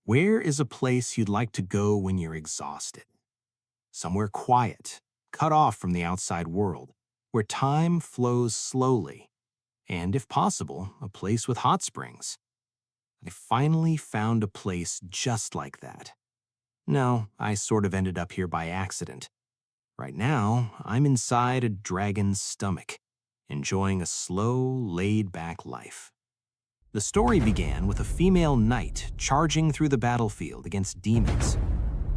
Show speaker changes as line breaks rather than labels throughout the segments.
Where is a place you'd like to go when you're exhausted? Somewhere quiet, cut off from the outside world, where time flows slowly, and if possible, a place with hot springs. I finally found a place just like that. No, I sort of ended up here by accident. Right now, I'm inside a dragon's stomach, enjoying a slow, laid-back life. The story began with a female knight charging through the battlefield against demons.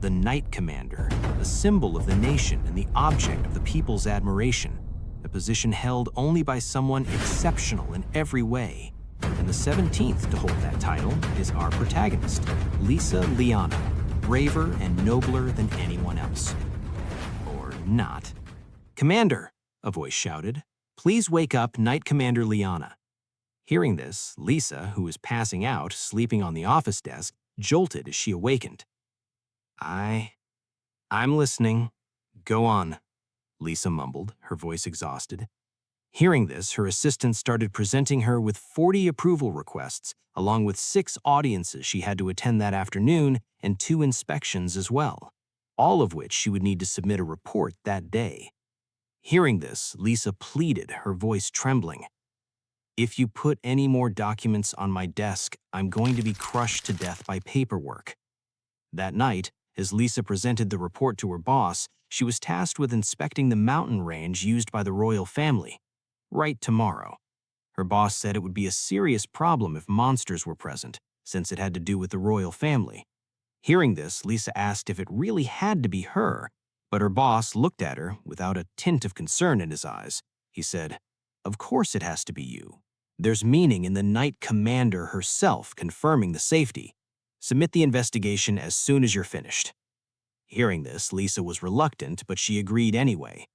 The Knight Commander, the symbol of the nation and the object of the people's admiration, a position held only by someone exceptional in every way. And the 17th to hold that title is our protagonist, Lisa Liana, braver and nobler than anyone else. Or not. "Commander," a voice shouted, "please wake up Knight Commander Liana." Hearing this, Lisa, who was passing out, sleeping on the office desk, jolted as she awakened. I'm listening. Go on," Lisa mumbled, her voice exhausted. Hearing this, her assistant started presenting her with 40 approval requests, along with 6 audiences she had to attend that afternoon and 2 inspections as well, all of which she would need to submit a report that day. Hearing this, Lisa pleaded, her voice trembling. "If you put any more documents on my desk, I'm going to be crushed to death by paperwork." That night, as Lisa presented the report to her boss, she was tasked with inspecting the mountain range used by the royal family. Right tomorrow. Her boss said it would be a serious problem if monsters were present, since it had to do with the royal family. Hearing this, Lisa asked if it really had to be her, but her boss looked at her without a tint of concern in his eyes. He said, "Of course it has to be you. There's meaning in the Knight Commander herself confirming the safety. Submit the investigation as soon as you're finished." Hearing this, Lisa was reluctant, but she agreed anyway.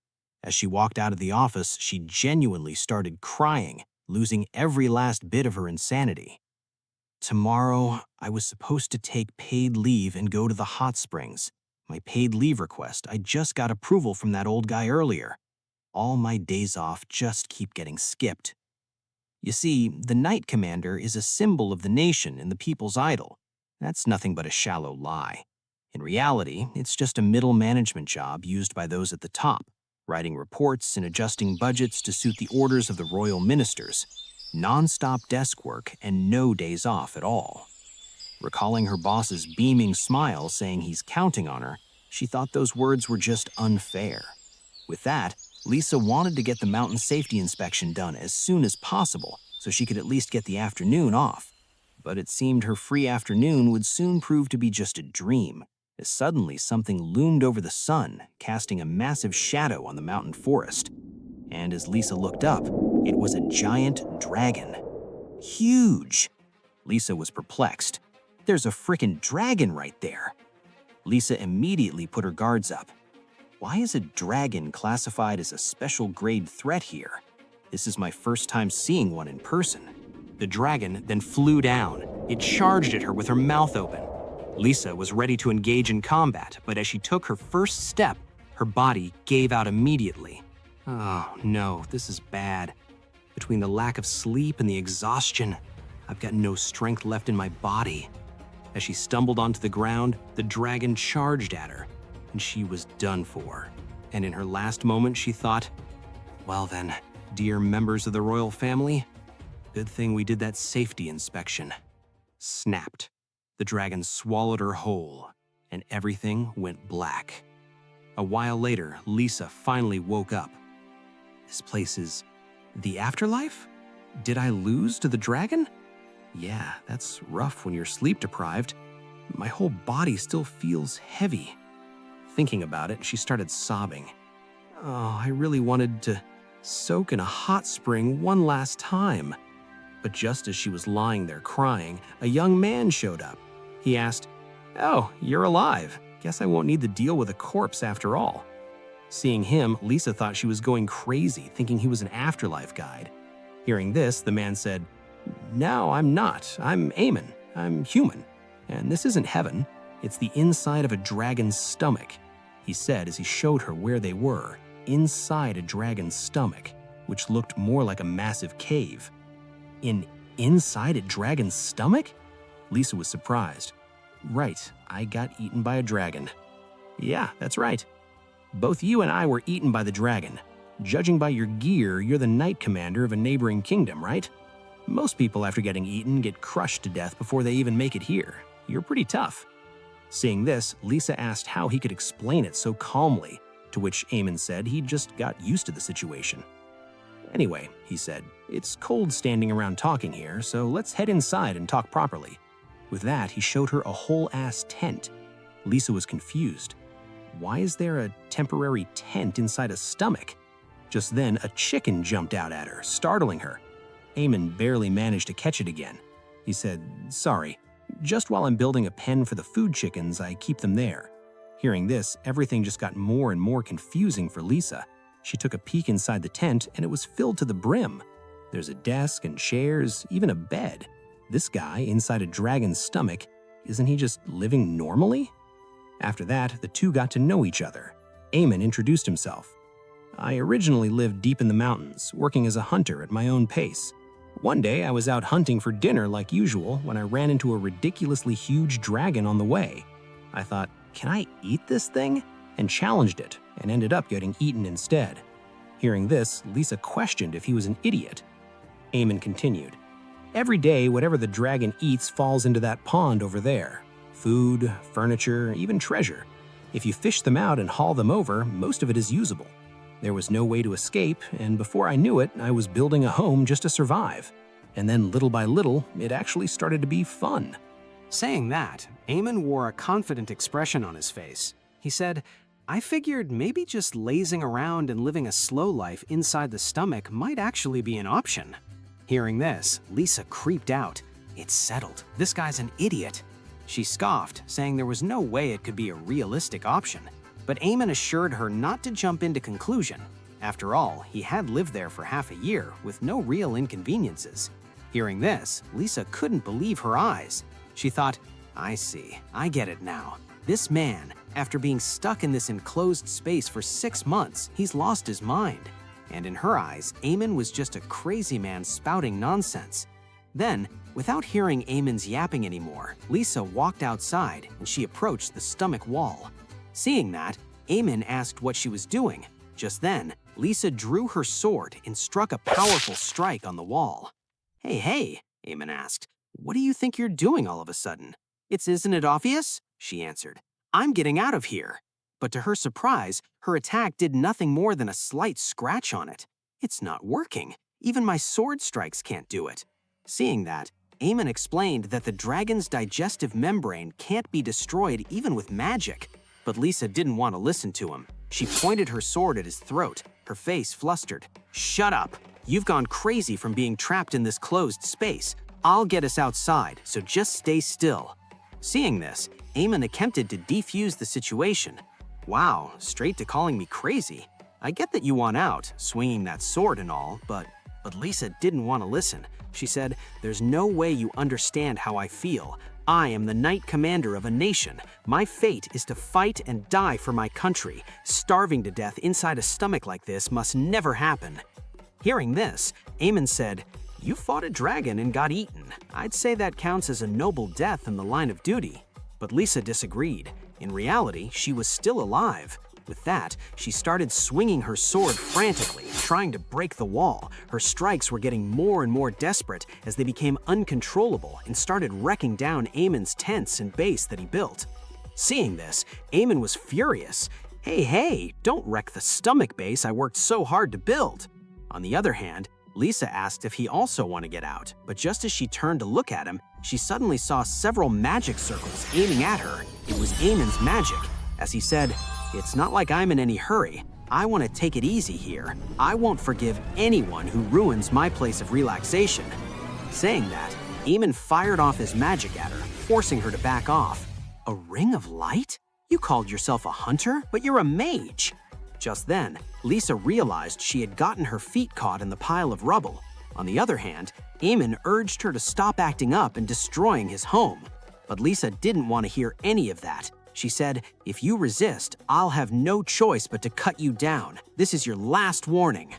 As she walked out of the office, she genuinely started crying, losing every last bit of her insanity. "Tomorrow, I was supposed to take paid leave and go to the hot springs. My paid leave request, I just got approval from that old guy earlier. All my days off just keep getting skipped." You see, the Knight Commander is a symbol of the nation and the people's idol. That's nothing but a shallow lie. In reality, it's just a middle management job used by those at the top, writing reports and adjusting budgets to suit the orders of the royal ministers. Non-stop desk work and no days off at all. Recalling her boss's beaming smile saying he's counting on her, she thought those words were just unfair. With that, Lisa wanted to get the mountain safety inspection done as soon as possible so she could at least get the afternoon off. But it seemed her free afternoon would soon prove to be just a dream, as suddenly something loomed over the sun, casting a massive shadow on the mountain forest. And as Lisa looked up, it was a giant dragon. Huge! Lisa was perplexed. There's a frickin' dragon right there. Lisa immediately put her guards up. Why is a dragon classified as a special grade threat here? This is my first time seeing one in person. The dragon then flew down. It charged at her with her mouth open. Lisa was ready to engage in combat, but as she took her first step, her body gave out immediately. Oh no, this is bad. Between the lack of sleep and the exhaustion, I've got no strength left in my body. As she stumbled onto the ground, the dragon charged at her, and she was done for. And in her last moment, she thought, well then, dear members of the royal family, good thing we did that safety inspection. Snapped. The dragon swallowed her whole, and everything went black. A while later, Lisa finally woke up. This place is the afterlife? Did I lose to the dragon? Yeah, that's rough when you're sleep deprived. My whole body still feels heavy. Thinking about it, she started sobbing. Oh, I really wanted to soak in a hot spring one last time. But just as she was lying there crying, a young man showed up. He asked, "Oh, you're alive. Guess I won't need to deal with a corpse after all." Seeing him, Lisa thought she was going crazy, thinking he was an afterlife guide. Hearing this, the man said, "No, I'm not. I'm Eamon. I'm human. And this isn't heaven. It's the inside of a dragon's stomach," he said as he showed her where they were, inside a dragon's stomach, which looked more like a massive cave. Inside a dragon's stomach? Lisa was surprised. Right, I got eaten by a dragon. Yeah, that's right. Both you and I were eaten by the dragon. Judging by your gear, you're the knight commander of a neighboring kingdom, right? Most people after getting eaten get crushed to death before they even make it here. You're pretty tough. Seeing this, Lisa asked how he could explain it so calmly, to which Eamon said he just got used to the situation. Anyway, he said, it's cold standing around talking here, so let's head inside and talk properly. With that, he showed her a whole-ass tent. Lisa was confused. Why is there a temporary tent inside a stomach? Just then, a chicken jumped out at her, startling her. Eamon barely managed to catch it again. He said, sorry, just while I'm building a pen for the food chickens, I keep them there. Hearing this, everything just got more and more confusing for Lisa. She took a peek inside the tent and it was filled to the brim. There's a desk and chairs, even a bed. This guy inside a dragon's stomach, isn't he just living normally? After that, the two got to know each other. Eamon introduced himself. I originally lived deep in the mountains, working as a hunter at my own pace. One day, I was out hunting for dinner like usual when I ran into a ridiculously huge dragon on the way. I thought, can I eat this thing? And challenged it, and ended up getting eaten instead. Hearing this, Lisa questioned if he was an idiot. Eamon continued, every day, whatever the dragon eats falls into that pond over there. Food, furniture, even treasure. If you fish them out and haul them over, most of it is usable. There was no way to escape, and before I knew it, I was building a home just to survive. And then little by little, it actually started to be fun.
Saying that, Eamon wore a confident expression on his face. He said, I figured maybe just lazing around and living a slow life inside the stomach might actually be an option. Hearing this, Lisa creeped out. It's settled. This guy's an idiot. She scoffed, saying there was no way it could be a realistic option. But Eamon assured her not to jump into conclusion. After all, he had lived there for half a year with no real inconveniences. Hearing this, Lisa couldn't believe her eyes. She thought, I see, I get it now. This man, after being stuck in this enclosed space for 6 months, he's lost his mind. And in her eyes, Eamon was just a crazy man spouting nonsense. Then, without hearing Eamon's yapping anymore, Lisa walked outside and she approached the stomach wall. Seeing that, Eamon asked what she was doing. Just then, Lisa drew her sword and struck a powerful strike on the wall. Hey, Eamon asked, what do you think you're doing all of a sudden? Isn't it obvious? She answered. I'm getting out of here. But to her surprise, her attack did nothing more than a slight scratch on it. It's not working. Even my sword strikes can't do it. Seeing that, Eamon explained that the dragon's digestive membrane can't be destroyed even with magic. But Lisa didn't want to listen to him. She pointed her sword at his throat, her face flustered. Shut up! You've gone crazy from being trapped in this closed space. I'll get us outside, so just stay still. Seeing this, Eamon attempted to defuse the situation. Wow, straight to calling me crazy. I get that you want out, swinging that sword and all, but Lisa didn't want to listen. She said, there's no way you understand how I feel. I am the knight commander of a nation. My fate is to fight and die for my country. Starving to death inside a stomach like this must never happen. Hearing this, Eamon said, you fought a dragon and got eaten. I'd say that counts as a noble death in the line of duty. But Lisa disagreed. In reality, she was still alive. With that, she started swinging her sword frantically, trying to break the wall. Her strikes were getting more and more desperate as they became uncontrollable and started wrecking down Eamon's tents and base that he built. Seeing this, Eamon was furious. Hey, don't wreck the stomach base I worked so hard to build. On the other hand, Lisa asked if he also wanted to get out, but just as she turned to look at him, she suddenly saw several magic circles aiming at her. It was Eamon's magic. As he said, it's not like I'm in any hurry. I want to take it easy here. I won't forgive anyone who ruins my place of relaxation. Saying that, Eamon fired off his magic at her, forcing her to back off. A ring of light? You called yourself a hunter, but you're a mage. Just then, Lisa realized she had gotten her feet caught in the pile of rubble. On the other hand, Eamon urged her to stop acting up and destroying his home. But Lisa didn't want to hear any of that. She said, if you resist, I'll have no choice but to cut you down. This is your last warning.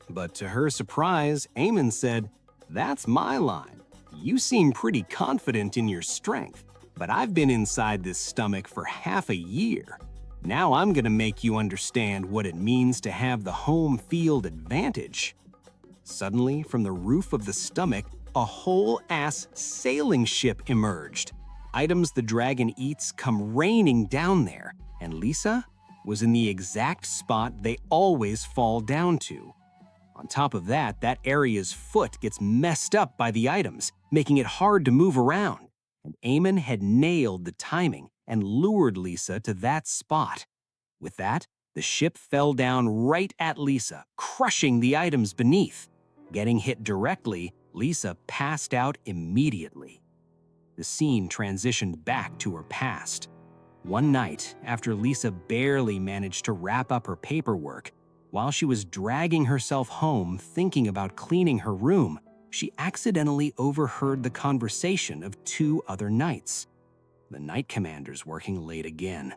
But to her surprise, Eamon said, that's my line. You seem pretty confident in your strength. but I've been inside this stomach for half a year. Now I'm gonna make you understand what it means to have the home field advantage." Suddenly, from the roof of the stomach, a whole-ass sailing ship emerged. Items the dragon eats come raining down there, and Lisa was in the exact spot they always fall down to. On top of that, that area's foot gets messed up by the items, making it hard to move around. And Eamon had nailed the timing and lured Lisa to that spot. With that, the ship fell down right at Lisa, crushing the items beneath. Getting hit directly, Lisa passed out immediately. The scene transitioned back to her past. One night, after Lisa barely managed to wrap up her paperwork, while she was dragging herself home thinking about cleaning her room, she accidentally overheard the conversation of two other knights. The knight commander's working late again.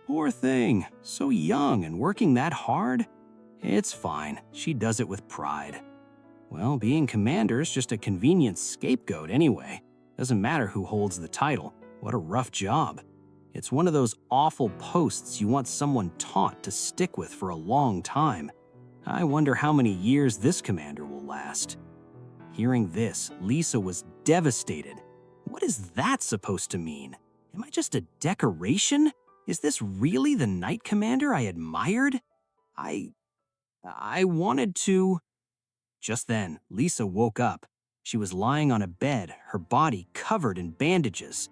"Poor thing, so young and working that hard? It's fine, she does it with pride. Well, being commander's just a convenient scapegoat anyway. Doesn't matter who holds the title. What a rough job. It's one of those awful posts you want someone taught to stick with for a long time. I wonder how many years this commander will last." Hearing this, Lisa was devastated. What is that supposed to mean? Am I just a decoration? Is this really the knight commander I admired? I wanted to... Just then, Lisa woke up. She was lying on a bed, her body covered in bandages.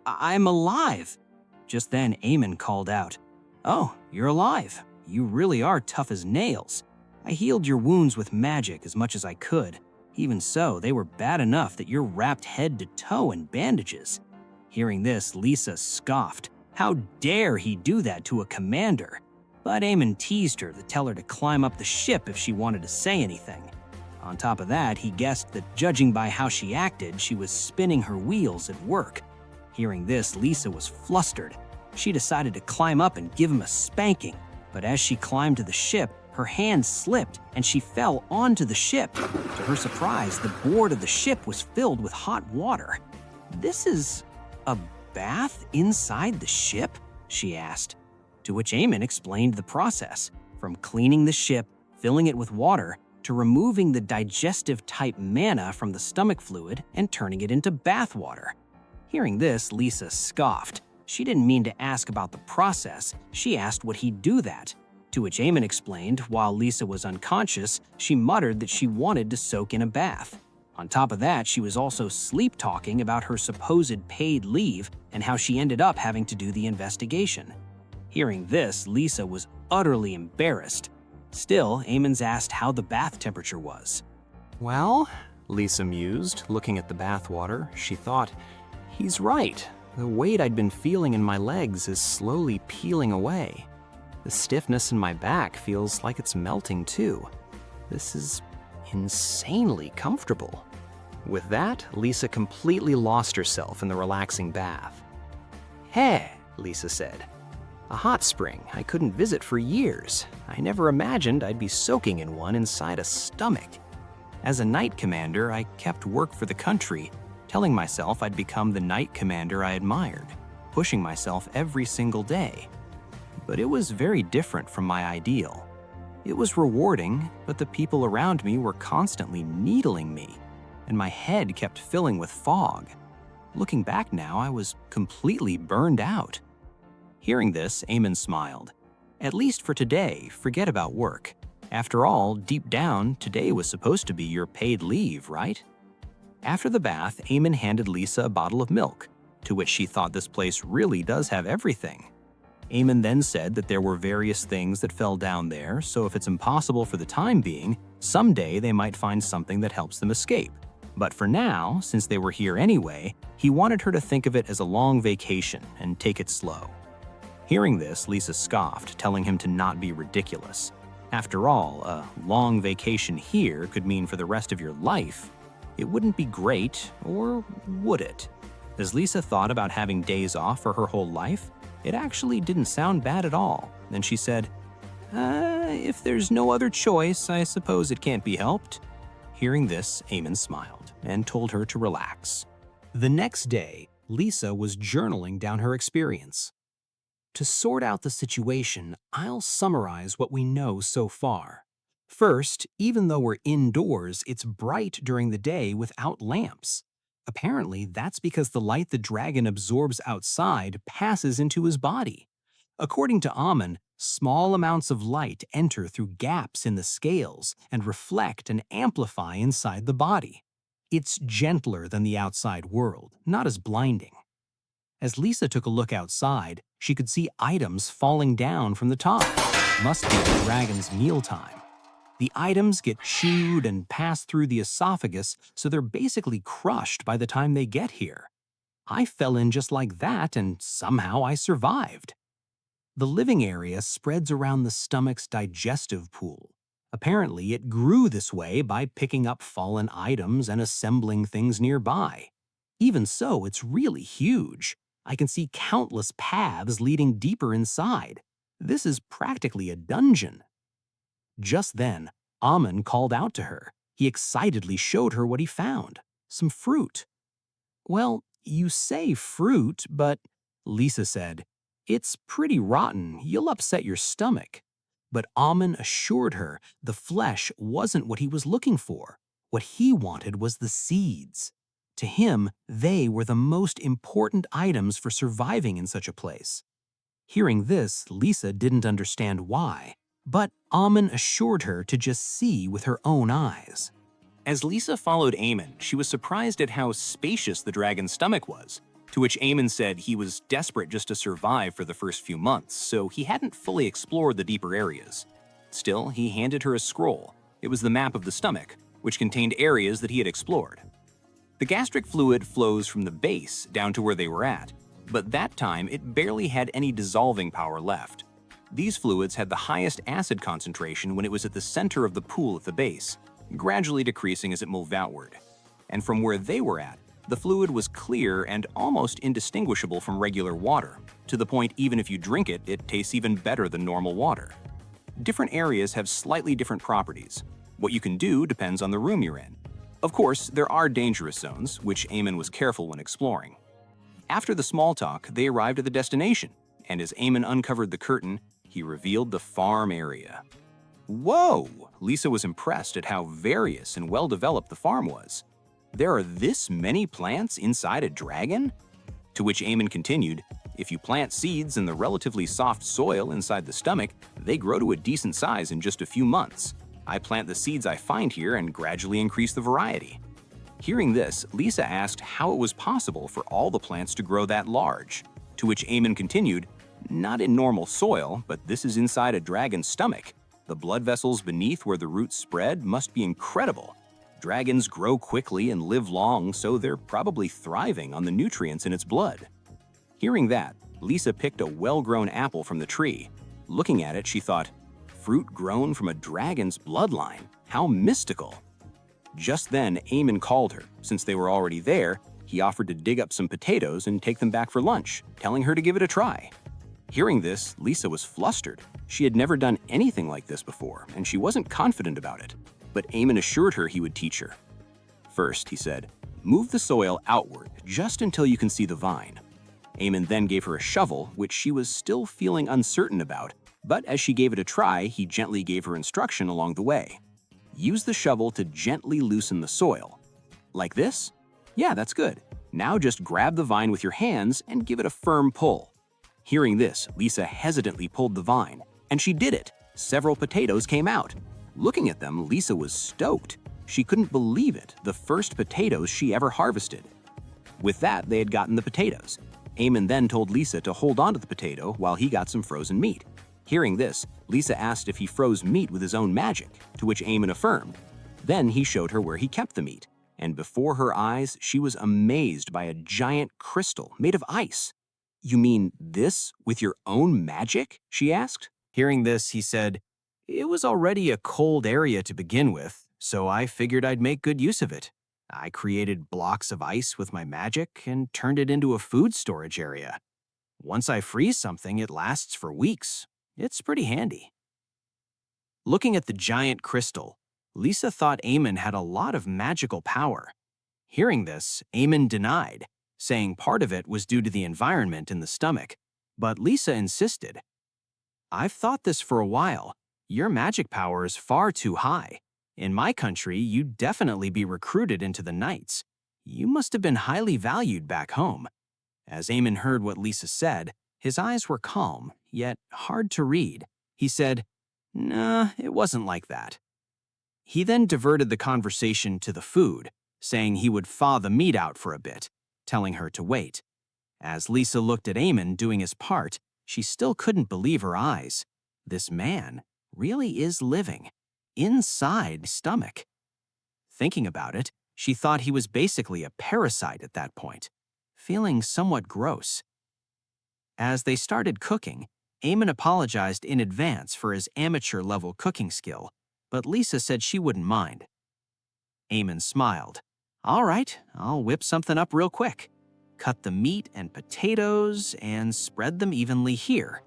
I'm alive!" Just then, Eamon called out, "Oh, you're alive. You really are tough as nails. I healed your wounds with magic as much as I could. Even so, they were bad enough that you're wrapped head to toe in bandages." Hearing this, Lisa scoffed. How dare he do that to a commander? But Eamon teased her to tell her to climb up the ship if she wanted to say anything. On top of that, he guessed that judging by how she acted, she was spinning her wheels at work. Hearing this, Lisa was flustered. She decided to climb up and give him a spanking, but as she climbed to the ship, her hand slipped and she fell onto the ship. To her surprise, the board of the ship was filled with hot water. "This is a bath inside the ship?" she asked. To which Eamon explained the process, from cleaning the ship, filling it with water, to removing the digestive-type mana from the stomach fluid and turning it into bath water. Hearing this, Lisa scoffed. She didn't mean to ask about the process, she asked would he do that. To which Eamon explained while Lisa was unconscious, she muttered that she wanted to soak in a bath. On top of that, she was also sleep-talking about her supposed paid leave and how she ended up having to do the investigation. Hearing this, Lisa was utterly embarrassed. Still, Eamon's asked how the bath temperature was. "Well," Lisa mused, looking at the bath water, she thought, "He's right. The weight I'd been feeling in my legs is slowly peeling away. The stiffness in my back feels like it's melting too. This is insanely comfortable." With that, Lisa completely lost herself in the relaxing bath. "Hey," Lisa said. "A hot spring I couldn't visit for years. I never imagined I'd be soaking in one inside a stomach." As a knight commander, I kept work for the country, telling myself I'd become the knight commander I admired, pushing myself every single day. But it was very different from my ideal. It was rewarding, but the people around me were constantly needling me, and my head kept filling with fog. Looking back now, I was completely burned out. Hearing this, Eamon smiled. "At least for today, forget about work. After all, deep down, today was supposed to be your paid leave, right?" After the bath, Eamon handed Lisa a bottle of milk, to which she thought this place really does have everything. Eamon then said that there were various things that fell down there, so if it's impossible for the time being, someday they might find something that helps them escape. But for now, since they were here anyway, he wanted her to think of it as a long vacation and take it slow. Hearing this, Lisa scoffed, telling him to not be ridiculous. After all, a long vacation here could mean for the rest of your life. It wouldn't be great, or would it? As Lisa thought about having days off for her whole life, it actually didn't sound bad at all. Then she said, If there's no other choice, I suppose it can't be helped." Hearing this, Eamon smiled and told her to relax. The next day, Lisa was journaling down her experience. To sort out the situation, I'll summarize what we know so far. First, even though we're indoors, it's bright during the day without lamps. Apparently, that's because the light the dragon absorbs outside passes into his body. According to Amun, small amounts of light enter through gaps in the scales and reflect and amplify inside the body. It's gentler than the outside world, not as blinding. As Lisa took a look outside, she could see items falling down from the top. Must be the dragon's mealtime. The items get chewed and pass through the esophagus, so they're basically crushed by the time they get here. I fell in just like that, and somehow I survived. The living area spreads around the stomach's digestive pool. Apparently, it grew this way by picking up fallen items and assembling things nearby. Even so, it's really huge. I can see countless paths leading deeper inside. This is practically a dungeon. Just then, Amun called out to her. He excitedly showed her what he found. Some fruit. Well, you say fruit, but, Lisa said, it's pretty rotten. You'll upset your stomach. But Amun assured her the flesh wasn't what he was looking for. What he wanted was the seeds. To him, they were the most important items for surviving in such a place. Hearing this, Lisa didn't understand why, but Amun assured her to just see with her own eyes. As Lisa followed Amun, she was surprised at how spacious the dragon's stomach was, to which Amun said he was desperate just to survive for the first few months, so he hadn't fully explored the deeper areas. Still, he handed her a scroll. It was the map of the stomach, which contained areas that he had explored. The gastric fluid flows from the base down to where they were at, but that time it barely had any dissolving power left. These fluids had the highest acid concentration when it was at the center of the pool at the base, gradually decreasing as it moved outward. And from where they were at, the fluid was clear and almost indistinguishable from regular water, to the point even if you drink it, it tastes even better than normal water. Different areas have slightly different properties. What you can do depends on the room you're in. Of course, there are dangerous zones, which Amun was careful when exploring. After the small talk, they arrived at the destination, and as Amun uncovered the curtain, he revealed the farm area. Whoa! Lisa was impressed at how various and well-developed the farm was. There are this many plants inside a dragon? To which Amun continued, if you plant seeds in the relatively soft soil inside the stomach, they grow to a decent size in just a few months. I plant the seeds I find here and gradually increase the variety. Hearing this, Lisa asked how it was possible for all the plants to grow that large, to which Amun continued, not in normal soil, but this is inside a dragon's stomach. The blood vessels beneath where the roots spread must be incredible. Dragons grow quickly and live long, so they're probably thriving on the nutrients in its blood. Hearing that, Lisa picked a well-grown apple from the tree. Looking at it, she thought, fruit grown from a dragon's bloodline, how mystical. Just then, Amun called her. Since they were already there, he offered to dig up some potatoes and take them back for lunch, telling her to give it a try. Hearing this, Lisa was flustered. She had never done anything like this before, and she wasn't confident about it. But Amun assured her he would teach her. First, he said, move the soil outward just until you can see the vine. Amun then gave her a shovel, which she was still feeling uncertain about, but as she gave it a try, he gently gave her instruction along the way. Use the shovel to gently loosen the soil. Like this? Yeah, that's good. Now just grab the vine with your hands and give it a firm pull. Hearing this, Lisa hesitantly pulled the vine, and she did it. Several potatoes came out. Looking at them, Lisa was stoked. She couldn't believe it, the first potatoes she ever harvested. With that, they had gotten the potatoes. Amun then told Lisa to hold on to the potato while he got some frozen meat. Hearing this, Lisa asked if he froze meat with his own magic, to which Amun affirmed. Then he showed her where he kept the meat, and before her eyes, she was amazed by a giant crystal made of ice. You mean this with your own magic? She asked. Hearing this, he said, it was already a cold area to begin with, so I figured I'd make good use of it. I created blocks of ice with my magic and turned it into a food storage area. Once I freeze something, it lasts for weeks. It's pretty handy. Looking at the giant crystal, Lisa thought Amun had a lot of magical power. Hearing this, Amun denied, saying part of it was due to the environment in the stomach. But Lisa insisted. "I've thought this for a while. Your magic power is far too high. In my country, you'd definitely be recruited into the Knights. You must have been highly valued back home." As Eamon heard what Lisa said, his eyes were calm, yet hard to read. He said, "Nah, it wasn't like that." He then diverted the conversation to the food, saying he would thaw the meat out for a bit, telling her to wait. As Lisa looked at Eamon doing his part, she still couldn't believe her eyes. This man really is living inside his stomach. Thinking about it, she thought he was basically a parasite at that point, feeling somewhat gross. As they started cooking, Eamon apologized in advance for his amateur-level cooking skill, but Lisa said she wouldn't mind. Eamon smiled. "All right, I'll whip something up real quick. Cut the meat and potatoes and spread them evenly here."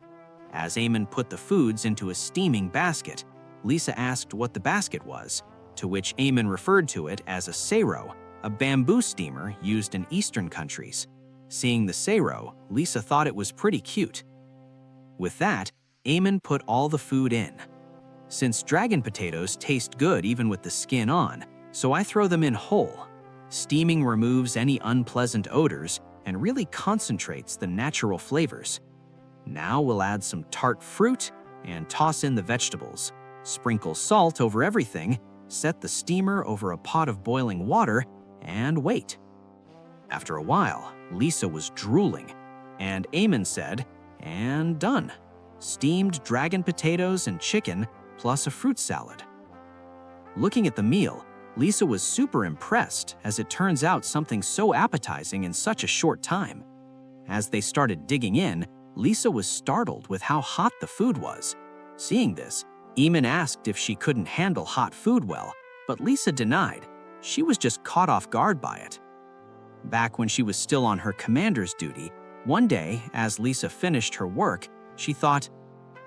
As Eamon put the foods into a steaming basket, Lisa asked what the basket was, to which Eamon referred to it as a seiro, a bamboo steamer used in Eastern countries. Seeing the seiro, Lisa thought it was pretty cute. With that, Eamon put all the food in. Since dragon potatoes taste good even with the skin on, so I throw them in whole. Steaming removes any unpleasant odors and really concentrates the natural flavors. Now we'll add some tart fruit and toss in the vegetables. Sprinkle salt over everything, set the steamer over a pot of boiling water, and wait. After a while, Lisa was drooling, and Eamon said, "And done. Steamed dragon potatoes and chicken, plus a fruit salad." Looking at the meal, Lisa was super impressed, as it turns out something so appetizing in such a short time. As they started digging in, Lisa was startled with how hot the food was. Seeing this, Eamon asked if she couldn't handle hot food well, but Lisa denied. She was just caught off guard by it. Back when she was still on her commander's duty, one day, as Lisa finished her work, she thought,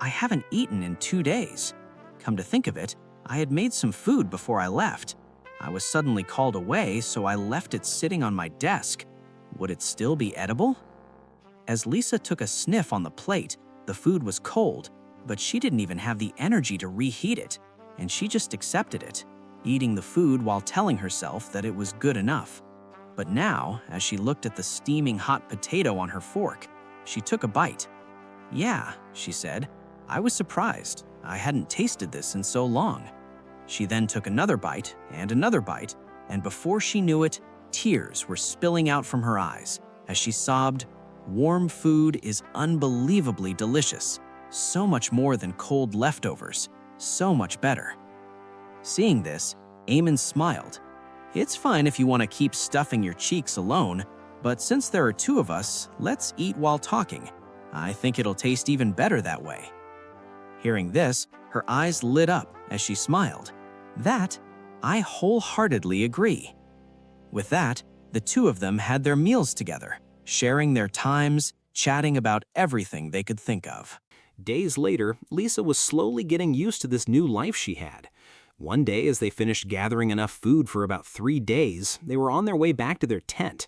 "I haven't eaten in 2 days. Come to think of it, I had made some food before I left. I was suddenly called away, so I left it sitting on my desk. Would it still be edible?" As Lisa took a sniff on the plate, the food was cold, but she didn't even have the energy to reheat it, and she just accepted it, eating the food while telling herself that it was good enough. But now, as she looked at the steaming hot potato on her fork, she took a bite. "Yeah," she said, "I was surprised. I hadn't tasted this in so long." She then took another bite, and before she knew it, tears were spilling out from her eyes as she sobbed, "Warm food is unbelievably delicious. So much more than cold leftovers. So much better." Seeing this, Eamon smiled. "It's fine if you want to keep stuffing your cheeks alone, but since there are 2 of us, let's eat while talking. I think it'll taste even better that way." Hearing this, her eyes lit up as she smiled. "That, I wholeheartedly agree." With that, the 2 of them had their meals together, sharing their times, chatting about everything they could think of. Days later, Lisa was slowly getting used to this new life she had. One day, as they finished gathering enough food for about 3 days, they were on their way back to their tent.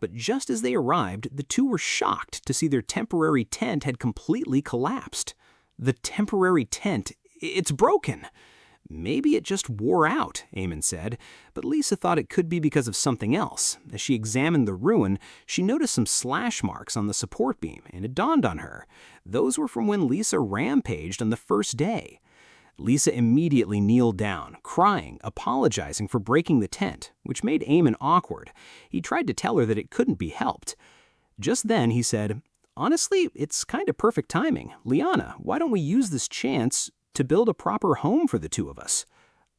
But just as they arrived, the 2 were shocked to see their temporary tent had completely collapsed. "The temporary tent, it's broken." "Maybe it just wore out," Eamon said, but Lisa thought it could be because of something else. As she examined the ruin, she noticed some slash marks on the support beam, and it dawned on her. Those were from when Lisa rampaged on the first day. Lisa immediately kneeled down, crying, apologizing for breaking the tent, which made Eamon awkward. He tried to tell her that it couldn't be helped. Just then, he said, "Honestly, it's kind of perfect timing. Liana, why don't we use this chance to build a proper home for the 2 of us?"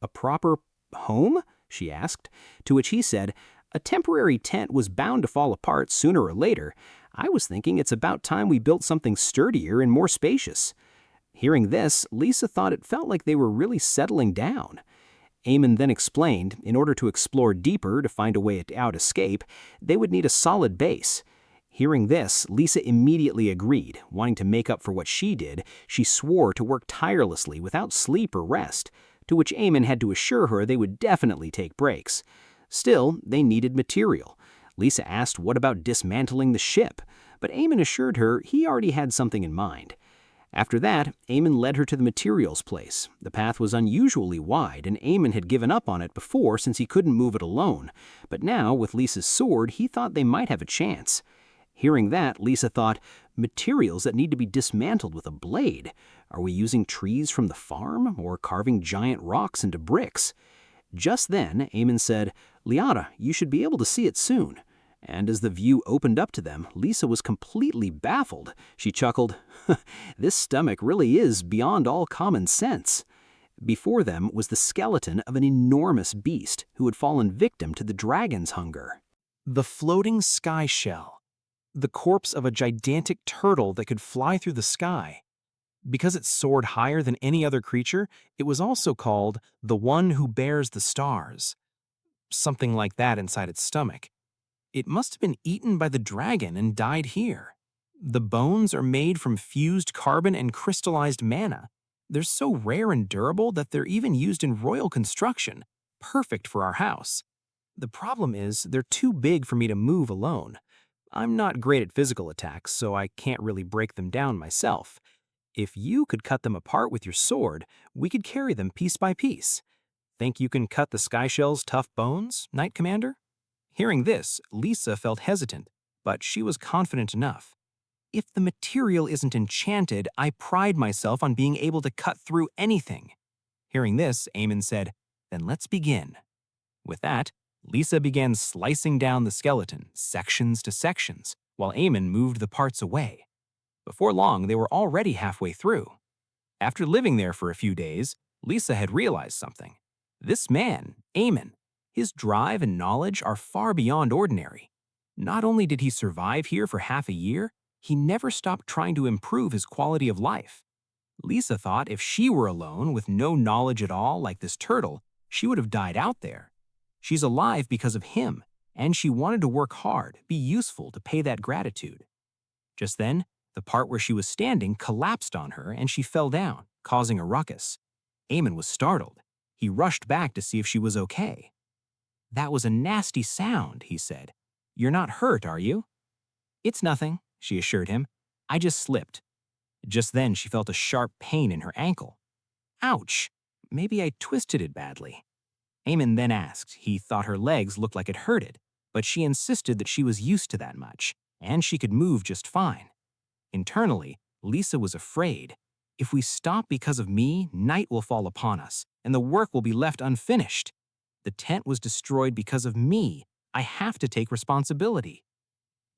"A proper home?" she asked, to which he said, "A temporary tent was bound to fall apart sooner or later. I was thinking it's about time we built something sturdier and more spacious." Hearing this, Lisa thought it felt like they were really settling down. Eamon then explained, in order to explore deeper to find a way out escape, they would need a solid base. Hearing this, Lisa immediately agreed. Wanting to make up for what she did, she swore to work tirelessly without sleep or rest, to which Eamon had to assure her they would definitely take breaks. Still, they needed material.
Lisa asked what about dismantling the ship, but Eamon assured her he already had something in mind. After that, Eamon led her to the materials place. The path was unusually wide, and Eamon had given up on it before since he couldn't move it alone. But now, with Lisa's sword, he thought they might have a chance. Hearing that, Lisa thought, materials that need to be dismantled with a blade? Are we using trees from the farm, or carving giant rocks into bricks? Just then, Eamon said, Liana, you should be able to see it soon. And as the view opened up to them, Lisa was completely baffled. She chuckled, this stomach really is beyond all common sense. Before them was the skeleton of an enormous beast who had fallen victim to the dragon's hunger.
The floating sky shell. The corpse of a gigantic turtle that could fly through the sky. Because it soared higher than any other creature, it was also called the one who bears the stars. Something like that inside its stomach. It must have been eaten by the dragon and died here. The bones are made from fused carbon and crystallized mana. They're so rare and durable that they're even used in royal construction, perfect for our house. The problem is they're too big for me to move alone. I'm not great at physical attacks, so I can't really break them down myself. If you could cut them apart with your sword, we could carry them piece by piece. Think you can cut the sky shell's tough bones, Knight Commander? Hearing this, Lisa felt hesitant, but she was confident enough. If the material isn't enchanted, I pride myself on being able to cut through anything. Hearing this, Eamon said, then let's begin. With that, Lisa began slicing down the skeleton, sections to sections, while Eamon moved the parts away. Before long, they were already halfway through. After living there for a few days, Lisa had realized something. This man, Eamon, his drive and knowledge are far beyond ordinary. Not only did he survive here for half a year, he never stopped trying to improve his quality of life. Lisa thought if she were alone with no knowledge at all like this turtle, she would have died out there. She's alive because of him, and she wanted to work hard, be useful to pay that gratitude. Just then, the part where she was standing collapsed on her and she fell down, causing a ruckus. Eamon was startled. He rushed back to see if she was okay. That was a nasty sound, he said. You're not hurt, are you? It's nothing, she assured him. I just slipped. Just then she felt a sharp pain in her ankle. Ouch! Maybe I twisted it badly. Eamon then asked. He thought her legs looked like it hurted, but she insisted that she was used to that much, and she could move just fine. Internally, Lisa was afraid. If we stop because of me, night will fall upon us, and the work will be left unfinished. The tent was destroyed because of me. I have to take responsibility.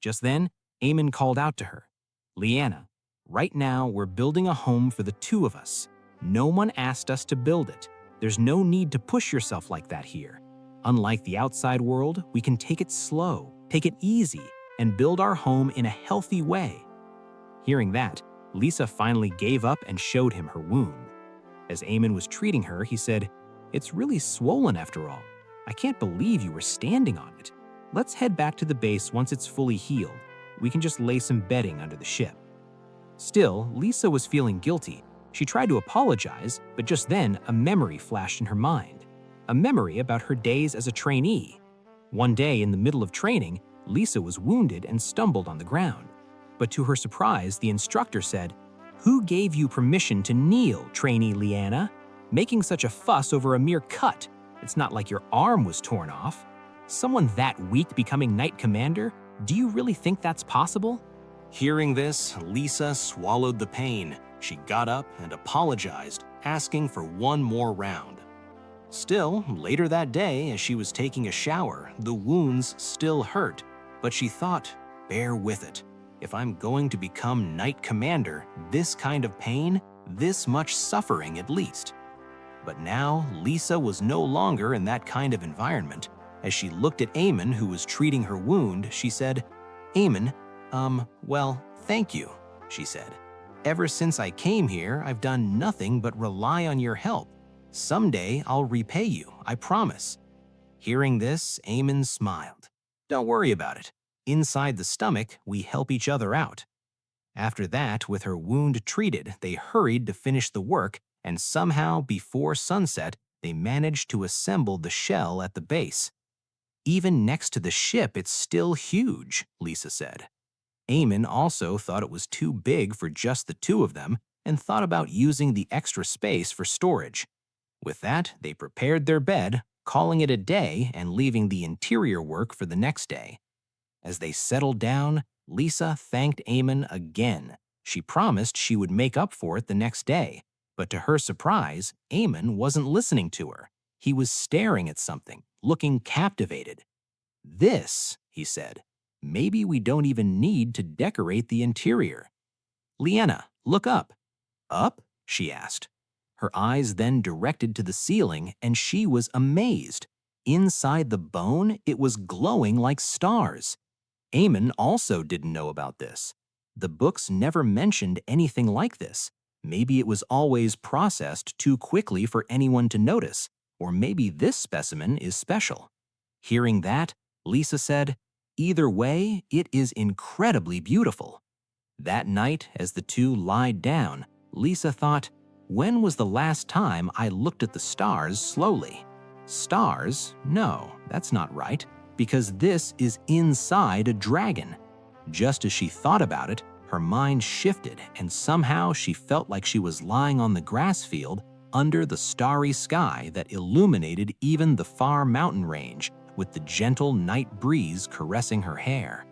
Just then, Eamon called out to her. Liana, right now we're building a home for the two of us. No one asked us to build it. There's no need to push yourself like that here. Unlike the outside world, we can take it slow, take it easy, and build our home in a healthy way. Hearing that, Lisa finally gave up and showed him her wound. As Eamon was treating her, he said, It's really swollen after all. I can't believe you were standing on it. Let's head back to the base once it's fully healed. We can just lay some bedding under the ship. Still, Lisa was feeling guilty. She tried to apologize, but just then a memory flashed in her mind. A memory about her days as a trainee. One day in the middle of training, Lisa was wounded and stumbled on the ground. But to her surprise, the instructor said, Who gave you permission to kneel, trainee Liana? Making such a fuss over a mere cut. It's not like your arm was torn off. Someone that weak becoming Knight Commander? Do you really think that's possible?
Hearing this, Lisa swallowed the pain. She got up and apologized, asking for one more round. Still, later that day, as she was taking a shower, the wounds still hurt, but she thought, bear with it. If I'm going to become Knight Commander, this kind of pain, this much suffering at least. But now, Lisa was no longer in that kind of environment. As she looked at Eamon, who was treating her wound, she said, Eamon, well, thank you, she said. Ever since I came here, I've done nothing but rely on your help. Someday I'll repay you, I promise. Hearing this, Eamon smiled. Don't worry about it. Inside the stomach, we help each other out. After that, with her wound treated, they hurried to finish the work, and somehow, before sunset, they managed to assemble the shell at the base. Even next to the ship, it's still huge, Lisa said. Eamon also thought it was too big for just the two of them and thought about using the extra space for storage. With that, they prepared their bed, calling it a day and leaving the interior work for the next day. As they settled down, Lisa thanked Eamon again. She promised she would make up for it the next day, but to her surprise, Eamon wasn't listening to her. He was staring at something, looking captivated. "This," he said, "maybe we don't even need to decorate the interior." "Leanna, look up." "Up?" she asked. Her eyes then directed to the ceiling, and she was amazed. Inside the bone, it was glowing like stars. Eamon also didn't know about this. The books never mentioned anything like this. Maybe it was always processed too quickly for anyone to notice, or maybe this specimen is special. Hearing that, Lisa said, "Either way, it is incredibly beautiful." That night, as the two lied down, Lisa thought, "When was the last time I looked at the stars slowly?" Stars? No, that's not right, because this is inside a dragon. Just as she thought about it, her mind shifted and somehow she felt like she was lying on the grass field under the starry sky that illuminated even the far mountain range, with the gentle night breeze caressing her hair.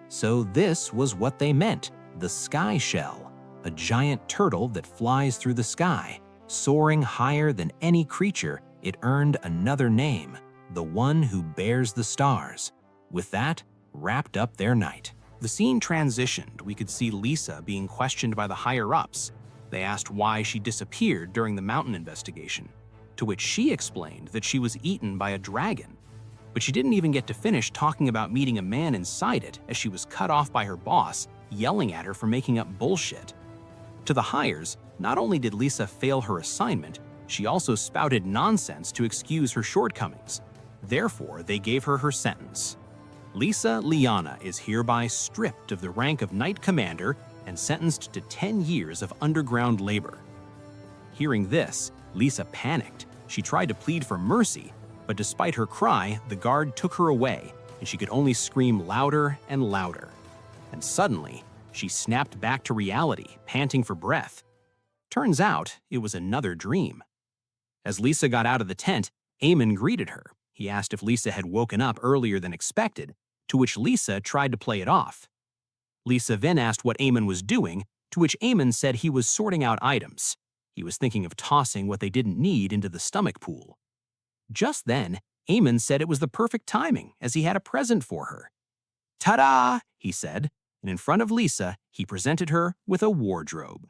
So this was what they meant, the sky shell, a giant turtle that flies through the sky. Soaring higher than any creature, it earned another name, the one who bears the stars. With that, wrapped up their night. The scene transitioned. We could see Lisa being questioned by the higher-ups. They asked why she disappeared during the mountain investigation, to which she explained that she was eaten by a dragon. But she didn't even get to finish talking about meeting a man inside it as she was cut off by her boss, yelling at her for making up bullshit. To the hires, not only did Lisa fail her assignment, she also spouted nonsense to excuse her shortcomings. Therefore, they gave her her sentence. Lisa Liana is hereby stripped of the rank of Knight Commander and sentenced to 10 years of underground labor. Hearing this, Lisa panicked. She tried to plead for mercy, but despite her cry, the guard took her away, and she could only scream louder and louder. And suddenly, she snapped back to reality, panting for breath. Turns out, it was another dream. As Lisa got out of the tent, Eamon greeted her. He asked if Lisa had woken up earlier than expected, to which Lisa tried to play it off. Lisa then asked what Eamon was doing, to which Eamon said he was sorting out items. He was thinking of tossing what they didn't need into the stomach pool. Just then, Eamon said it was the perfect timing, as he had a present for her. "Ta-da!" he said, and in front of Lisa, he presented her with a wardrobe.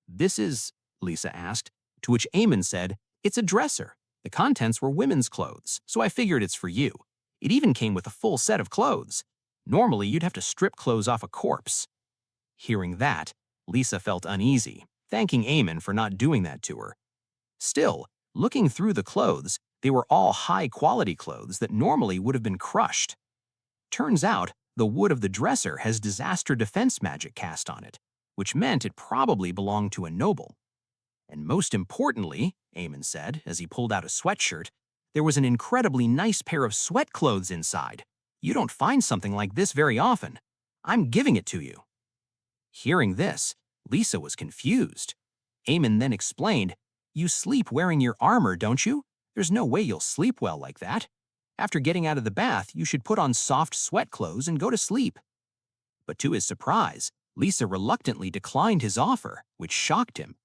"This is," Lisa asked, to which Eamon said, "It's a dresser. The contents were women's clothes, so I figured it's for you. It even came with a full set of clothes. Normally, you'd have to strip clothes off a corpse." Hearing that, Lisa felt uneasy, thanking Eamon for not doing that to her. Still, looking through the clothes, they were all high-quality clothes that normally would have been crushed. Turns out, the wood of the dresser has disaster defense magic cast on it, which meant it probably belonged to a noble. And most importantly, Eamon said as he pulled out a sweatshirt, there was an incredibly nice pair of sweat clothes inside. You don't find something like this very often. I'm giving it to you. Hearing this, Lisa was confused. Eamon then explained, "You sleep wearing your armor, don't you? There's no way you'll sleep well like that. After getting out of the bath, you should put on soft sweat clothes and go to sleep." But to his surprise, Lisa reluctantly declined his offer, which shocked him.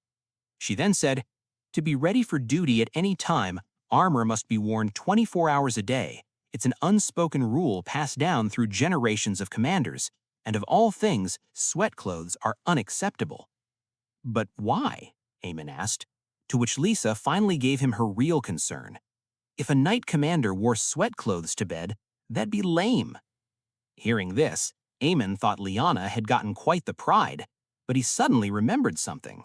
She then said, "To be ready for duty at any time, armor must be worn 24 hours a day. It's an unspoken rule passed down through generations of commanders, and of all things, sweat clothes are unacceptable." "But why?" Eamon asked, to which Lisa finally gave him her real concern. If a knight commander wore sweat clothes to bed, that'd be lame. Hearing this, Eamon thought Liana had gotten quite the pride, but he suddenly remembered something.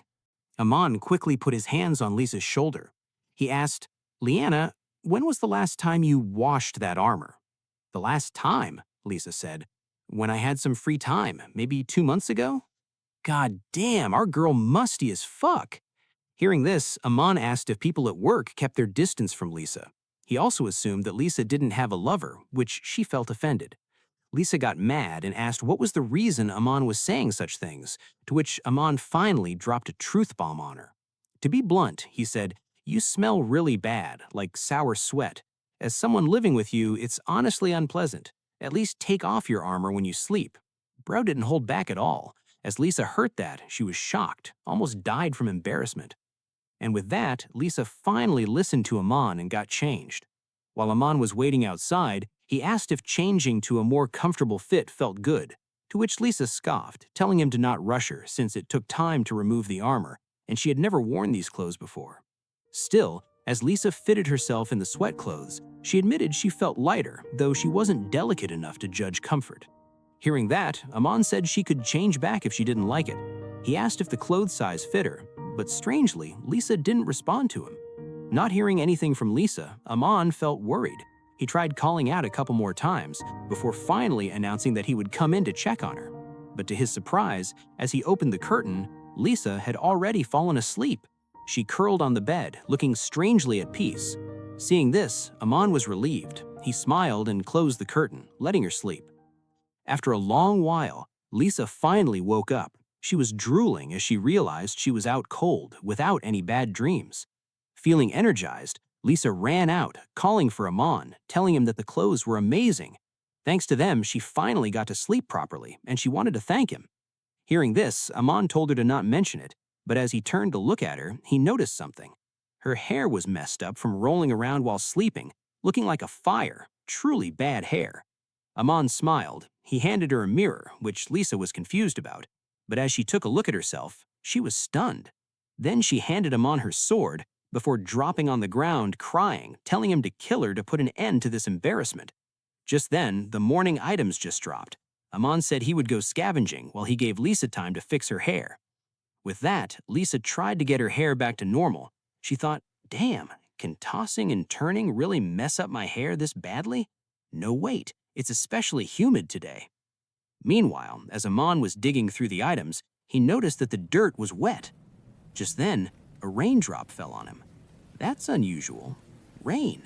Amon quickly put his hands on Lisa's shoulder. He asked, "Liana, when was the last time you washed that armor?" "The last time," Lisa said, "when I had some free time, maybe 2 months ago." God damn, our girl musty as fuck. Hearing this, Amon asked if people at work kept their distance from Lisa. He also assumed that Lisa didn't have a lover, which she felt offended. Lisa got mad and asked what was the reason Amon was saying such things, to which Amon finally dropped a truth bomb on her. To be blunt, he said, "You smell really bad, like sour sweat. As someone living with you, it's honestly unpleasant. At least take off your armor when you sleep." Bro didn't hold back at all. As Lisa heard that, she was shocked, almost died from embarrassment. And with that, Lisa finally listened to Amon and got changed. While Amon was waiting outside, he asked if changing to a more comfortable fit felt good, to which Lisa scoffed, telling him to not rush her since it took time to remove the armor, and she had never worn these clothes before. Still, as Lisa fitted herself in the sweat clothes, she admitted she felt lighter, though she wasn't delicate enough to judge comfort. Hearing that, Amon said she could change back if she didn't like it. He asked if the clothes size fit her, but strangely, Lisa didn't respond to him. Not hearing anything from Lisa, Amon felt worried. He tried calling out a couple more times before finally announcing that he would come in to check on her. But to his surprise, as he opened the curtain, Lisa had already fallen asleep. She curled on the bed, looking strangely at peace. Seeing this, Amon was relieved. He smiled and closed the curtain, letting her sleep. After a long while, Lisa finally woke up. She was drooling as she realized she was out cold, without any bad dreams. Feeling energized, Lisa ran out, calling for Amon, telling him that the clothes were amazing. Thanks to them, she finally got to sleep properly, and she wanted to thank him. Hearing this, Amon told her to not mention it, but as he turned to look at her, he noticed something. Her hair was messed up from rolling around while sleeping, looking like a fire, truly bad hair. Amon smiled. He handed her a mirror, which Lisa was confused about, but as she took a look at herself, she was stunned. Then she handed Amon her sword, before dropping on the ground crying, telling him to kill her to put an end to this embarrassment. Just then, the morning items just dropped. Amon said he would go scavenging while he gave Lisa time to fix her hair. With that, Lisa tried to get her hair back to normal. She thought, damn, can tossing and turning really mess up my hair this badly? No, wait, it's especially humid today. Meanwhile, as Amon was digging through the items, he noticed that the dirt was wet. Just then, a raindrop fell on him. That's unusual. Rain.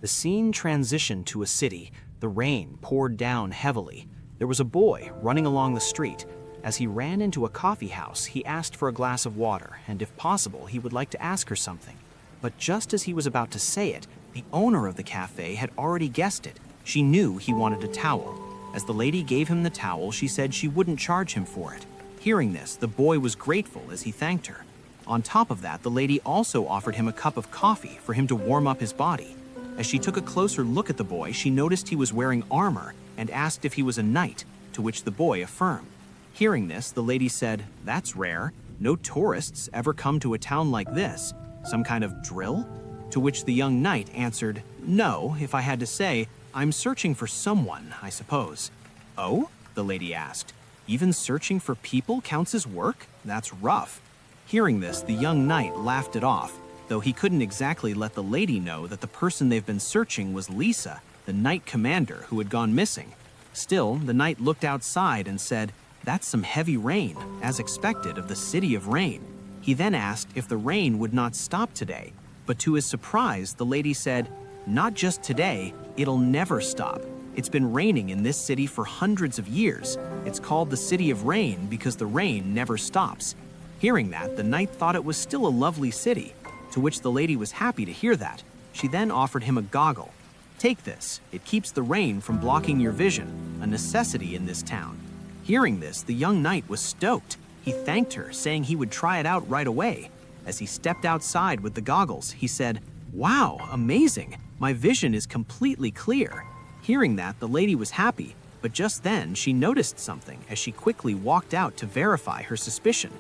The scene transitioned to a city. The rain poured down heavily. There was a boy running along the street. As he ran into a coffee house, he asked for a glass of water, and if possible, he would like to ask her something. But just as he was about to say it, the owner of the cafe had already guessed it. She knew he wanted a towel. As the lady gave him the towel, she said she wouldn't charge him for it. Hearing this, the boy was grateful as he thanked her. On top of that, the lady also offered him a cup of coffee for him to warm up his body. As she took a closer look at the boy, she noticed he was wearing armor and asked if he was a knight, to which the boy affirmed. Hearing this, the lady said, "That's rare. No tourists ever come to a town like this. Some kind of drill?" To which the young knight answered, "No, if I had to say, I'm searching for someone, I suppose." "Oh?" the lady asked. "Even searching for people counts as work? That's rough." Hearing this, the young knight laughed it off, though he couldn't exactly let the lady know that the person they've been searching was Lisa, the knight commander who had gone missing. Still, the knight looked outside and said, "That's some heavy rain, as expected of the city of rain." He then asked if the rain would not stop today, but to his surprise, the lady said, "Not just today, it'll never stop. It's been raining in this city for hundreds of years. It's called the City of Rain because the rain never stops." Hearing that, the knight thought it was still a lovely city, to which the lady was happy to hear that. She then offered him a goggle. "Take this. It keeps the rain from blocking your vision, a necessity in this town." Hearing this, the young knight was stoked. He thanked her, saying he would try it out right away. As he stepped outside with the goggles, he said, "Wow, amazing. My vision is completely clear." Hearing that, the lady was happy, but just then she noticed something as she quickly walked out to verify her suspicion.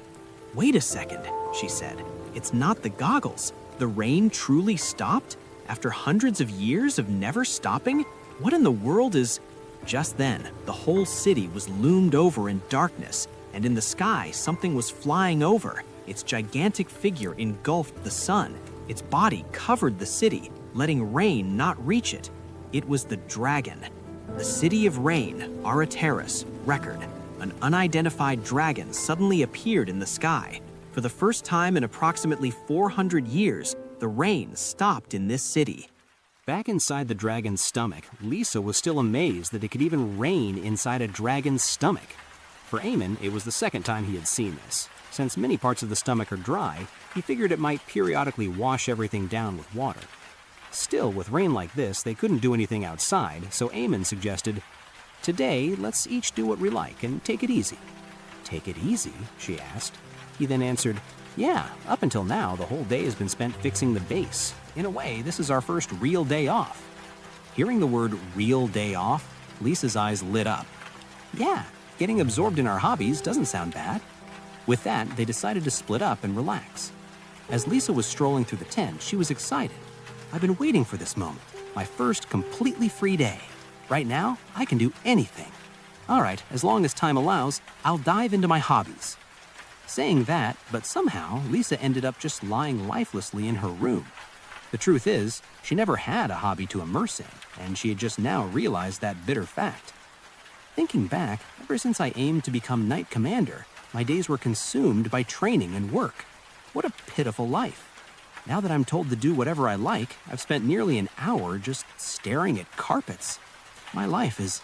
"Wait a second," she said. "It's not the goggles. The rain truly stopped? After hundreds of years of never stopping? What in the world is—" Just then, the whole city was loomed over in darkness, and in the sky something was flying over. Its gigantic figure engulfed the sun. Its body covered the city, letting rain not reach it. It was the dragon. The City of Rain, Arateris, record. An unidentified dragon suddenly appeared in the sky. For the first time in approximately 400 years, the rain stopped in this city. Back inside the dragon's stomach, Lisa was still amazed that it could even rain inside a dragon's stomach. For Eamon, it was the second time he had seen this. Since many parts of the stomach are dry, he figured it might periodically wash everything down with water. Still, with rain like this, they couldn't do anything outside, so Eamon suggested, "Today, let's each do what we like and take it easy." "Take it easy?" she asked. He then answered, "Yeah, up until now, the whole day has been spent fixing the base. In a way, this is our first real day off." Hearing the word real day off, Lisa's eyes lit up. "Yeah, getting absorbed in our hobbies doesn't sound bad." With that, they decided to split up and relax. As Lisa was strolling through the tent, she was excited. "I've been waiting for this moment, my first completely free day. Right now, I can do anything. All right, as long as time allows, I'll dive into my hobbies." Saying that, but somehow, Lisa ended up just lying lifelessly in her room. The truth is, she never had a hobby to immerse in, and she had just now realized that bitter fact. Thinking back, ever since I aimed to become Knight Commander, my days were consumed by training and work. What a pitiful life. Now that I'm told to do whatever I like, I've spent nearly an hour just staring at carpets. My life is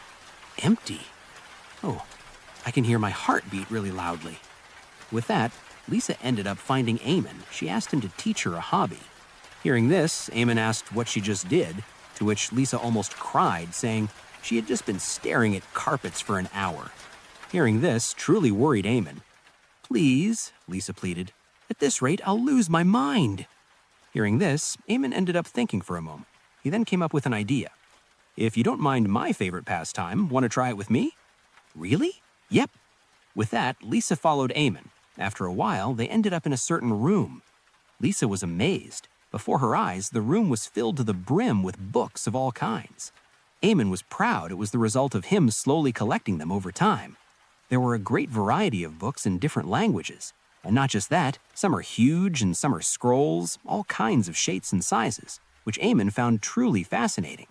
empty. Oh, I can hear my heart beat really loudly. With that, Lisa ended up finding Eamon. She asked him to teach her a hobby. Hearing this, Eamon asked what she just did, to which Lisa almost cried, saying she had just been staring at carpets for an hour. Hearing this truly worried Eamon. "Please," Lisa pleaded, "at this rate, I'll lose my mind." Hearing this, Eamon ended up thinking for a moment. He then came up with an idea. "If you don't mind my favorite pastime, want to try it with me?" "Really?" "Yep." With that, Lisa followed Eamon. After a while, they ended up in a certain room. Lisa was amazed. Before her eyes, the room was filled to the brim with books of all kinds. Eamon was proud it was the result of him slowly collecting them over time. There were a great variety of books in different languages. And not just that, some are huge and some are scrolls, all kinds of shapes and sizes, which Eamon found truly fascinating.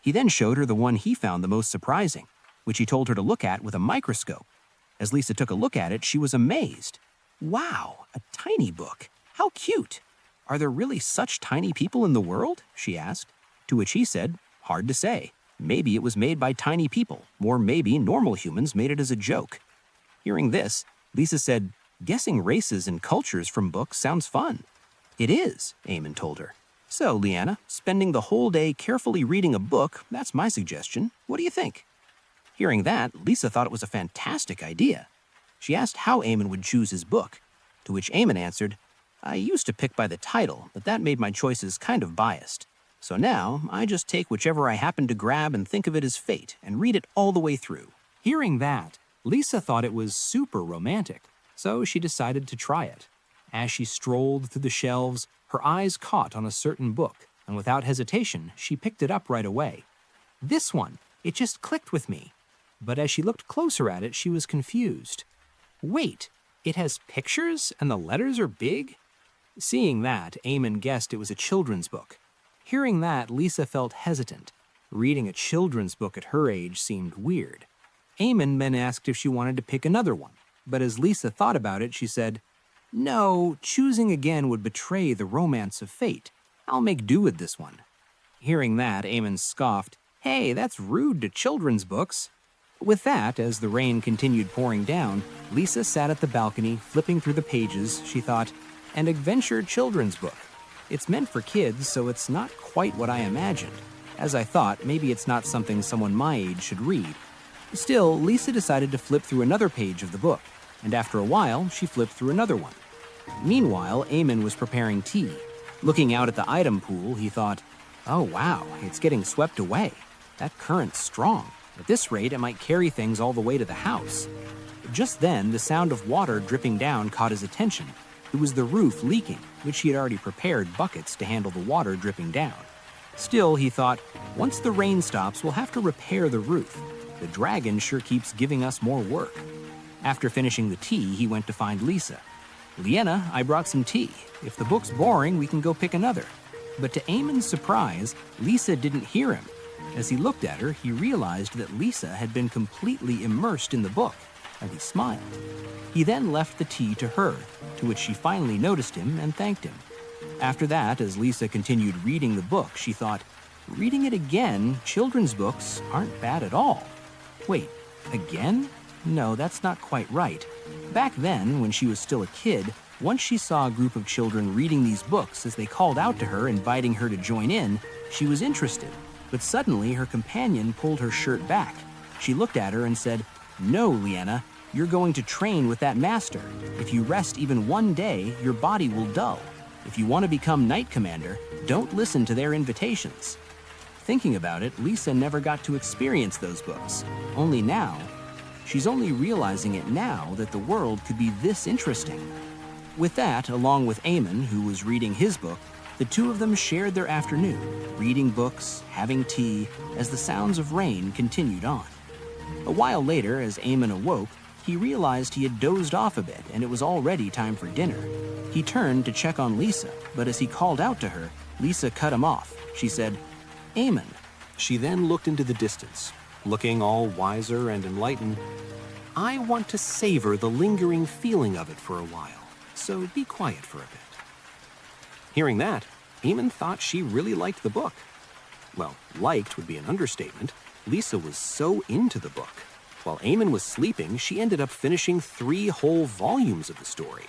He then showed her the one he found the most surprising, which he told her to look at with a microscope. As Lisa took a look at it, she was amazed. "Wow, a tiny book. How cute. Are there really such tiny people in the world?" she asked. To which he said, "Hard to say. Maybe it was made by tiny people, or maybe normal humans made it as a joke." Hearing this, Lisa said, "Guessing races and cultures from books sounds fun." "It is," Eamon told her. "So, Leanna, spending the whole day carefully reading a book, that's my suggestion. What do you think?" Hearing that, Lisa thought it was a fantastic idea. She asked how Eamon would choose his book, to which Eamon answered, "I used to pick by the title, but that made my choices kind of biased. So now, I just take whichever I happen to grab and think of it as fate, and read it all the way through." Hearing that, Lisa thought it was super romantic, so she decided to try it. As she strolled through the shelves, her eyes caught on a certain book, and without hesitation, she picked it up right away. "This one, it just clicked with me." But as she looked closer at it, she was confused. "Wait, it has pictures and the letters are big?" Seeing that, Eamon guessed it was a children's book. Hearing that, Lisa felt hesitant. Reading a children's book at her age seemed weird. Eamon then asked if she wanted to pick another one, but as Lisa thought about it, she said, "No, choosing again would betray the romance of fate. I'll make do with this one." Hearing that, Eamon scoffed, "Hey, that's rude to children's books." With that, as the rain continued pouring down, Lisa sat at the balcony, flipping through the pages. She thought, "An adventure children's book. It's meant for kids, so it's not quite what I imagined. As I thought, maybe it's not something someone my age should read." Still, Lisa decided to flip through another page of the book, and after a while, she flipped through another one. Meanwhile, Eamon was preparing tea. Looking out at the item pool, he thought, "Oh wow, it's getting swept away. That current's strong. At this rate, it might carry things all the way to the house." Just then, the sound of water dripping down caught his attention. It was the roof leaking, which he had already prepared buckets to handle the water dripping down. Still, he thought, once the rain stops, we'll have to repair the roof. The dragon sure keeps giving us more work. After finishing the tea, he went to find Lisa. "Leanna, I brought some tea. If the book's boring, we can go pick another." But to Eamon's surprise, Lisa didn't hear him. As he looked at her, he realized that Lisa had been completely immersed in the book, and he smiled. He then left the tea to her, to which she finally noticed him and thanked him. After that, as Lisa continued reading the book, she thought,
Reading it again, children's books aren't bad at all. Wait, again? No, that's not quite right. Back then, when she was still a kid, once she saw a group of children reading these books as they called out to her, inviting her to join in, she was interested. But suddenly, her companion pulled her shirt back. She looked at her and said, "No, Leanna, you're going to train with that master. If you rest even one day, your body will dull. If you want to become Knight Commander, don't listen to their invitations." Thinking about it, Lisa never got to experience those books. Only now, she's only realizing it now that the world could be this interesting. With that, along with Eamon, who was reading his book, the two of them shared their afternoon, reading books, having tea, as the sounds of rain continued on. A while later, as Eamon awoke, he realized he had dozed off a bit and it was already time for dinner. He turned to check on Lisa, but as he called out to her, Lisa cut him off. She said, "Eamon."
She then looked into the distance, looking all wiser and enlightened. "I want to savor the lingering feeling of it for a while, so be quiet for a bit." Hearing that, Eamon thought she really liked the book. Well, liked would be an understatement. Lisa was so into the book. While Eamon was sleeping, she ended up finishing 3 whole volumes of the story.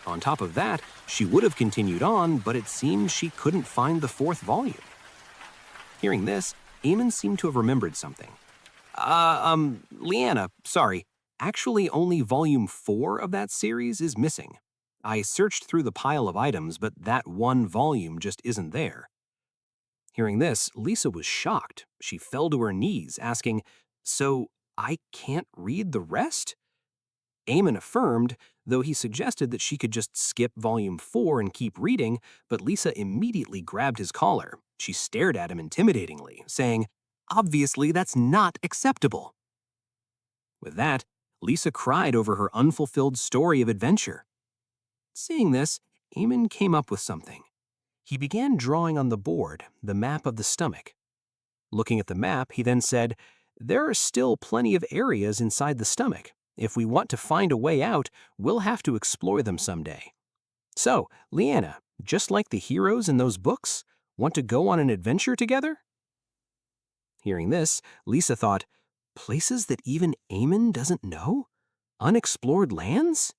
On top of that, she would have continued on, but it seemed she couldn't find the 4th volume. Hearing this, Eamon seemed to have remembered something. Leanna, sorry. Actually, only volume 4 of that series is missing. I searched through the pile of items, but that one volume just isn't there. Hearing this, Lisa was shocked. She fell to her knees, asking, "So I can't read the rest?" Eamon affirmed, though he suggested that she could just skip volume 4 and keep reading, but Lisa immediately grabbed his collar. She stared at him intimidatingly, saying, "Obviously, that's not acceptable." With that, Lisa cried over her unfulfilled story of adventure. Seeing this, Eamon came up with something. He began drawing on the board the map of the stomach. Looking at the map, he then said, "There are still plenty of areas inside the stomach. If we want to find a way out, we'll have to explore them someday. So, Leanna, just like the heroes in those books, want to go on an adventure together?" Hearing this, Lisa thought, places that even Eamon doesn't know? Unexplored lands?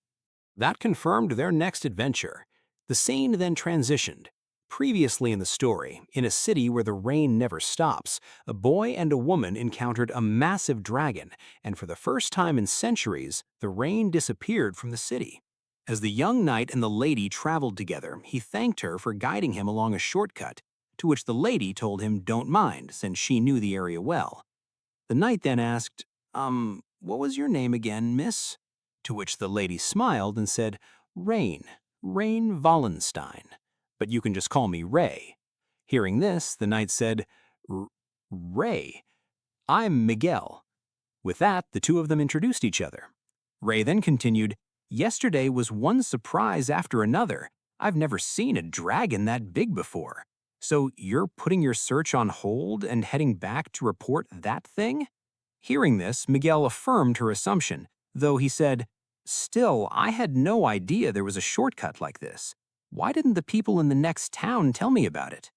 That confirmed their next adventure. The scene then transitioned. Previously in the story, in a city where the rain never stops, a boy and a woman encountered a massive dragon, and for the first time in centuries, the rain disappeared from the city. As the young knight and the lady traveled together, he thanked her for guiding him along a shortcut, to which the lady told him don't mind, since she knew the area well. The knight then asked, what was your name again, miss?" To which the lady smiled and said, Rain Wallenstein. But you can just call me Ray." Hearing this, the knight said, "Ray, I'm Miguel." With that, the two of them introduced each other. Ray then continued, "Yesterday was one surprise after another. I've never seen a dragon that big before. So you're putting your search on hold and heading back to report that thing?" Hearing this, Miguel affirmed her assumption, though he said, "Still, I had no idea there was a shortcut like this. Why didn't the people in the next town tell me about it?"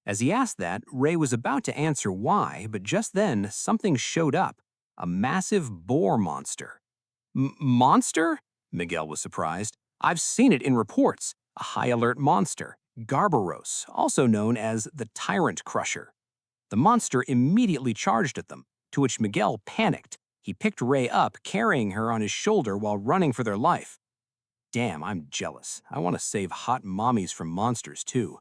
As he asked that, Ray was about to answer why, but just then, something showed up. A massive boar monster. Monster? Miguel was surprised. "I've seen it in reports. A high-alert monster, Garbaros, also known as the Tyrant Crusher." The monster immediately charged at them, to which Miguel panicked. He picked Ray up, carrying her on his shoulder while running for their life. Damn, I'm jealous. I want to save hot mommies from monsters, too.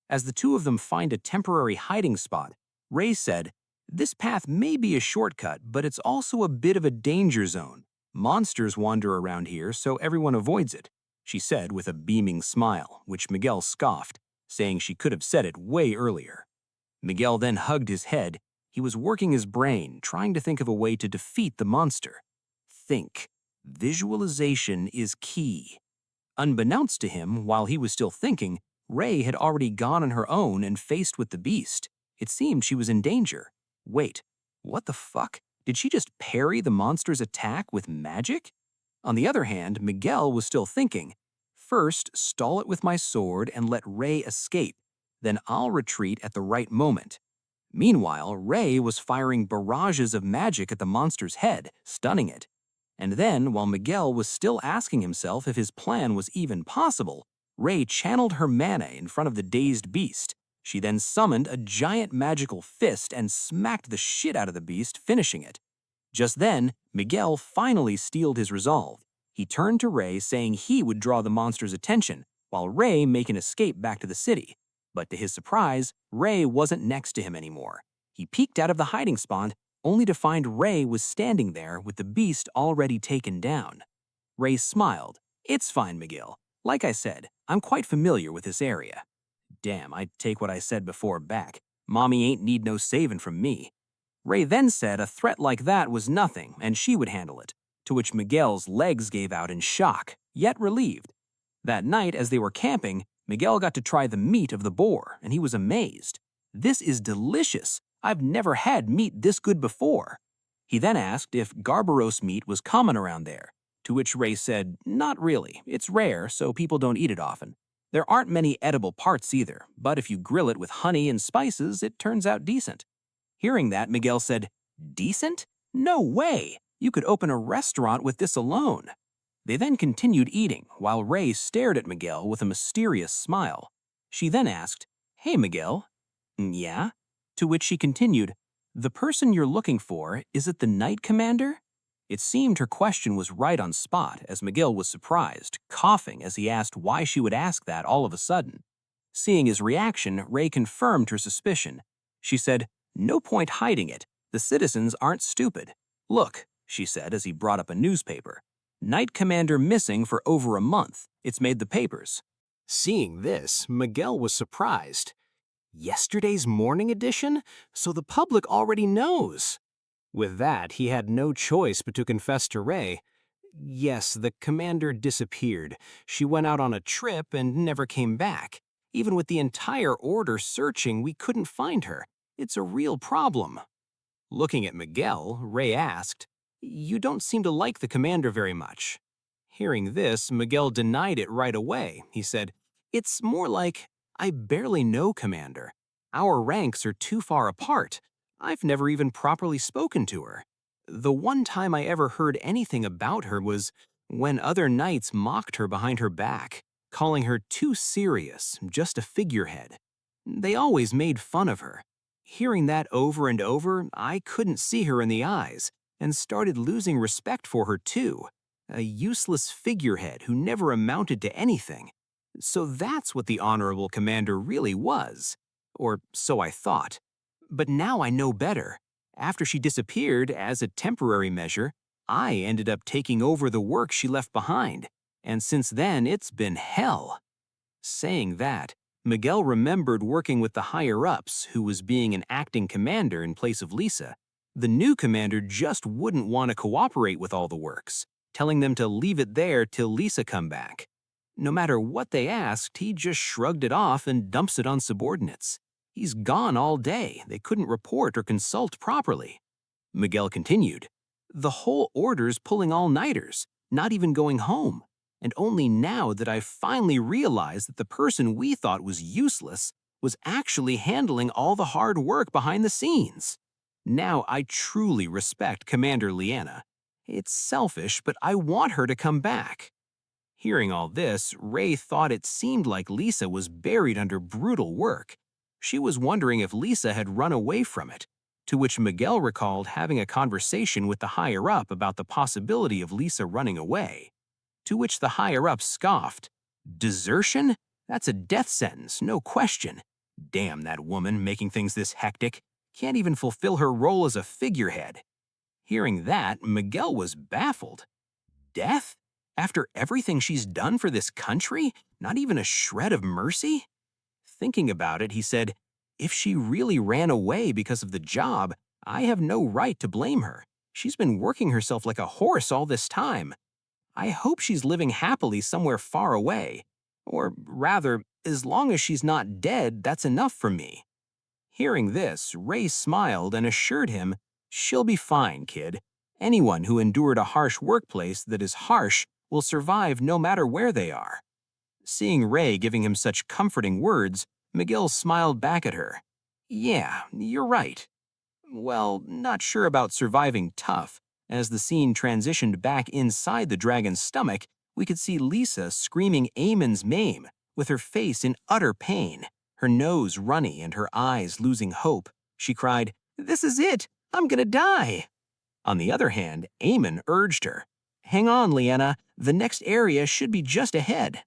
As the two of them find a temporary hiding spot, Ray said, "This path may be a shortcut, but it's also a bit of a danger zone. Monsters wander around here, so everyone avoids it," she said with a beaming smile, which Miguel scoffed, saying she could have said it way earlier. Miguel then hugged his head. He was working his brain, trying to think of a way to defeat the monster. Think. Visualization is key. Unbeknownst to him, while he was still thinking, Ray had already gone on her own and faced with the beast. It seemed she was in danger. Wait, what the fuck? Did she just parry the monster's attack with magic? On the other hand, Miguel was still thinking, first, stall it with my sword and let Ray escape. Then I'll retreat at the right moment.
Meanwhile, Ray was firing barrages of magic at the monster's head, stunning it. And then, while Miguel was still asking himself if his plan was even possible, Ray channeled her mana in front of the dazed beast. She then summoned a giant magical fist and smacked the shit out of the beast, finishing it. Just then, Miguel finally steeled his resolve. He turned to Ray, saying he would draw the monster's attention, while Ray make an escape back to the city. But to his surprise, Ray wasn't next to him anymore. He peeked out of the hiding spot, only to find Ray was standing there with the beast already taken down. Ray smiled. "It's fine, Miguel. Like I said, I'm quite familiar with this area." Damn, I take what I said before back. Mommy ain't need no saving from me. Ray then said a threat like that was nothing and she would handle it, to which Miguel's legs gave out in shock, yet relieved. That night, as they were camping, Miguel got to try the meat of the boar, and he was amazed. "This is delicious. I've never had meat this good before." He then asked if Garbaros meat was common around there, to which Ray said, "Not really. It's rare, so people don't eat it often. There aren't many edible parts either, but if you grill it with honey and spices, it turns out decent." Hearing that, Miguel said, "Decent? No way! You could open a restaurant with this alone." They then continued eating, while Ray stared at Miguel with a mysterious smile. She then asked, "Hey, Miguel." "Yeah?" To which she continued, "The person you're looking for, is it the Knight Commander?" It seemed her question was right on spot, as Miguel was surprised, coughing as he asked why she would ask that all of a sudden. Seeing his reaction, Ray confirmed her suspicion. She said, "No point hiding it. The citizens aren't stupid. Look," she said as he brought up a newspaper. "Knight Commander missing for over a month. It's made the papers."
Seeing this, Miguel was surprised. Yesterday's morning edition? So the public already knows. With that, he had no choice but to confess to Ray. Yes, the commander disappeared. She went out on a trip and never came back. Even with the entire order searching, we couldn't find her. It's a real problem. Looking at Miguel, Ray asked, "You don't seem to like the commander very much." Hearing this, Miguel denied it right away. He said, "It's more like, I barely know Commander. Our ranks are too far apart. I've never even properly spoken to her. The one time I ever heard anything about her was when other knights mocked her behind her back, calling her too serious, just a figurehead. They always made fun of her. Hearing that over and over, I couldn't see her in the eyes and started losing respect for her too. A useless figurehead who never amounted to anything. So that's what the honorable commander really was. Or so I thought. But now I know better. After she disappeared, as a temporary measure, I ended up taking over the work she left behind. And since then, it's been hell." Saying that, Miguel remembered working with the higher-ups, who was being an acting commander in place of Lisa. The new commander just wouldn't want to cooperate with all the works, telling them to leave it there till Lisa come back. No matter what they asked, he just shrugged it off and dumps it on subordinates. He's gone all day. They couldn't report or consult properly. Miguel continued, "The whole order's pulling all-nighters, not even going home. And only now that I've finally realized that the person we thought was useless was actually handling all the hard work behind the scenes. Now I truly respect Commander Leanna. It's selfish, but I want her to come back." Hearing all this, Ray thought it seemed like Lisa was buried under brutal work. She was wondering if Lisa had run away from it, to which Miguel recalled having a conversation with the higher-up about the possibility of Lisa running away. To which the higher-up scoffed. "Desertion? That's a death sentence, no question. Damn that woman making things this hectic. Can't even fulfill her role as a figurehead." Hearing that, Miguel was baffled. Death? After everything she's done for this country? Not even a shred of mercy? Thinking about it, he said, "If she really ran away because of the job, I have no right to blame her. She's been working herself like a horse all this time. I hope she's living happily somewhere far away. Or rather, as long as she's not dead, that's enough for me." Hearing this, Ray smiled and assured him, "She'll be fine, kid. Anyone who endured a harsh workplace that is harsh will survive no matter where they are." Seeing Ray giving him such comforting words, Miguel smiled back at her.
Yeah, you're right. Well, not sure about surviving tough. As the scene transitioned back inside the dragon's stomach, we could see Lisa screaming Eamon's name, with her face in utter pain, her nose runny and her eyes losing hope. She cried, "This is it! I'm gonna die!" On the other hand, Eamon urged her, "Hang on, Leanna, the next area should be just ahead."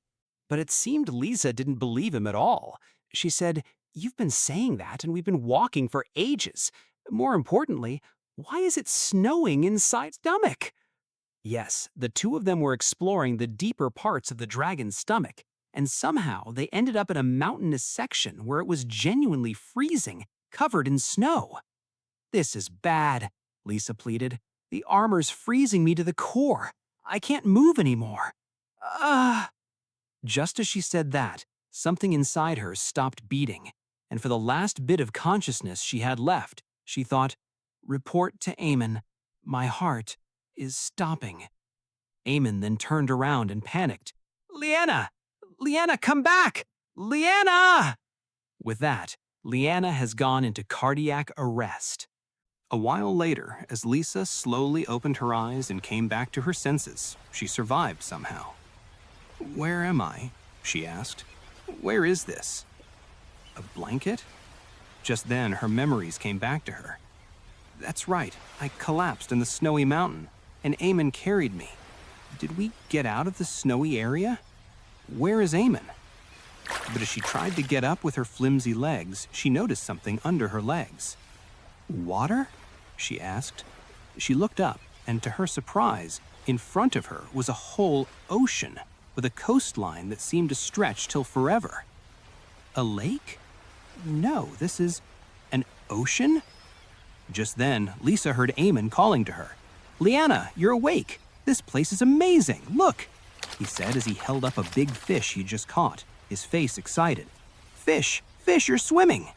But it seemed Lisa didn't believe him at all. She said, "You've been saying that and we've been walking for ages. More importantly, why is it snowing inside stomach?" Yes, the two of them were exploring the deeper parts of the dragon's stomach, and somehow they ended up in a mountainous section where it was genuinely freezing, covered in snow. "This is bad," Lisa pleaded. "The armor's freezing me to the core. I can't move anymore." Ah! Just as she said that, something inside her stopped beating, and for the last bit of consciousness she had left, she thought, "Report to Eamon. My heart is stopping." Eamon then turned around and panicked. "Leanna! Leanna, come back! Leanna!" With that, Leanna has gone into cardiac arrest. A while later, as Lisa slowly opened her eyes and came back to her senses, she survived somehow. "Where am I?" she asked. "Where is this? A blanket?" Just then, her memories came back to her. "That's right, I collapsed in the snowy mountain, and Eamon carried me. Did we get out of the snowy area? Where is Eamon?" But as she tried to get up with her flimsy legs, she noticed something under her legs. "Water?" she asked. She looked up, and to her surprise, in front of her was a whole ocean with a coastline that seemed to stretch till forever. A lake? No, this is an ocean? Just then, Lisa heard Eamon calling to her. "Leanna, you're awake. This place is amazing. Look," he said as he held up a big fish he'd just caught, his face excited. "Fish, fish, you're swimming."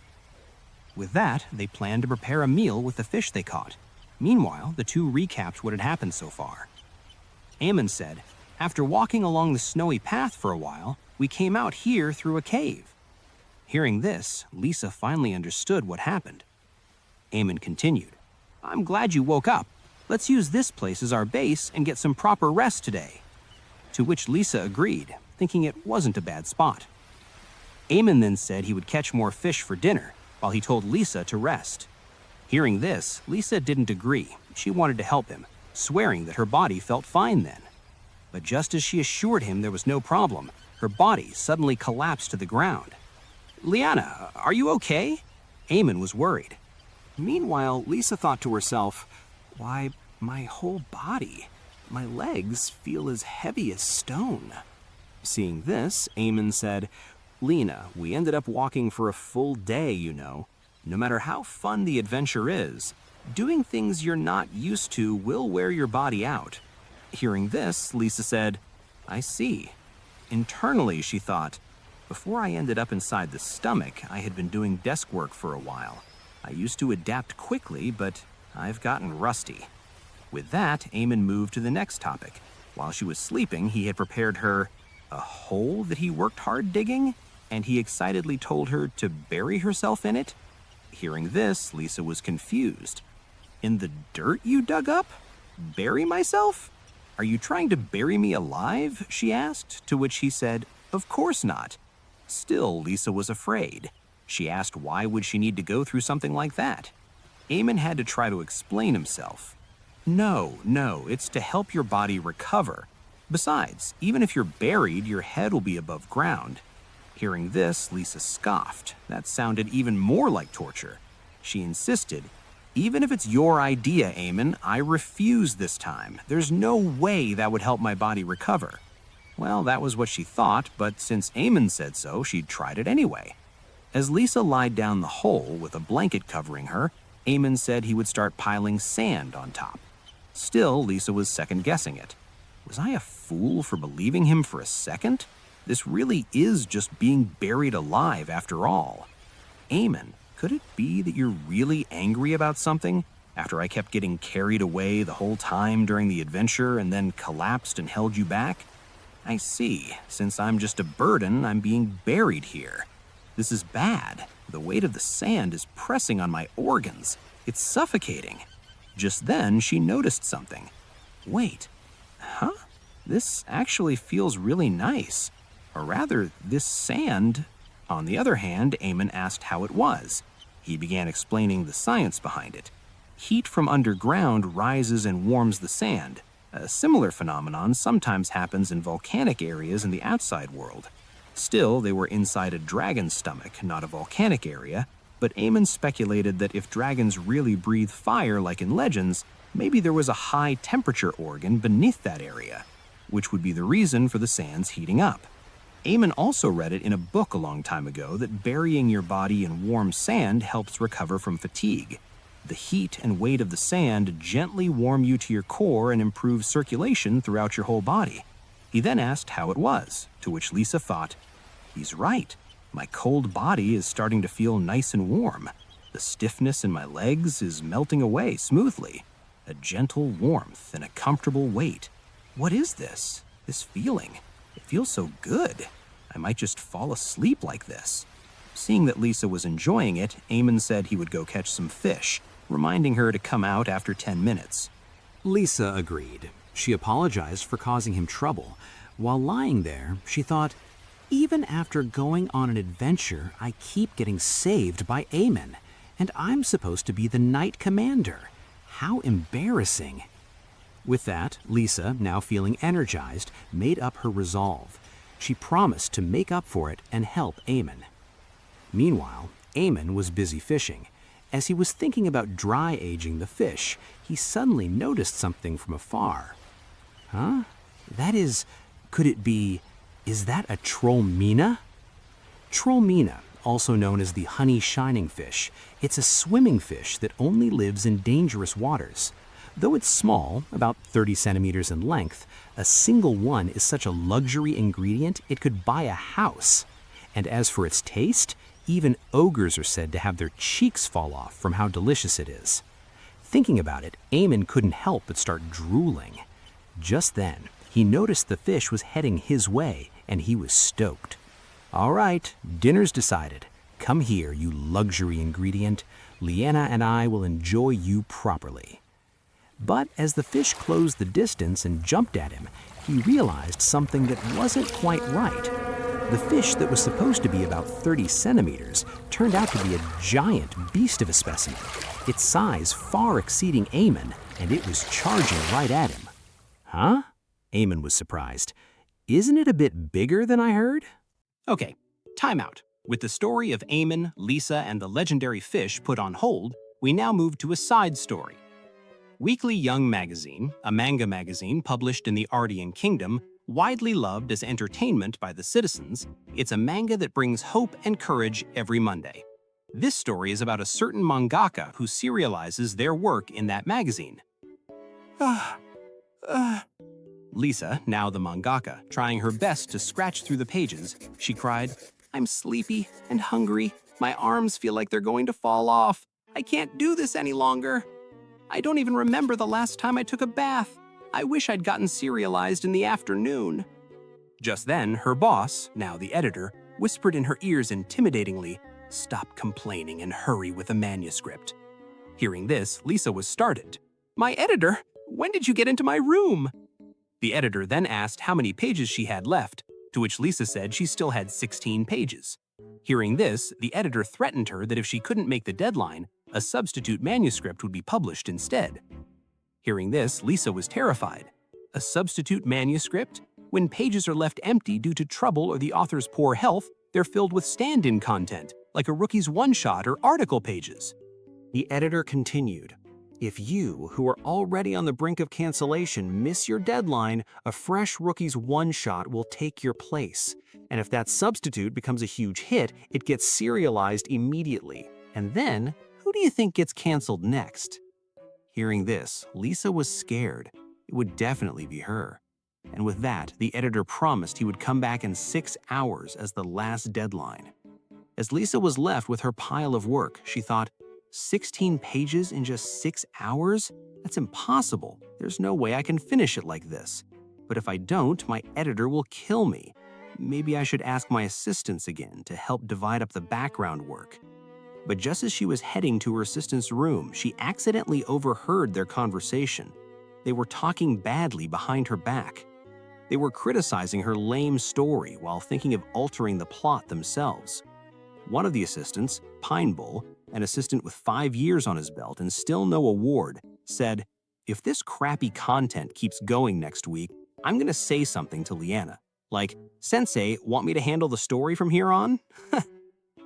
With that, they planned to prepare a meal with the fish they caught. Meanwhile, the two recapped what had happened so far. Eamon said, "After walking along the snowy path for a while, we came out here through a cave." Hearing this, Lisa finally understood what happened. Eamon continued, "I'm glad you woke up. Let's use this place as our base and get some proper rest today." To which Lisa agreed, thinking it wasn't a bad spot. Eamon then said he would catch more fish for dinner, while he told Lisa to rest. Hearing this, Lisa didn't agree. She wanted to help him, swearing that her body felt fine then. But just as she assured him there was no problem, her body suddenly collapsed to the ground. "Leanna, are you okay?" Eamon was worried. Meanwhile, Lisa thought to herself, "Why, my whole body, my legs feel as heavy as stone." Seeing this, Eamon said, "Lena, we ended up walking for a full day, you know. No matter how fun the adventure is, doing things you're not used to will wear your body out." Hearing this, Lisa said, "I see." Internally, she thought, "Before I ended up inside the stomach, I had been doing desk work for a while. I used to adapt quickly, but I've gotten rusty." With that, Eamon moved to the next topic. While she was sleeping, he had prepared her a hole that he worked hard digging, and he excitedly told her to bury herself in it. Hearing this, Lisa was confused. "In the dirt you dug up? Bury myself? Are you trying to bury me alive?" she asked, to which he said, "Of course not." Still, Lisa was afraid. She asked why would she need to go through something like that. Eamon had to try to explain himself. No, it's to help your body recover. Besides, even if you're buried, your head will be above ground. Hearing this, Lisa scoffed. That sounded even more like torture. She insisted, "Even if it's your idea, Eamon, I refuse this time. There's no way that would help my body recover." Well, that was what she thought, but since Eamon said so, she tried it anyway. As Lisa lied down the hole with a blanket covering her, Eamon said he would start piling sand on top. Still, Lisa was second-guessing it. Was I a fool for believing him for a second? This really is just being buried alive after all. Eamon, could it be that you're really angry about something after I kept getting carried away the whole time during the adventure and then collapsed and held you back? I see. Since I'm just a burden, I'm being buried here. This is bad.
The weight of the sand is pressing on my organs. It's suffocating. Just then, she noticed something. Wait, huh? This actually feels really nice. Or rather, this sand. On the other hand, Eamon asked how it was. He began explaining the science behind it. Heat from underground rises and warms the sand. A similar phenomenon sometimes happens in volcanic areas in the outside world. Still, they were inside a dragon's stomach, not a volcanic area, but Eamon speculated that if dragons really breathe fire like in legends, maybe there was a high-temperature organ beneath that area, which would be the reason for the sands heating up. Eamon also read it in a book a long time ago that burying your body in warm sand helps recover from fatigue. The heat and weight of the sand gently warm you to your core and improve circulation throughout your whole body. He then asked how it was, to which Lisa thought, "He's right. My cold body is starting to feel nice and warm. The stiffness in my legs is melting away smoothly. A gentle warmth and a comfortable weight. What is this? This feeling? It feels so good. I might just fall asleep like this." Seeing that Lisa was enjoying it, Eamon said he would go catch some fish, reminding her to come out after 10 minutes.
Lisa agreed. She apologized for causing him trouble. While lying there, she thought, even after going on an adventure, I keep getting saved by Eamon, and I'm supposed to be the knight commander. How embarrassing. With that, Lisa, now feeling energized, made up her resolve. She promised to make up for it and help Eamon. Meanwhile, Eamon was busy fishing. As he was thinking about dry aging the fish, he suddenly noticed something from afar. Huh? Could it be, is that a trollmina? Trollmina, also known as the honey shining fish, it's a swimming fish that only lives in dangerous waters. Though it's small, about 30 centimeters in length, a single one is such a luxury ingredient it could buy a house. And as for its taste, even ogres are said to have their cheeks fall off from how delicious it is. Thinking about it, Eamon couldn't help but start drooling. Just then, he noticed the fish was heading his way, and he was stoked. All right, dinner's decided. Come here, you luxury ingredient. Leanna and I will enjoy you properly. But as the fish closed the distance and jumped at him, he realized something that wasn't quite right. The fish that was supposed to be about 30 centimeters turned out to be a giant beast of a specimen, its size far exceeding Eamon, and it was charging right at him. Huh? Eamon was surprised. Isn't it a bit bigger than I heard?
Okay, time out. With the story of Eamon, Lisa, and the legendary fish put on hold, we now move to a side story. Weekly Young Magazine, a manga magazine published in the Ardian Kingdom, widely loved as entertainment by the citizens, it's a manga that brings hope and courage every Monday. This story is about a certain mangaka who serializes their work in that magazine. Lisa, now the mangaka, trying her best to scratch through the pages, she cried, "I'm sleepy and hungry. My arms feel like they're going to fall off. I can't do this any longer. I don't even remember the last time I took a bath. I wish I'd gotten serialized in the afternoon." Just then, her boss, now the editor, whispered in her ears intimidatingly, "Stop complaining and hurry with the manuscript." Hearing this, Lisa was startled. "My editor, when did you get into my room?" The editor then asked how many pages she had left, to which Lisa said she still had 16 pages. Hearing this, the editor threatened her that if she couldn't make the deadline, a substitute manuscript would be published instead. Hearing this, Lisa was terrified. A substitute manuscript? When pages are left empty due to trouble or the author's poor health, they're filled with stand-in content, like a rookie's one-shot or article pages.
The editor continued, "If you, who are already on the brink of cancellation, miss your deadline, a fresh rookie's one-shot will take your place. And if that substitute becomes a huge hit, it gets serialized immediately. And then, who do you think gets canceled next?" Hearing this, Lisa was scared. It would definitely be her. And with that, the editor promised he would come back in 6 hours as the last deadline. As Lisa was left with her pile of work, she thought, 16 pages in just 6 hours? That's impossible. There's no way I can finish it like this. But if I don't, my editor will kill me. Maybe I should ask my assistants again to help divide up the background work.
But just as she was heading to her assistant's room, she accidentally overheard their conversation. They were talking badly behind her back. They were criticizing her lame story while thinking of altering the plot themselves. One of the assistants, Pine Bull, an assistant with 5 years on his belt and still no award, said, "If this crappy content keeps going next week, I'm gonna say something to Liana. Like, Sensei, want me to handle the story from here on?"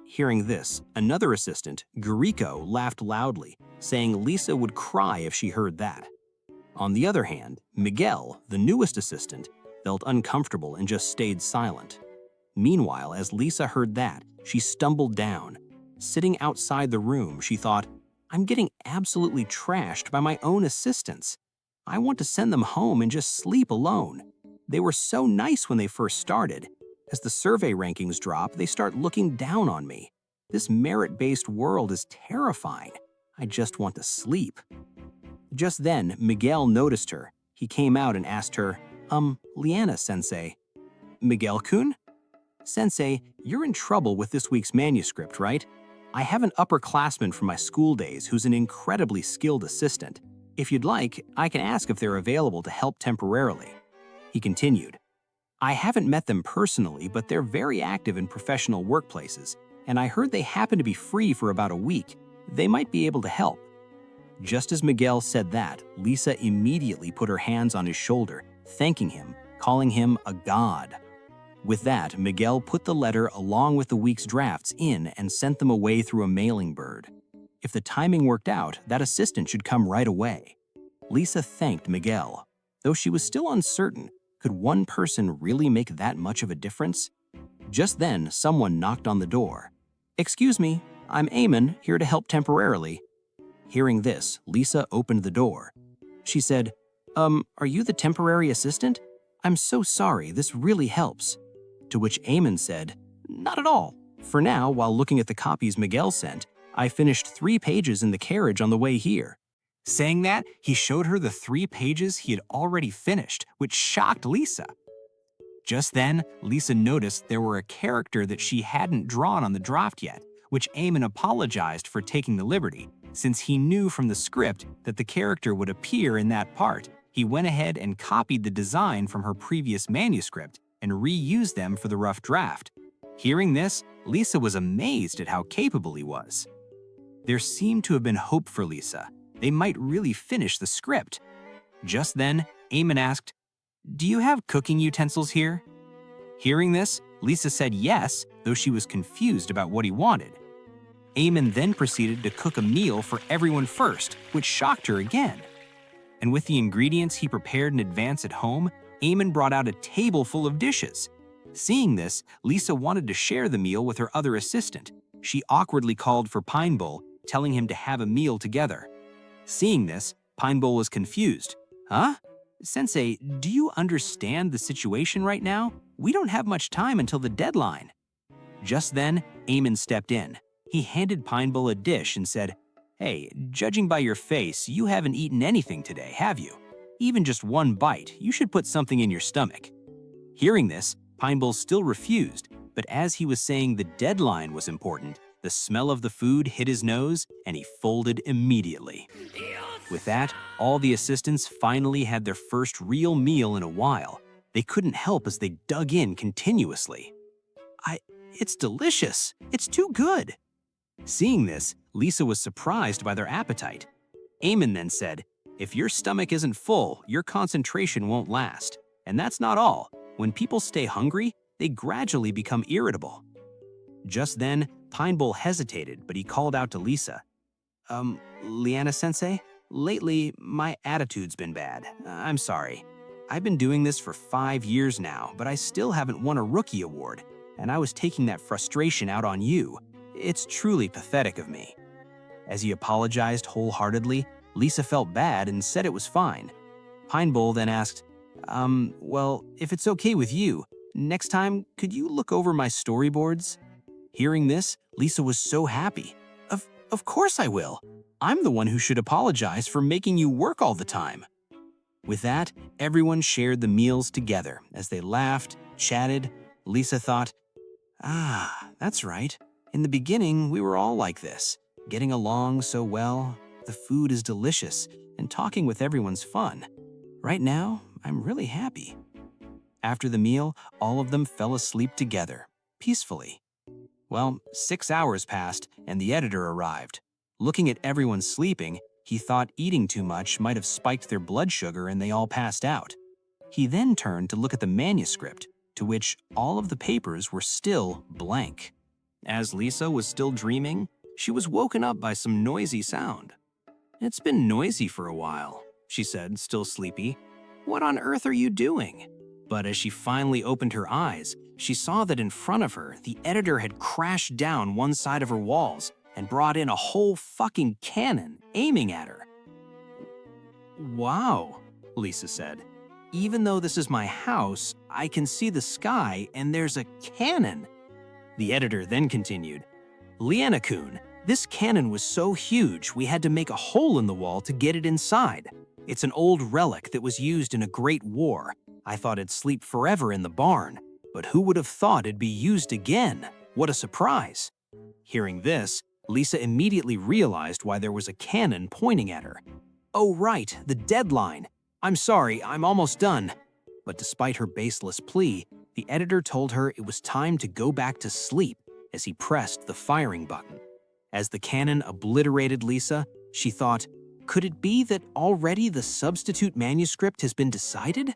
Hearing this, another assistant, Guriko, laughed loudly, saying Lisa would cry if she heard that. On the other hand, Miguel, the newest assistant, felt uncomfortable and just stayed silent. Meanwhile, as Lisa heard that, she stumbled down. Sitting outside the room, she thought, "I'm getting absolutely trashed by my own assistants. I want to send them home and just sleep alone. They were so nice when they first started. As the survey rankings drop, they start looking down on me. This merit-based world is terrifying. I just want to sleep." Just then, Miguel noticed her. He came out and asked her, Liana-sensei. "Miguel-kun? Sensei, you're in trouble with this week's manuscript, right? I have an upperclassman from my school days who's an incredibly skilled assistant. If you'd like, I can ask if they're available to help temporarily." He continued, "I haven't met them personally, but they're very active in professional workplaces, and I heard they happen to be free for about a week. They might be able to help." Just as Miguel said that, Lisa immediately put her hands on his shoulder, thanking him, calling him a god. With that, Miguel put the letter along with the week's drafts in and sent them away through a mailing bird. If the timing worked out, that assistant should come right away. Lisa thanked Miguel. Though she was still uncertain, could one person really make that much of a difference? Just then, someone knocked on the door. "Excuse me, I'm Eamon, here to help temporarily." Hearing this, Lisa opened the door. She said, "Are you the temporary assistant? I'm so sorry, this really helps." To which Eamon said, "Not at all. For now, while looking at the copies Miguel sent, I finished 3 pages in the carriage on the way here." Saying that, he showed her the 3 pages he had already finished, which shocked Lisa. Just then, Lisa noticed there were a character that she hadn't drawn on the draft yet, which Eamon apologized for taking the liberty. Since he knew from the script that the character would appear in that part, he went ahead and copied the design from her previous manuscript and reused them for the rough draft. Hearing this, Lisa was amazed at how capable he was. There seemed to have been hope for Lisa. They might really finish the script. Just then, Eamon asked, "Do you have cooking utensils here?" Hearing this, Lisa said yes, though she was confused about what he wanted. Eamon then proceeded to cook a meal for everyone first, which shocked her again. And with the ingredients he prepared in advance at home, Eamon brought out a table full of dishes. Seeing this, Lisa wanted to share the meal with her other assistant. She awkwardly called for Pine Bull, telling him to have a meal together. Seeing this, Pine Bull was confused. "Huh? Sensei, do you understand the situation right now? We don't have much time until the deadline." Just then, Eamon stepped in. He handed Pine Bull a dish and said, "Hey, judging by your face, you haven't eaten anything today, have you? Even just one bite, you should put something in your stomach." Hearing this, Pine Bull still refused, but as he was saying the deadline was important, the smell of the food hit his nose and he folded immediately. With that, all the assistants finally had their first real meal in a while. They couldn't help as they dug in continuously. It's delicious. It's too good." Seeing this, Lisa was surprised by their appetite. Eamon then said, "If your stomach isn't full, your concentration won't last. And that's not all. When people stay hungry, they gradually become irritable." Just then, Pine Bull hesitated, but he called out to Lisa. Liana-sensei, lately my attitude's been bad. I'm sorry. I've been doing this for 5 years now, but I still haven't won a rookie award, and I was taking that frustration out on you. It's truly pathetic of me." As he apologized wholeheartedly, Lisa felt bad and said it was fine. Pine Bull then asked, well, if it's okay with you, next time, could you look over my storyboards?" Hearing this, Lisa was so happy. Of course I will. I'm the one who should apologize for making you work all the time." With that, everyone shared the meals together. As they laughed, chatted, Lisa thought, that's right. In the beginning, we were all like this, getting along so well, the food is delicious, and talking with everyone's fun. Right now, I'm really happy." After the meal, all of them fell asleep together, peacefully. Well, 6 hours passed, and the editor arrived. Looking at everyone sleeping, he thought eating too much might have spiked their blood sugar and they all passed out. He then turned to look at the manuscript, to which all of the papers were still blank. As Lisa was still dreaming, she was woken up by some noisy sound. "It's been noisy for a while," she said, still sleepy. "What on earth are you doing?" But as she finally opened her eyes, she saw that in front of her, the editor had crashed down one side of her walls and brought in a whole fucking cannon, aiming at her. "Wow," Lisa said. "Even though this is my house, I can see the sky and there's a cannon." The editor then continued, "Liana-kun, this cannon was so huge we had to make a hole in the wall to get it inside. It's an old relic that was used in a great war. I thought it'd sleep forever in the barn, but who would have thought it'd be used again? What a surprise." Hearing this, Lisa immediately realized why there was a cannon pointing at her. "Oh right, the deadline. I'm sorry, I'm almost done." But despite her baseless plea, the editor told her it was time to go back to sleep as he pressed the firing button. As the cannon obliterated Lisa, she thought, could it be that already the substitute manuscript has been decided?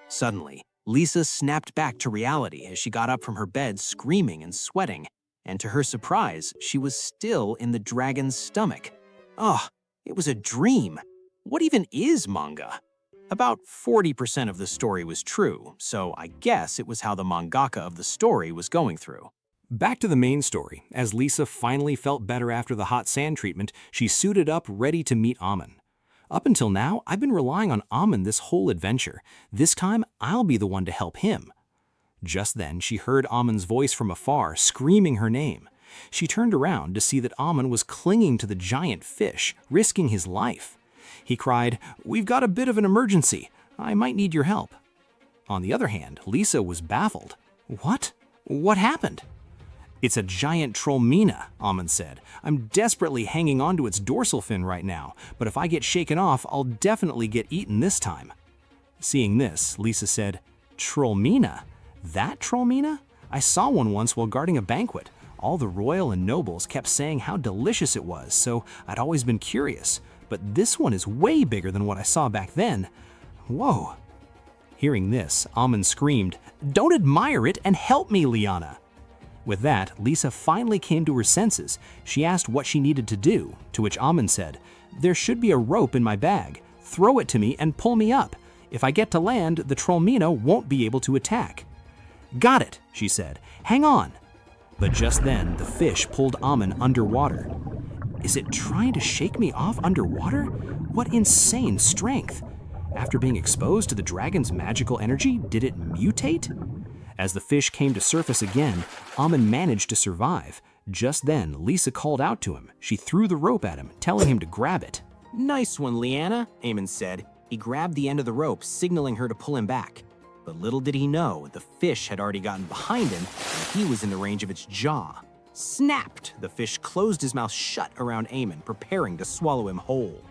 Suddenly, Lisa snapped back to reality as she got up from her bed screaming and sweating, and to her surprise, she was still in the dragon's stomach. Ugh, it was a dream. What even is manga? About 40% of the story was true, so I guess it was how the mangaka of the story was going through.
Back to the main story. As Lisa finally felt better after the hot sand treatment, she suited up ready to meet Amon. Up until now, I've been relying on Amon this whole adventure. This time, I'll be the one to help him. Just then, she heard Amon's voice from afar, screaming her name. She turned around to see that Amon was clinging to the giant fish, risking his life. He cried, "We've got a bit of an emergency. I might need your help." On the other hand, Lisa was baffled. What? What happened? "It's a giant trollmina," Amon said. "I'm desperately hanging onto its dorsal fin right now, but if I get shaken off, I'll definitely get eaten this time." Seeing this, Lisa said, "Trollmina? That trollmina? I saw one once while guarding a banquet. All the royal and nobles kept saying how delicious it was, so I'd always been curious. But this one is way bigger than what I saw back then. Whoa." Hearing this, Amon screamed, "Don't admire it and help me, Liana." With that, Lisa finally came to her senses. She asked what she needed to do, to which Amon said, "There should be a rope in my bag. Throw it to me and pull me up. If I get to land, the trollmina won't be able to attack." "Got it," she said. "Hang on." But just then, the fish pulled Amon underwater. Is it trying to shake me off underwater? What insane strength! After being exposed to the dragon's magical energy, did it mutate? As the fish came to surface again, Amon managed to survive. Just then, Lisa called out to him. She threw the rope at him, telling him to grab it.
"Nice one, Liana," Amon said. He grabbed the end of the rope, signaling her to pull him back. But little did he know, the fish had already gotten behind him, and he was in the range of its jaw. Snapped! The fish closed his mouth shut around Amon, preparing to swallow him whole.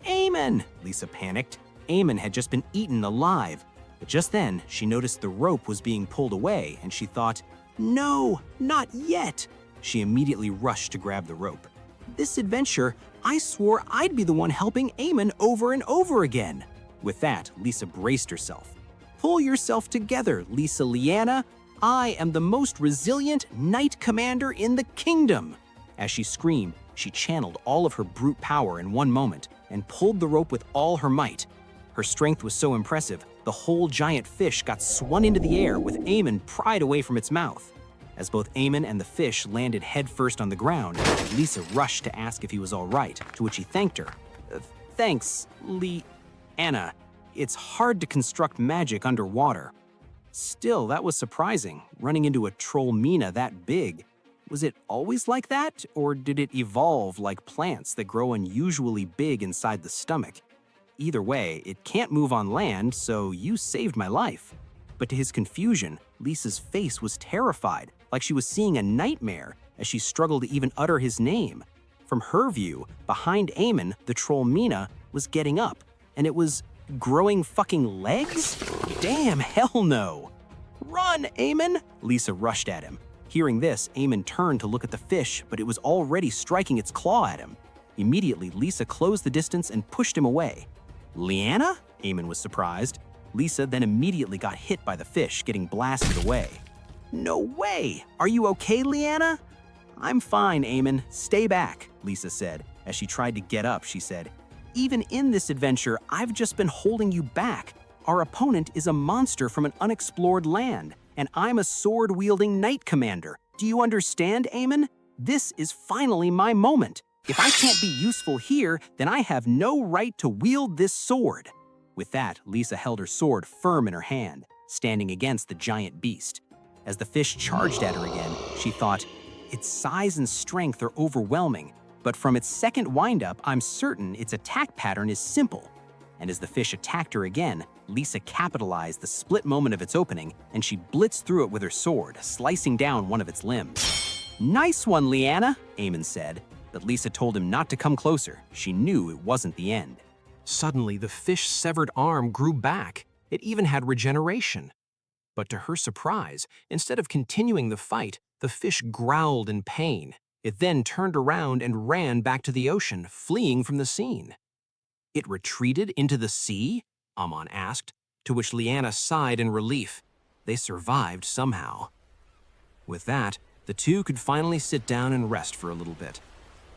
Amon! Lisa panicked. Amon had just been eaten alive. But just then, she noticed the rope was being pulled away, and she thought, "No, not yet!" She immediately rushed to grab the rope. This adventure, I swore I'd be the one helping Amon over and over again. With that, Lisa braced herself. "Pull yourself together, Lisa Liana. I am the most resilient knight commander in the kingdom." As she screamed, she channeled all of her brute power in one moment and pulled the rope with all her might. Her strength was so impressive, the whole giant fish got swung into the air with Amon pried away from its mouth. As both Amon and the fish landed headfirst on the ground, Lisa rushed to ask if he was all right, to which he thanked her. Thanks, Anna. It's hard to construct magic underwater." Still, that was surprising, running into a trollmina that big. Was it always like that, or did it evolve like plants that grow unusually big inside the stomach? Either way, it can't move on land, so you saved my life. But to his confusion, Lisa's face was terrified, like she was seeing a nightmare, as she struggled to even utter his name. From her view, behind Eamon, the troll Mina was getting up, and it was growing fucking legs? Damn, hell no! Run, Eamon! Lisa rushed at him. Hearing this, Eamon turned to look at the fish, but it was already striking its claw at him. Immediately, Lisa closed the distance and pushed him away. Leanna? Eamon was surprised. Lisa then immediately got hit by the fish, getting blasted away. No way! Are you okay, Leanna? I'm fine, Eamon. Stay back, Lisa said. As she tried to get up, she said, even in this adventure, I've just been holding you back. Our opponent is a monster from an unexplored land, and I'm a sword-wielding knight commander. Do you understand, Eamon? This is finally my moment. If I can't be useful here, then I have no right to wield this sword. With that, Lisa held her sword firm in her hand, standing against the giant beast. As the fish charged at her again, she thought, its size and strength are overwhelming, but from its second windup, I'm certain its attack pattern is simple. And as the fish attacked her again, Lisa capitalized the split moment of its opening, and she blitzed through it with her sword, slicing down one of its limbs. Nice one, Leanna, Eamon said, but Lisa told him not to come closer. She knew it wasn't the end.
Suddenly, the fish's severed arm grew back. It even had regeneration. But to her surprise, instead of continuing the fight, the fish growled in pain. It then turned around and ran back to the ocean, fleeing from the scene. It retreated into the sea? Amon asked, to which Leanna sighed in relief. They survived somehow. With that, the two could finally sit down and rest for a little bit.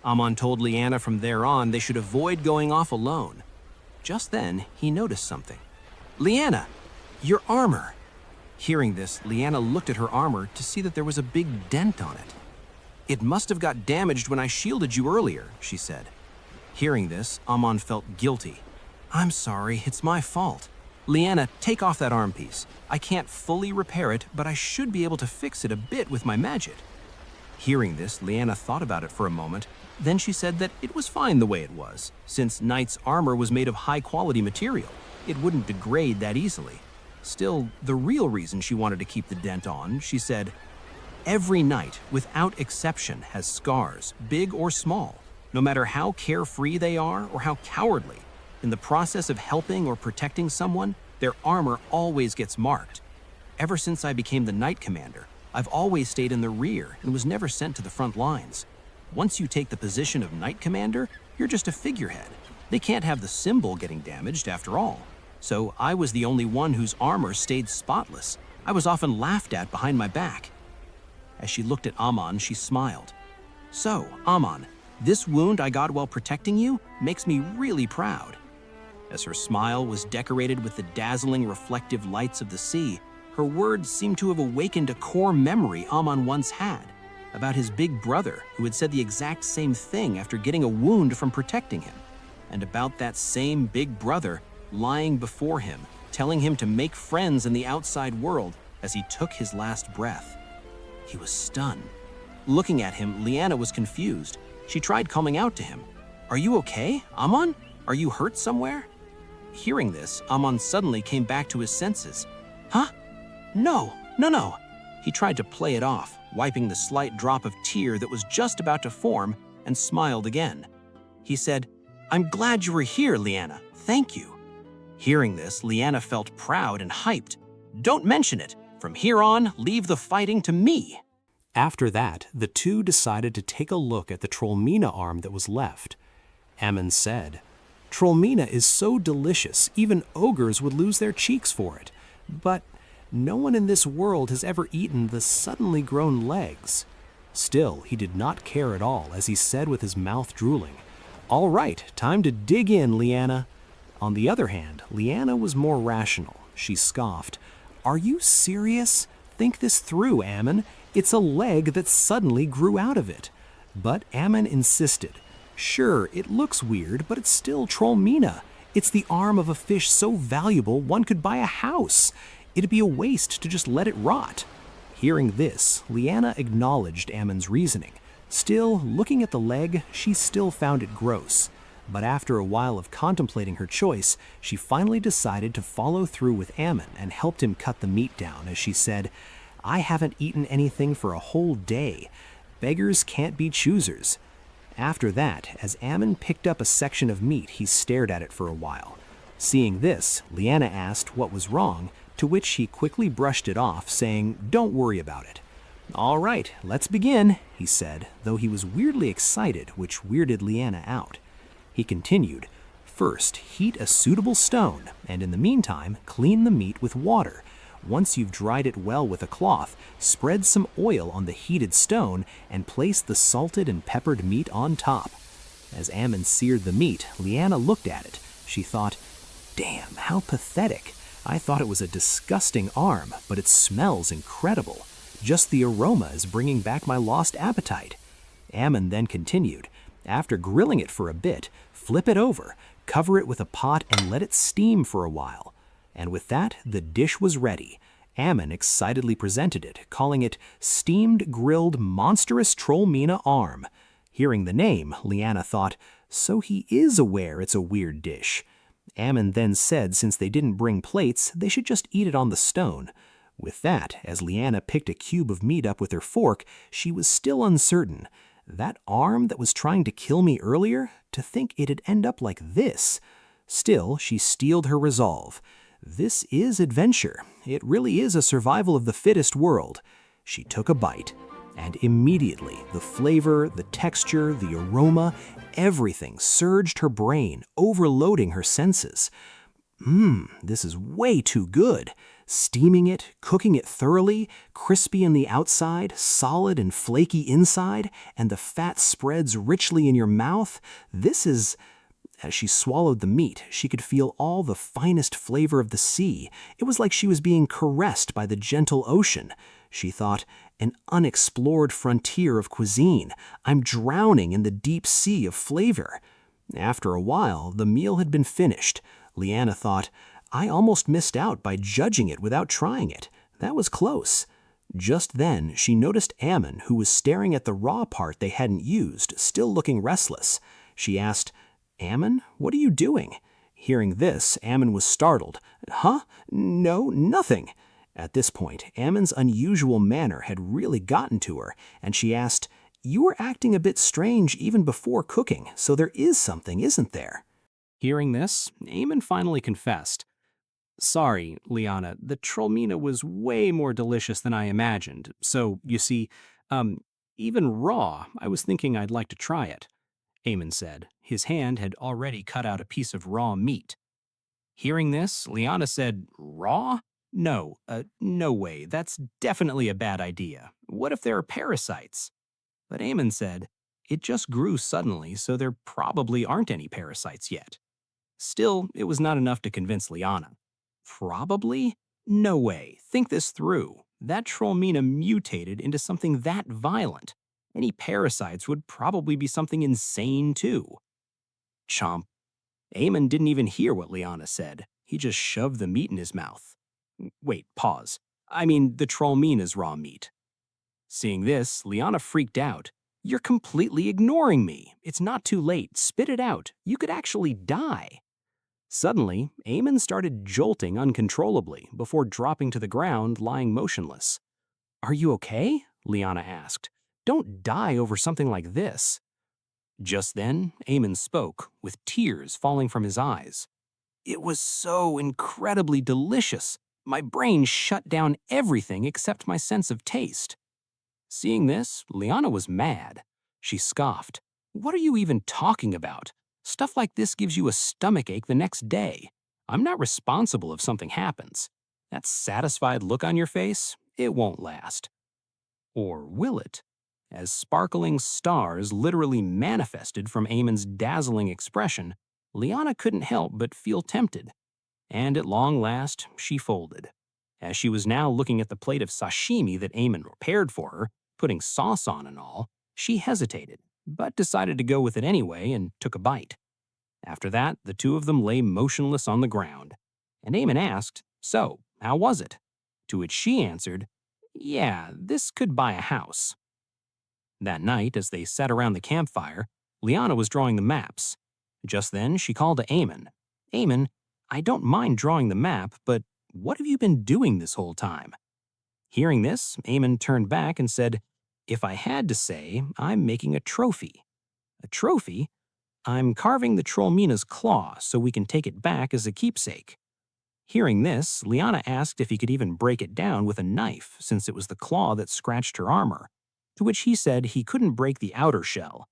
Amon told Leanna from there on they should avoid going off alone. Just then, he noticed something. Leanna, your armor. Hearing this, Leanna looked at her armor to see that there was a big dent on it. It must have got damaged when I shielded you earlier, she said. Hearing this, Amon felt guilty. I'm sorry, it's my fault. Leanna, take off that arm piece. I can't fully repair it, but I should be able to fix it a bit with my magic. Hearing this, Leanna thought about it for a moment. Then she said that it was fine the way it was, since Knight's armor was made of high-quality material. It wouldn't degrade that easily. Still, the real reason she wanted to keep the dent on, she said, every knight, without exception, has scars, big or small. No matter how carefree they are or how cowardly, in the process of helping or protecting someone, their armor always gets marked. Ever since I became the knight commander, I've always stayed in the rear and was never sent to the front lines. Once you take the position of knight commander, you're just a figurehead. They can't have the symbol getting damaged after all. So I was the only one whose armor stayed spotless. I was often laughed at behind my back. As she looked at Amon, she smiled. So, Amon, this wound I got while protecting you makes me really proud. As her smile was decorated with the dazzling reflective lights of the sea, her words seemed to have awakened a core memory Amon once had about his big brother who had said the exact same thing after getting a wound from protecting him, and about that same big brother lying before him, telling him to make friends in the outside world as he took his last breath. He was stunned. Looking at him, Leanna was confused. She tried calling out to him. Are you okay, Amon? Are you hurt somewhere? Hearing this, Amon suddenly came back to his senses. Huh? No. He tried to play it off, wiping the slight drop of tear that was just about to form, and smiled again. He said, I'm glad you were here, Leanna. Thank you. Hearing this, Leanna felt proud and hyped. Don't mention it. From here on, leave the fighting to me.
After that, the two decided to take a look at the Trollmina arm that was left. Ammon said, Trollmina is so delicious, even ogres would lose their cheeks for it. But no one in this world has ever eaten the suddenly grown legs. Still, he did not care at all, as he said with his mouth drooling, All right, time to dig in, Leanna. On the other hand, Leanna was more rational. She scoffed, Are you serious? Think this through, Ammon. It's a leg that suddenly grew out of it. But Ammon insisted. Sure, it looks weird, but it's still Trollmina. It's the arm of a fish so valuable one could buy a house. It'd be a waste to just let it rot. Hearing this, Leanna acknowledged Ammon's reasoning. Still, looking at the leg, she still found it gross. But after a while of contemplating her choice, she finally decided to follow through with Ammon and helped him cut the meat down as she said, I haven't eaten anything for a whole day. Beggars can't be choosers. After that, as Ammon picked up a section of meat, he stared at it for a while. Seeing this, Leanna asked what was wrong, to which he quickly brushed it off, saying, "Don't worry about it." "All right, let's begin," he said, though he was weirdly excited, which weirded Leanna out. He continued, "First, heat a suitable stone, and in the meantime, clean the meat with water. Once you've dried it well with a cloth, spread some oil on the heated stone and place the salted and peppered meat on top." As Ammon seared the meat, Leanna looked at it. She thought, "Damn, how pathetic. I thought it was a disgusting arm, but it smells incredible. Just the aroma is bringing back my lost appetite." Ammon then continued, "After grilling it for a bit, flip it over, cover it with a pot and let it steam for a while." And with that, the dish was ready. Ammon excitedly presented it, calling it Steamed Grilled Monstrous Trollmina Arm. Hearing the name, Leanna thought, so he is aware it's a weird dish. Ammon then said since they didn't bring plates, they should just eat it on the stone. With that, as Leanna picked a cube of meat up with her fork, she was still uncertain. That arm that was trying to kill me earlier, to think it'd end up like this. Still, she steeled her resolve. This is adventure. It really is a survival of the fittest world. She took a bite, and immediately the flavor, the texture, the aroma, everything surged her brain, overloading her senses. This is way too good. Steaming it, cooking it thoroughly, crispy on the outside, solid and flaky inside, and the fat spreads richly in your mouth. This is... As she swallowed the meat, she could feel all the finest flavor of the sea. It was like she was being caressed by the gentle ocean. She thought, an unexplored frontier of cuisine. I'm drowning in the deep sea of flavor. After a while, the meal had been finished. Leanna thought, I almost missed out by judging it without trying it. That was close. Just then, she noticed Ammon, who was staring at the raw part they hadn't used, still looking restless. She asked, "Ammon, what are you doing?" Hearing this, Ammon was startled. "Huh? No, nothing." At this point, Ammon's unusual manner had really gotten to her, and she asked, "You were acting a bit strange even before cooking, so there is something, isn't there?"
Hearing this, Ammon finally confessed. "Sorry, Liana, the trollmina was way more delicious than I imagined, so, you see, even raw, I was thinking I'd like to try it," Ammon said. His hand had already cut out a piece of raw meat. Hearing this, Liana said, "Raw? No, no way, that's definitely a bad idea. What if there are parasites?" But Ammon said, "It just grew suddenly, so there probably aren't any parasites yet." Still, it was not enough to convince Liana. "Probably? No way. Think this through. That trollmina mutated into something that violent. Any parasites would probably be something insane too." Chomp. Ammon didn't even hear what Liana said. He just shoved the meat in his mouth. Wait, pause. I mean, the trollmina's raw meat. Seeing this, Liana freaked out. "You're completely ignoring me. It's not too late. Spit it out. You could actually die." Suddenly, Ammon started jolting uncontrollably before dropping to the ground, lying motionless. "Are you okay?" Liana asked. "Don't die over something like this." Just then, Ammon spoke, with tears falling from his eyes. "It was so incredibly delicious. My brain shut down everything except my sense of taste." Seeing this, Liana was mad. She scoffed. "What are you even talking about? Stuff like this gives you a stomachache the next day. I'm not responsible if something happens. That satisfied look on your face, it won't last." Or will it? As sparkling stars literally manifested from Ammon's dazzling expression, Liana couldn't help but feel tempted. And at long last, she folded. As she was now looking at the plate of sashimi that Ammon prepared for her, putting sauce on and all, she hesitated, but decided to go with it anyway and took a bite. After that, the two of them lay motionless on the ground. And Ammon asked, "So, how was it?" To which she answered, "Yeah, this could buy a house." That night, as they sat around the campfire, Liana was drawing the maps. Just then, she called to Ammon. "Ammon, I don't mind drawing the map, but what have you been doing this whole time?" Hearing this, Ammon turned back and said,
If I had to say, I'm making a trophy. A trophy? I'm carving the Trollmina's claw so we can take it back as a keepsake. Hearing this, Liana asked if he could even break it down with a knife, since it was the claw that scratched her armor, to which he said he couldn't break the outer shell,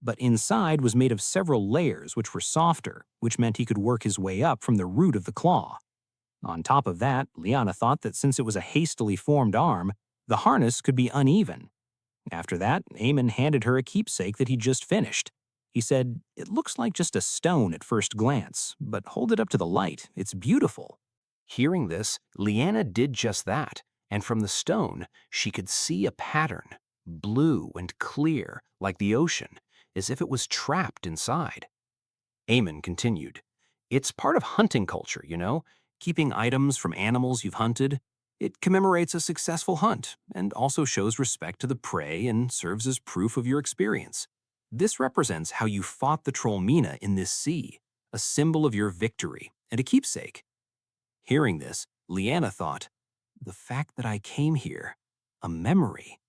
but inside was made of several layers which were softer, which meant he could work his way up from the root of the claw. On top of that, Liana thought that since it was a hastily formed arm, the harness could be uneven. After that, Eamon handed her a keepsake that he'd just finished. He said, "It looks like just a stone at first glance, but hold it up to the light, it's beautiful."
Hearing this, Liana did just that, and from the stone, she could see a pattern, blue and clear, like the ocean, as if it was trapped inside. Eamon continued, "It's part of hunting culture, you know, keeping items from animals you've hunted. It commemorates a successful hunt and also shows respect to the prey and serves as proof of your experience. This represents how you fought the Trollmina in this sea, a symbol of your victory and a keepsake." Hearing this, Liana thought, the fact that I came here, a memory.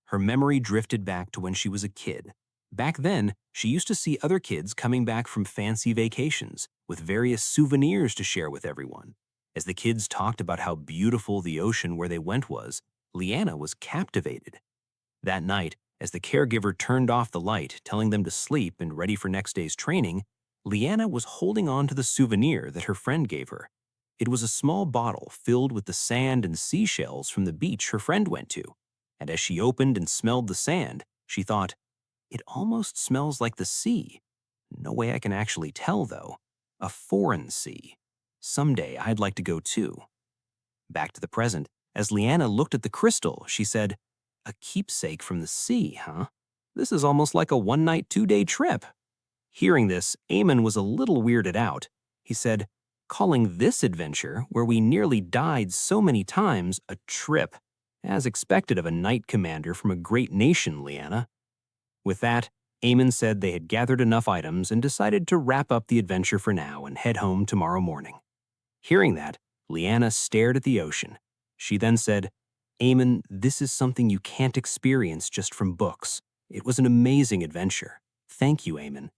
Her memory drifted back to when she was a kid. Back then, she used to see other kids coming back from fancy vacations with various souvenirs to share with everyone. As the kids talked about how beautiful the ocean where they went was, Liana was captivated. That night, as the caregiver turned off the light, telling them to sleep and ready for next day's training, Liana was holding on to the souvenir that her friend gave her. It was a small bottle filled with the sand and seashells from the beach her friend went to. And as she opened and smelled the sand, she thought, it almost smells like the sea. No way I can actually tell, though. A foreign sea. Someday I'd like to go too. Back to the present, as Liana looked at the crystal, she said, a keepsake from the sea, huh? This is almost like a one-night, two-day trip. Hearing this, Eamon was a little weirded out. He said, calling this adventure, where we nearly died so many times, a trip, as expected of a knight commander from a great nation, Liana. With that, Eamon said they had gathered enough items and decided to wrap up the adventure for now and head home tomorrow morning. Hearing that, Liana stared at the ocean. She then said, Eamon, this is something you can't experience just from books. It was an amazing adventure. Thank you, Eamon.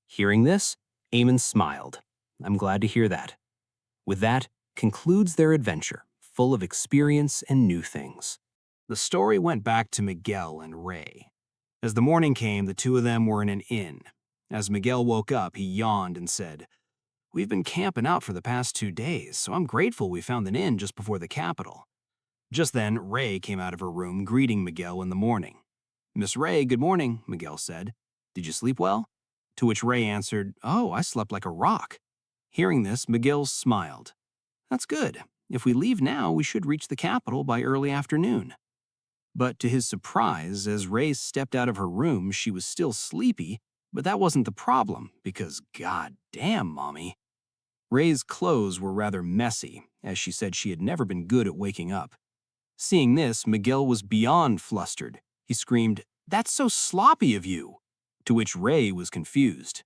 Hearing this, Eamon smiled. I'm glad to hear that. With that, concludes their adventure, full of experience and new things. The story went back to Miguel and Ray. As the morning came, the two of them were in an inn. As Miguel woke up, he yawned and said, We've been camping out for the past 2 days, so I'm grateful we found an inn just before the capital. Just then, Ray came out of her room greeting Miguel in the morning. Miss Ray, good morning, Miguel said. Did you sleep well? To which Ray answered, Oh, I slept like a rock. Hearing this, Miguel smiled. That's good. If we leave now, we should reach the capital by early afternoon. But to his surprise, as Ray stepped out of her room, she was still sleepy, but that wasn't the problem, because god damn, Mommy. Ray's clothes were rather messy, as she said she had never been good at waking up. Seeing this, Miguel was beyond flustered. He screamed, That's so sloppy of you! To which Ray was confused.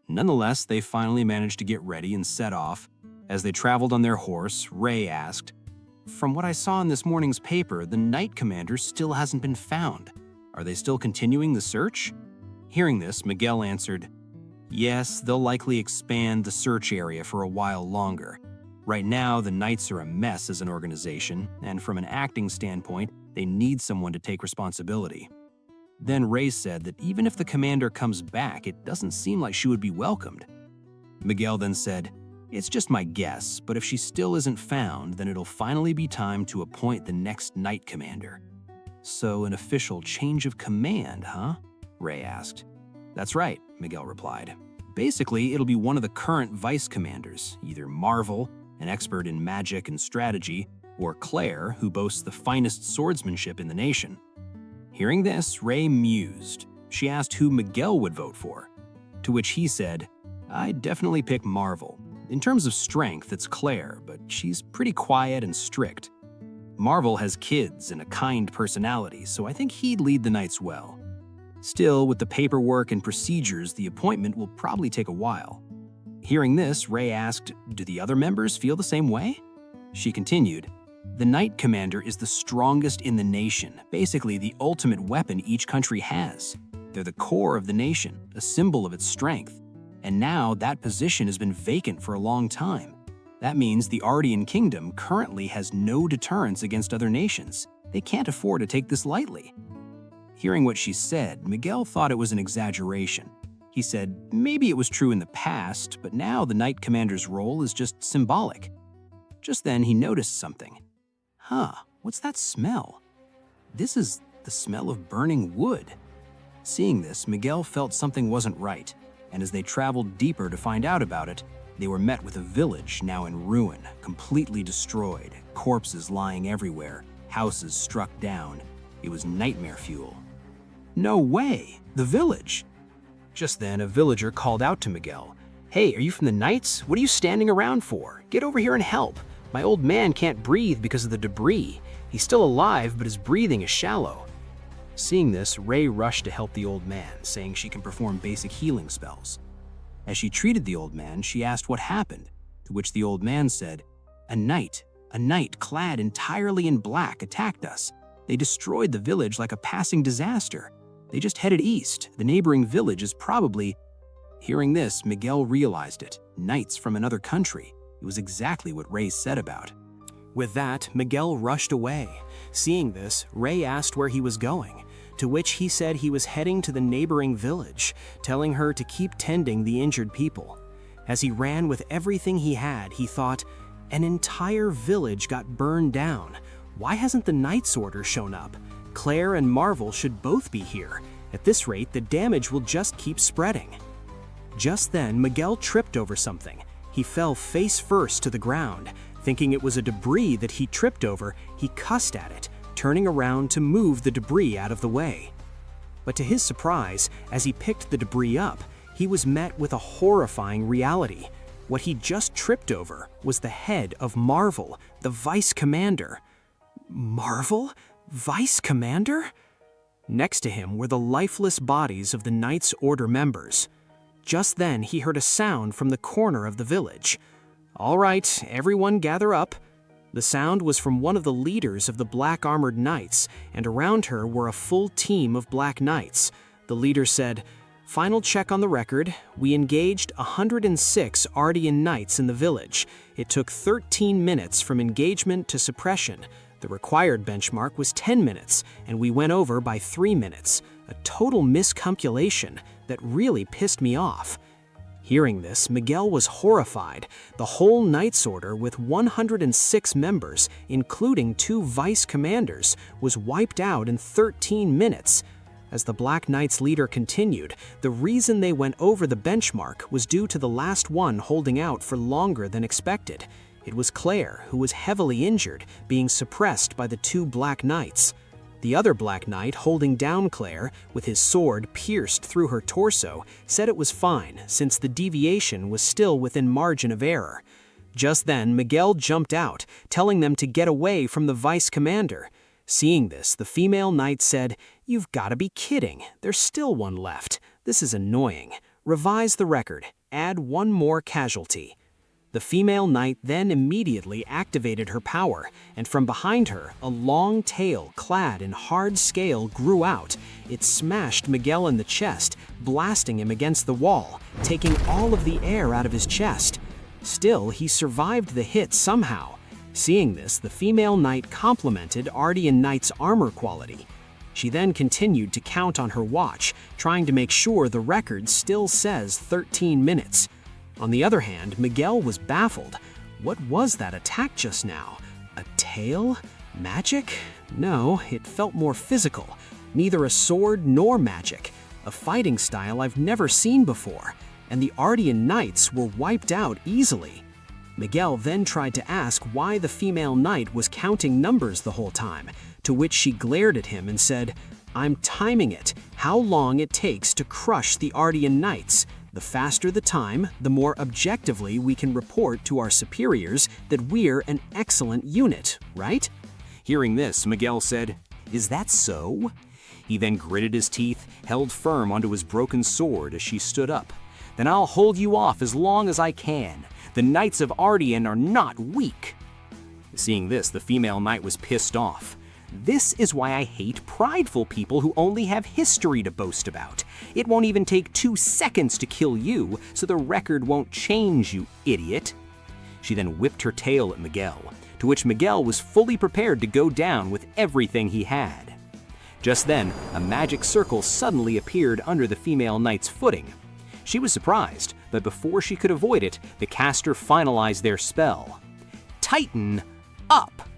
Nonetheless, they finally managed to get ready and set off. As they traveled on their horse, Ray asked, From what I saw in this morning's paper, the Knight Commander still hasn't been found. Are they still continuing the search? Hearing this, Miguel answered, Yes, they'll likely expand the search area for a while longer. Right now, the Knights are a mess as an organization, and from an acting standpoint, they need someone to take responsibility. Then Ray said that even if the commander comes back, it doesn't seem like she would be welcomed. Miguel then said, It's just my guess, but if she still isn't found, then it'll finally be time to appoint the next Knight Commander. So an official change of command, huh? Ray asked. That's right, Miguel replied. Basically, it'll be one of the current vice commanders, either Marvel, an expert in magic and strategy, or Claire, who boasts the finest swordsmanship in the nation. Hearing this, Ray mused. She asked who Miguel would vote for, to which he said, I'd definitely pick Marvel. In terms of strength, it's Claire, but she's pretty quiet and strict. Marvel has kids and a kind personality, so I think he'd lead the Knights well. Still, with the paperwork and procedures, the appointment will probably take a while. Hearing this, Ray asked, Do the other members feel the same way? She continued,
The Knight Commander is the strongest in the nation, basically the ultimate weapon each country has. They're the core of the nation, a symbol of its strength. And now that position has been vacant for a long time. That means the Ardian Kingdom currently has no deterrence against other nations. They can't afford to take this lightly. Hearing what she said, Miguel thought it was an exaggeration. He said maybe it was true in the past, but now the Knight Commander's role is just symbolic. Just then he noticed something. What's that smell? This is the smell of burning wood. Seeing this, Miguel felt something wasn't right, and as they traveled deeper to find out about it, they were met with a village now in ruin, completely destroyed, corpses lying everywhere, houses struck down. It was nightmare fuel. No way! The village! Just then, a villager called out to Miguel. "Hey, are you from the Knights? What are you standing around for? Get over here and help. My old man can't breathe because of the debris. He's still alive, but his breathing is shallow." Seeing this, Ray rushed to help the old man, saying she can perform basic healing spells. As she treated the old man, she asked what happened, to which the old man said, a knight clad entirely in black attacked us. They destroyed the village like a passing disaster. They just headed east. The neighboring village is probably..." Hearing this, Miguel realized it. Knights from another country. It was exactly what Ray said about. With that, Miguel rushed away. Seeing this, Ray asked where he was going, to which he said he was heading to the neighboring village, telling her to keep tending the injured people. As he ran with everything he had, he thought, an entire village got burned down. Why hasn't the Knight's Order shown up? Claire and Marvel should both be here. At this rate, the damage will just keep spreading. Just then, Miguel tripped over something. He fell face first to the ground. Thinking it was a debris that he tripped over, he cussed at it, turning around to move the debris out of the way. But to his surprise, as he picked the debris up, he was met with a horrifying reality. What he just tripped over was the head of Marvel, the Vice Commander. Marvel? Vice Commander? Next to him were the lifeless bodies of the Knight's Order members. Just then, he heard a sound from the corner of the village. "All right, everyone gather up." The sound was from one of the leaders of the black-armored knights, and around her were a full team of black knights. The leader said, "Final check on the record. We engaged 106 Ardian knights in the village. It took 13 minutes from engagement to suppression. The required benchmark was 10 minutes, and we went over by 3 minutes. A total miscalculation that really pissed me off." Hearing this, Miguel was horrified. The whole Knight's Order, with 106 members, including 2 vice commanders, was wiped out in 13 minutes. As the Black Knights leader continued, the reason they went over the benchmark was due to the last one holding out for longer than expected. It was Claire, who was heavily injured, being suppressed by the 2 Black Knights. The other Black Knight, holding down Claire, with his sword pierced through her torso, said it was fine, since the deviation was still within margin of error. Just then, Miguel jumped out, telling them to get away from the Vice Commander. Seeing this, the female knight said, "You've got to be kidding. There's still one left. This is annoying. Revise the record. Add 1 more casualty." The female knight then immediately activated her power, and from behind her, a long tail clad in hard scale grew out. It smashed Miguel in the chest, blasting him against the wall, taking all of the air out of his chest. Still, he survived the hit somehow. Seeing this, the female knight complimented Ardian Knight's armor quality. She then continued to count on her watch, trying to make sure the record still says 13 minutes. On the other hand, Miguel was baffled. What was that attack just now? A tail? Magic? No, it felt more physical. Neither a sword nor magic. A fighting style I've never seen before. And the Ardian Knights were wiped out easily. Miguel then tried to ask why the female knight was counting numbers the whole time, to which she glared at him and said, "I'm timing it, how long it takes to crush the Ardian Knights. The faster the time, the more objectively we can report to our superiors that we're an excellent unit, right?" Hearing this, Miguel said, "Is that so?" He then gritted his teeth, held firm onto his broken sword as she stood up. "Then I'll hold you off as long as I can. The Knights of Ardian are not weak."
Seeing this, the female knight was pissed off. "This is why I hate prideful people who only have history to boast about. It won't even take 2 seconds to kill you, so the record won't change, you idiot." She then whipped her tail at Miguel, to which Miguel was fully prepared to go down with everything he had. Just then, a magic circle suddenly appeared under the female knight's footing. She was surprised, but before she could avoid it, the caster finalized their spell. "Tighten up!"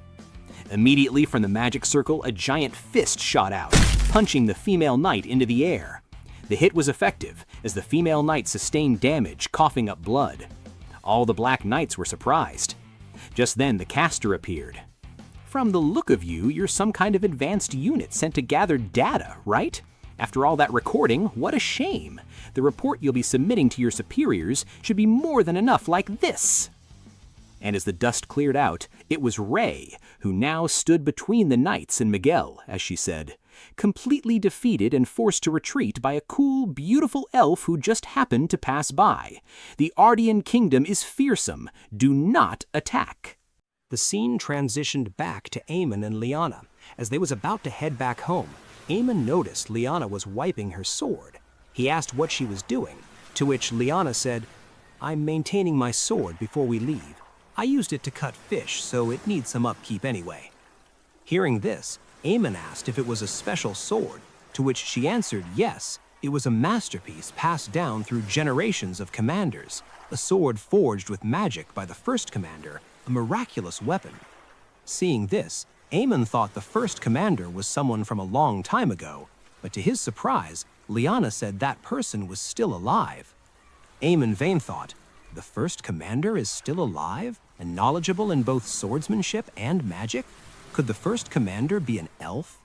Immediately from the magic circle, a giant fist shot out, punching the female knight into the air. The hit was effective, as the female knight sustained damage, coughing up blood. All the black knights were surprised. Just then, the caster appeared. "From the look of you, you're some kind of advanced unit sent to gather data, right? After all that recording, what a shame. The report you'll be submitting to your superiors should be more than enough like this." And as the dust cleared out, it was Ray, who now stood between the knights and Miguel, as she said, completely defeated and forced to retreat by a cool, beautiful elf who just happened to pass by. "The Ardian kingdom is fearsome. Do not attack."
The scene transitioned back to Eamon and Liana. As they was about to head back home, Eamon noticed Liana was wiping her sword. He asked what she was doing, to which Liana said, "I'm maintaining my sword before we leave. I used it to cut fish, so it needs some upkeep anyway." Hearing this, Eamon asked if it was a special sword, to which she answered yes, it was a masterpiece passed down through generations of commanders, a sword forged with magic by the first commander, a miraculous weapon. Seeing this, Eamon thought the first commander was someone from a long time ago, but to his surprise, Liana said that person was still alive. Eamon vain thought, the first commander is still alive and knowledgeable in both swordsmanship and magic? Could the first commander be an elf?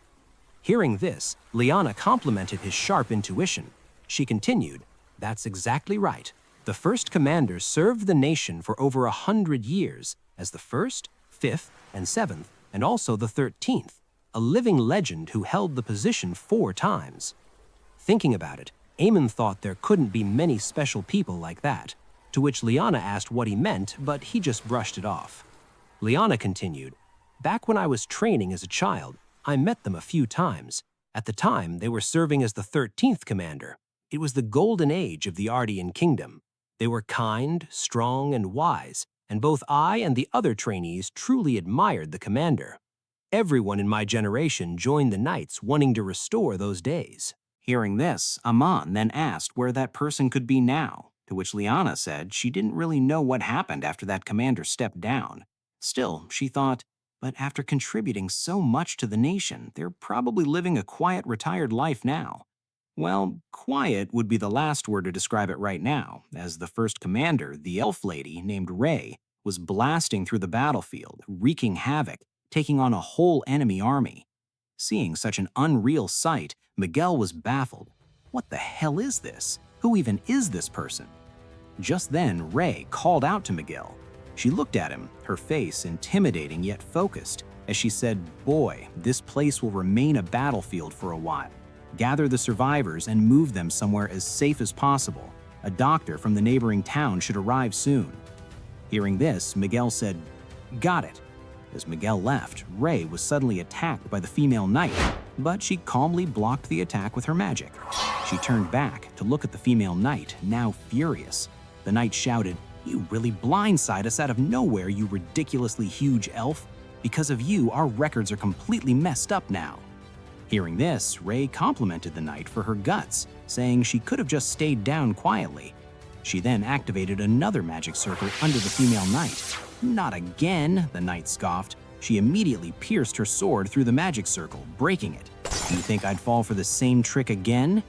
Hearing this, Liana complimented his sharp intuition. She continued, "That's exactly right. The first commander served the nation for over 100 years as the first, 5th, and 7th, and also the 13th, a living legend who held the position 4 times. Thinking about it, Eamon thought there couldn't be many special people like that, to which Liana asked what he meant, but he just brushed it off. Liana continued, "Back when I was training as a child, I met them a few times. At the time, they were serving as the 13th commander. It was the golden age of the Ardian kingdom. They were kind, strong, and wise, and both I and the other trainees truly admired the commander. Everyone in my generation joined the knights wanting to restore those days."
Hearing this, Aman then asked where that person could be now, to which Liana said she didn't really know what happened after that commander stepped down. Still, she thought, but after contributing so much to the nation, they're probably living a quiet, retired life now. Well, quiet would be the last word to describe it right now, as the first commander, the elf lady named Ray, was blasting through the battlefield, wreaking havoc, taking on a whole enemy army. Seeing such an unreal sight, Miguel was baffled. What the hell is this? Who even is this person? Just then, Ray called out to Miguel. She looked at him, her face intimidating yet focused, as she said, "Boy, this place will remain a battlefield for a while. Gather the survivors and move them somewhere as safe as possible. A doctor from the neighboring town should arrive soon." Hearing this, Miguel said, "Got it." As Miguel left, Ray was suddenly attacked by the female knight, but she calmly blocked the attack with her magic. She turned back to look at the female knight, now furious. The knight shouted, "You really blindside us out of nowhere, you ridiculously huge elf. Because of you, our records are completely messed up now." Hearing this, Ray complimented the knight for her guts, saying she could have just stayed down quietly. She then activated another magic circle under the female knight. "Not again," the knight scoffed. She immediately pierced her sword through the magic circle, breaking it. "You think I'd fall for the same trick again?"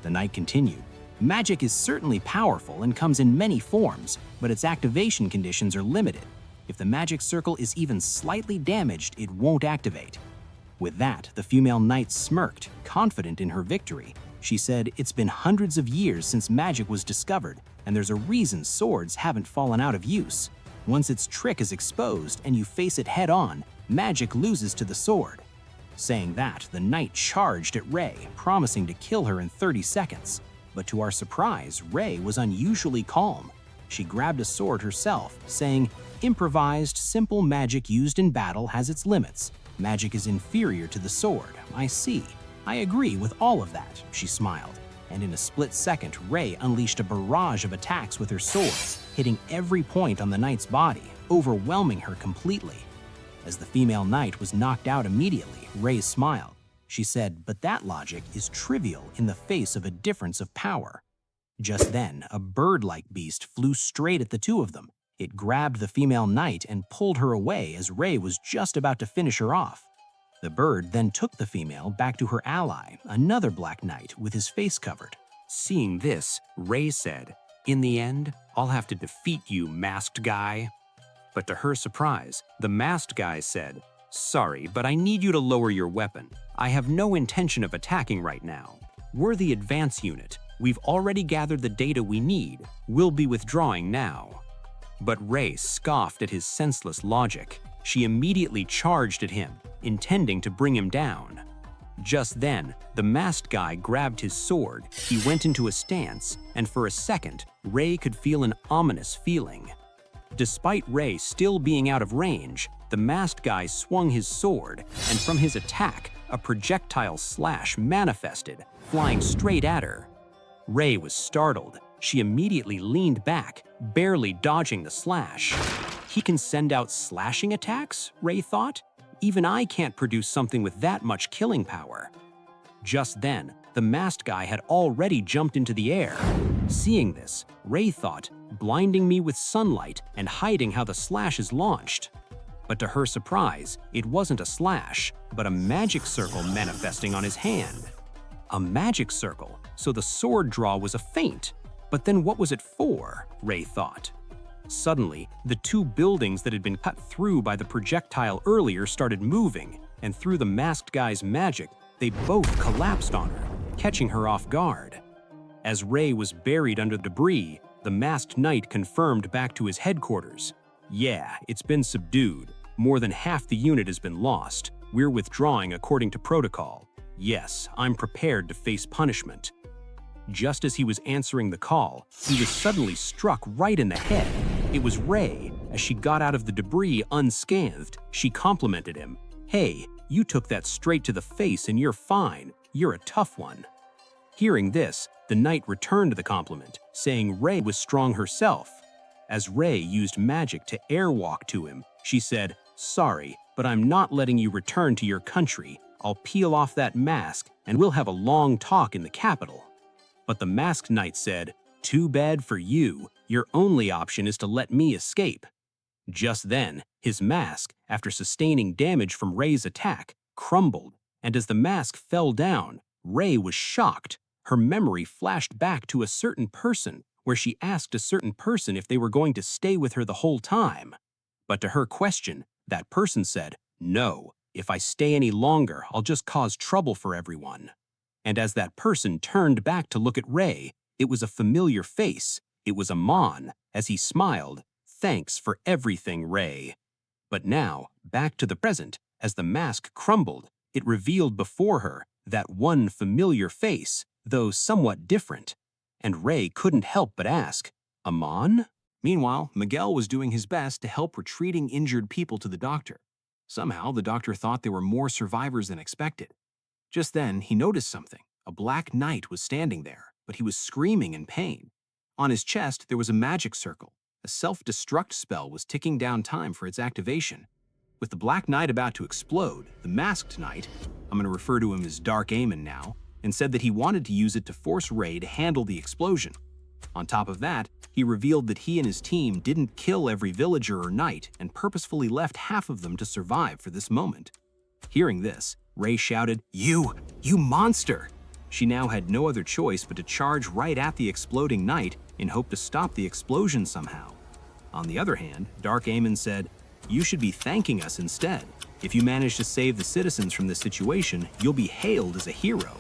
The knight continued. "Magic is certainly powerful and comes in many forms, but its activation conditions are limited. If the magic circle is even slightly damaged, it won't activate." With that, the female knight smirked, confident in her victory. She said, "It's been hundreds of years since magic was discovered, and there's a reason swords haven't fallen out of use. Once its trick is exposed and you face it head-on, magic loses to the sword." Saying that, the knight charged at Ray, promising to kill her in 30 seconds. But to our surprise, Ray was unusually calm.
She grabbed a sword herself, saying, "Improvised, simple magic used in battle has its limits. Magic is inferior to the sword. I see. I agree with all of that," she smiled. And in a split second, Rei unleashed a barrage of attacks with her sword, hitting every point on the knight's body, overwhelming her completely. As the female knight was knocked out immediately, Rei smiled. She said, "But that logic is trivial in the face of a difference of power." Just then, a bird-like beast flew straight at the two of them. It grabbed the female knight and pulled her away as Rei was just about to finish her off. The bird then took the female back to her ally, another black knight with his face covered.
Seeing this, Rei said, "In the end, I'll have to defeat you, masked guy." But to her surprise, the masked guy said, "Sorry, but I need you to lower your weapon. I have no intention of attacking right now. We're the advance unit. We've already gathered the data we need. We'll be withdrawing now." But Rei scoffed at his senseless logic. She immediately charged at him, intending to bring him down. Just then, the masked guy grabbed his sword, he went into a stance, and for a second, Rei could feel an ominous feeling. Despite Rei still being out of range, the masked guy swung his sword, and from his attack, a projectile slash manifested, flying straight at her. Rei was startled. She immediately leaned back, barely dodging the slash. He can send out slashing attacks, Rei thought? Even I can't produce something with that much killing power. Just then, the masked guy had already jumped into the air. Seeing this, Rei thought, blinding me with sunlight and hiding how the slash is launched. But to her surprise, it wasn't a slash, but a magic circle manifesting on his hand. A magic circle, so the sword draw was a feint. But then what was it for, Rei thought. Suddenly, the two buildings that had been cut through by the projectile earlier started moving, and through the masked guy's magic, they both collapsed on her, catching her off guard. As Rei was buried under debris, the masked knight confirmed back to his headquarters. "Yeah, it's been subdued. More than half the unit has been lost. We're withdrawing according to protocol. Yes, I'm prepared to face punishment." Just as he was answering the call, he was suddenly struck right in the head. It was Rei. As she got out of the debris unscathed, she complimented him. "Hey, you took that straight to the face and you're fine. You're a tough one." Hearing this, the knight returned the compliment, saying Rei was strong herself. As Rei used magic to airwalk to him, she said, "Sorry, but I'm not letting you return to your country. I'll peel off that mask and we'll have a long talk in the capital." But the masked knight said, "Too bad for you. Your only option is to let me escape." Just then, his mask, after sustaining damage from Rei's attack, crumbled, and as the mask fell down, Rei was shocked. Her memory flashed back to a certain person, where she asked a certain person if they were going to stay with her the whole time. But to her question, that person said, "No, if I stay any longer, I'll just cause trouble for everyone." And as that person turned back to look at Rei, it was a familiar face. It was Amon, as he smiled, "Thanks for everything, Rei." But now, back to the present, as the mask crumbled, it revealed before her that one familiar face, though somewhat different. And Rei couldn't help but ask, "Amon?" Meanwhile, Miguel was doing his best to help retreating injured people to the doctor. Somehow, the doctor thought there were more survivors than expected. Just then, he noticed something. A black knight was standing there, but he was screaming in pain. On his chest, there was a magic circle. A self-destruct spell was ticking down time for its activation. With the black knight about to explode, the masked knight, I'm going to refer to him as Dark Amon now, and said that he wanted to use it to force Rei to handle the explosion. On top of that, he revealed that he and his team didn't kill every villager or knight and purposefully left half of them to survive for this moment. Hearing this, Rei shouted, You monster!" She now had no other choice but to charge right at the exploding knight in hope to stop the explosion somehow. On the other hand, Dark Amon said, "You should be thanking us instead. If you manage to save the citizens from this situation, you'll be hailed as a hero."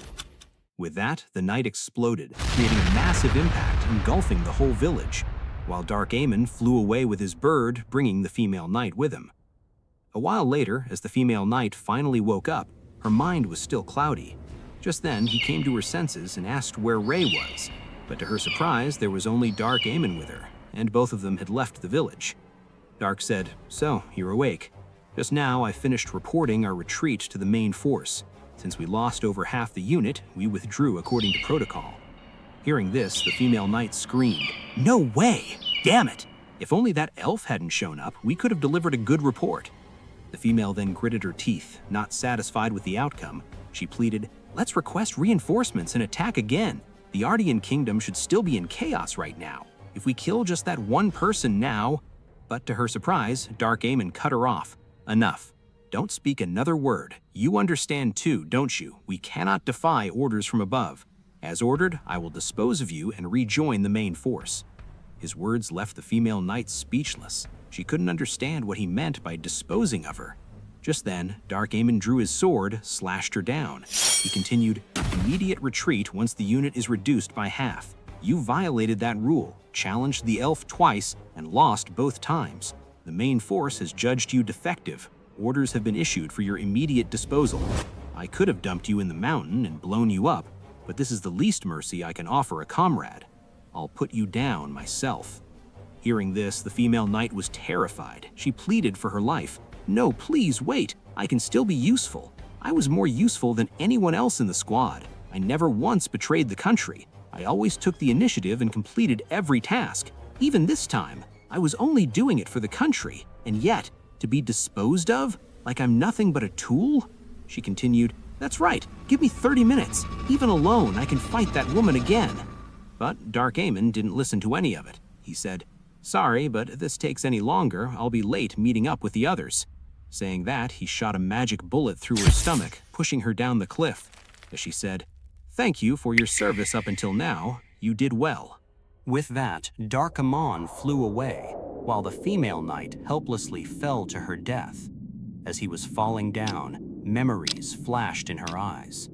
With that, the knight exploded, creating a massive impact, engulfing the whole village, while Dark Amon flew away with his bird, bringing the female knight with him. A while later, as the female knight finally woke up, her mind was still cloudy. Just then, he came to her senses and asked where Rei was, but to her surprise, there was only Dark Amon with her.
and both of them had left the village. Dark said, "So, you're awake. Just now I finished reporting our retreat to the main force. Since we lost over half the unit, we withdrew according to protocol." Hearing this, the female knight screamed, "No way! Damn it! If only that elf hadn't shown up, we could have delivered a good report." The female then gritted her teeth, not satisfied with the outcome. She pleaded, "Let's request reinforcements and attack again. The Ardian kingdom should still be in chaos right now. If we kill just that one person now—" But to her surprise, Dark Amon cut her off. "Enough. Don't speak another word. You understand too, don't you? We cannot defy orders from above. As ordered, I will dispose of you and rejoin the main force." His words left the female knight speechless. She couldn't understand what he meant by disposing of her. Just then, Dark Amon drew his sword, slashed her down. He continued, "Immediate retreat once the unit is reduced by half. You violated that rule, challenged the elf twice, and lost both times. The main force has judged you defective. Orders have been issued for your immediate disposal. I could have dumped you in the mountain and blown you up, but this is the least mercy I can offer a comrade. I'll put you down myself." Hearing this, the female knight was terrified. She pleaded for her life. "No, please wait. I can still be useful. I was more useful than anyone else in the squad. I never once betrayed the country. I always took the initiative and completed every task. Even this time, I was only doing it for the country. And yet, to be disposed of? Like I'm nothing but a tool?" She continued, "That's right. Give me 30 minutes. Even alone, I can fight that woman again." But Dark Amon didn't listen to any of it. He said, "Sorry, but if this takes any longer, I'll be late meeting up with the others." Saying that, he shot a magic bullet through her stomach, pushing her down the cliff. As she said, "Thank you for your service up until now. You did well."
With that, Dark Amon flew away, while the female knight helplessly fell to her death. As he was falling down, memories flashed in her eyes.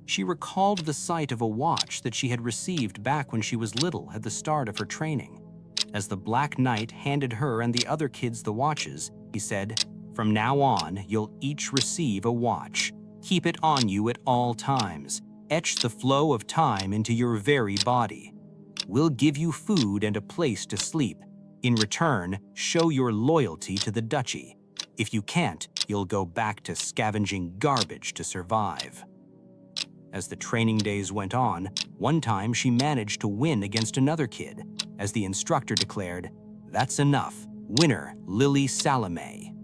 She recalled the sight of a watch that she had received back when she was little at the start of her training. As the Black Knight handed her and the other kids the watches, he said, "From now on, you'll each receive a watch. Keep it on you at all times. Etch the flow of time into your very body. We'll give you food and a place to sleep. In return, show your loyalty to the duchy. If you can't, you'll go back to scavenging garbage to survive." As the training days went on, one time she managed to win against another kid. As the instructor declared, "That's enough. Winner, Lily Salome."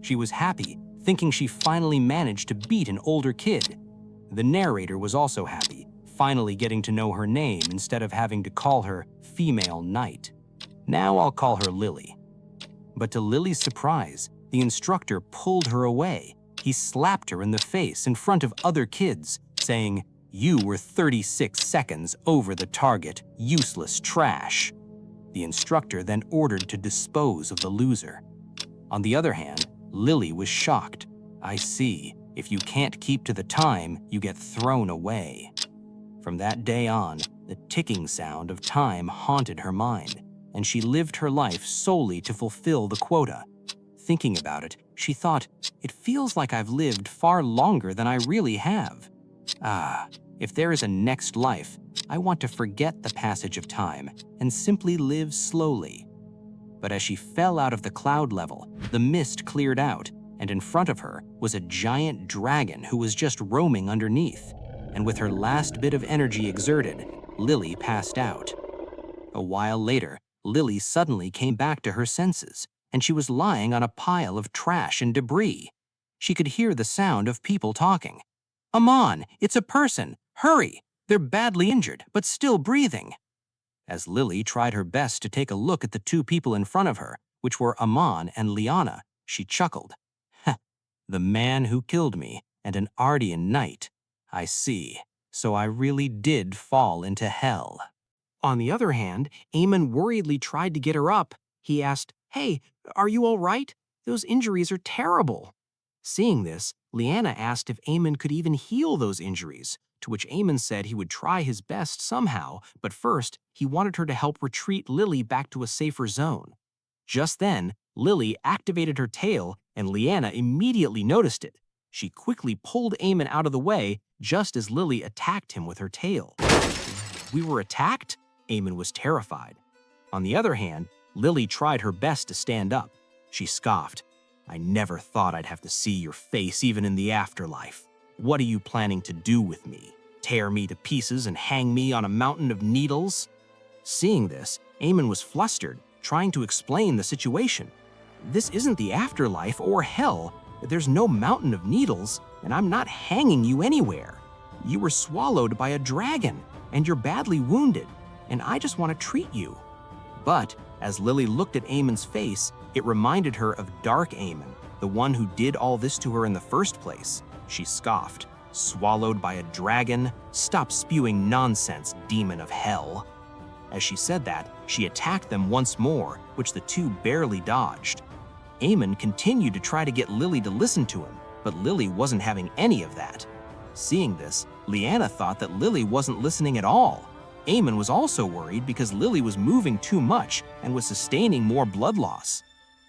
She was happy, thinking she finally managed to beat an older kid. The narrator was also happy, finally getting to know her name instead of having to call her Female Knight. Now I'll call her Lily. But to Lily's surprise, the instructor pulled her away. He slapped her in the face in front of other kids, saying, "You were 36 seconds over the target, useless trash." The instructor then ordered to dispose of the loser. On the other hand, Lily was shocked. "I see. If you can't keep to the time, you get thrown away." From that day on, the ticking sound of time haunted her mind, and she lived her life solely to fulfill the quota. Thinking about it, she thought, "It feels like I've lived far longer than I really have. If there is a next life, I want to forget the passage of time and simply live slowly." But as she fell out of the cloud level, the mist cleared out, and in front of her was a giant dragon who was just roaming underneath. And with her last bit of energy exerted, Lily passed out. A while later, Lily suddenly came back to her senses, and she was lying on a pile of trash and debris. She could hear the sound of people talking. "Amon, it's a person! Hurry! They're badly injured, but still breathing." As Lily tried her best to take a look at the two people in front of her, which were Amon and Liana, she chuckled. "The man who killed me and an Ardian knight. I see. So I really did fall into hell."
On the other hand, Amon worriedly tried to get her up. He asked, "Hey, are you all right? Those injuries are terrible." Seeing this, Liana asked if Amon could even heal those injuries, to which Amon said he would try his best somehow, but first, he wanted her to help retreat Lily back to a safer zone. Just then, Lily activated her tail, and Liana immediately noticed it. She quickly pulled Amon out of the way just as Lily attacked him with her tail. "We were attacked?" Amon was terrified.
On the other hand, Lily tried her best to stand up. She scoffed. "I never thought I'd have to see your face even in the afterlife. What are you planning to do with me? Tear me to pieces and hang me on a mountain of needles?" Seeing this, Eamon was flustered, trying to explain the situation. "This isn't the afterlife or hell. There's no mountain of needles, and I'm not hanging you anywhere. You were swallowed by a dragon, and you're badly wounded, and I just want to treat you." But as Lily looked at Eamon's face, it reminded her of Dark Eamon, the one who did all this to her in the first place. She scoffed. "Swallowed by a dragon? Stop spewing nonsense, demon of hell." As she said that, she attacked them once more, which the two barely dodged. Eamon continued to try to get Lily to listen to him, but Lily wasn't having any of that. Seeing this, Leanna thought that Lily wasn't listening at all. Eamon was also worried because Lily was moving too much and was sustaining more blood loss.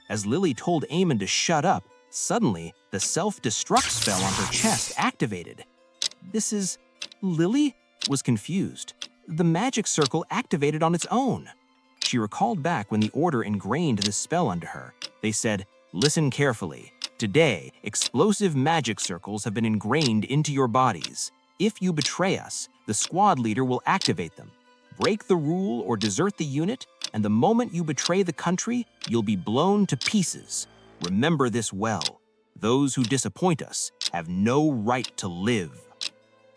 As Lily told Eamon to shut up, suddenly the self-destruct spell on her chest activated. "This is... Lily?" was confused. The magic circle activated on its own. She recalled back when the Order ingrained this spell onto her. They said, "Listen carefully. Today, explosive magic circles have been ingrained into your bodies. If you betray us, the squad leader will activate them. Break the rule or desert the unit, and the moment you betray the country, you'll be blown to pieces. Remember this well. Those who disappoint us have no right to live."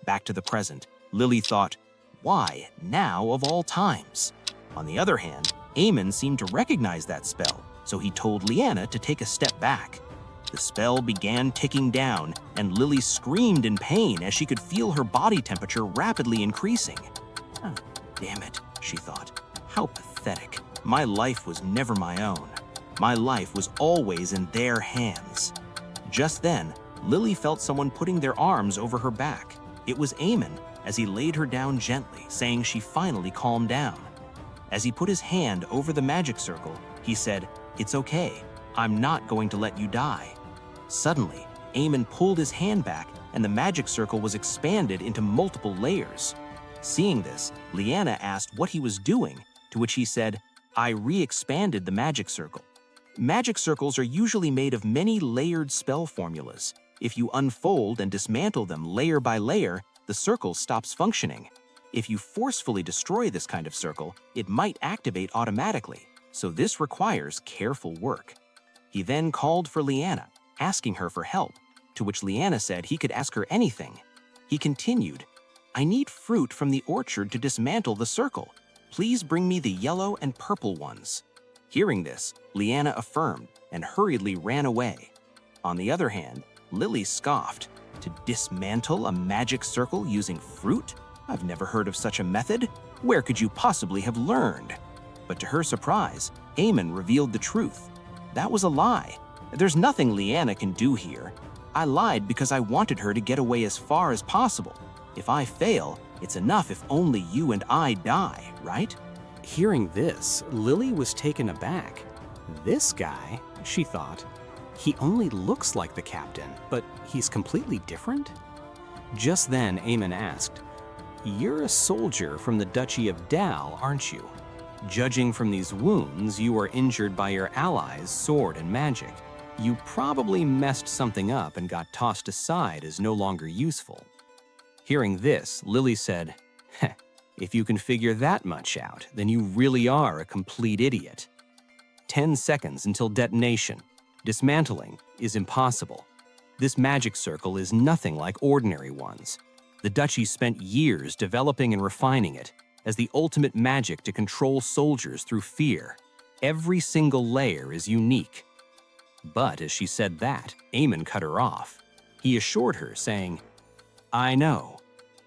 Back to the present, Lily thought, why now of all times? On the other hand, Eamon seemed to recognize that spell, so he told Leanna to take a step back. The spell began ticking down, and Lily screamed in pain as she could feel her body temperature rapidly increasing. "Oh, damn it," she thought. "How pathetic. My life was never my own. My life was always in their hands." Just then, Lily felt someone putting their arms over her back. It was Eamon, as he laid her down gently, saying she finally calmed down. As he put his hand over the magic circle, he said, "It's okay. I'm not going to let you die." Suddenly, Eamon pulled his hand back, and the magic circle was expanded into multiple layers. Seeing this, Leanna asked what he was doing, to which he said, "I re-expanded the magic circle." Magic circles are usually made of many layered spell formulas. If you unfold and dismantle them layer by layer, the circle stops functioning. If you forcefully destroy this kind of circle, it might activate automatically, so this requires careful work. He then called for Leanna, asking her for help, to which Leanna said he could ask her anything. He continued, "I need fruit from the orchard to dismantle the circle. Please bring me the yellow and purple ones." Hearing this, Leanna affirmed and hurriedly ran away. On the other hand, Lily scoffed. "To dismantle a magic circle using fruit? I've never heard of such a method. Where could you possibly have learned?" But to her surprise, Eamon revealed the truth. "That was a lie. There's nothing Leanna can do here. I lied because I wanted her to get away as far as possible. If I fail, it's enough if only you and I die, right?"
Hearing this, Lily was taken aback. This guy, she thought, he only looks like the captain, but he's completely different? Just then, Eamon asked, "You're a soldier from the Duchy of Dal, aren't you? Judging from these wounds, you were injured by your allies' sword and magic. You probably messed something up and got tossed aside as no longer useful." Hearing this, Lily said, "Heh, if you can figure that much out, then you really are a complete idiot. 10 seconds until detonation. Dismantling is impossible. This magic circle is nothing like ordinary ones. The Duchy spent years developing and refining it as the ultimate magic to control soldiers through fear. Every single layer is unique." But as she said that, Eamon cut her off. He assured her, saying, "I know.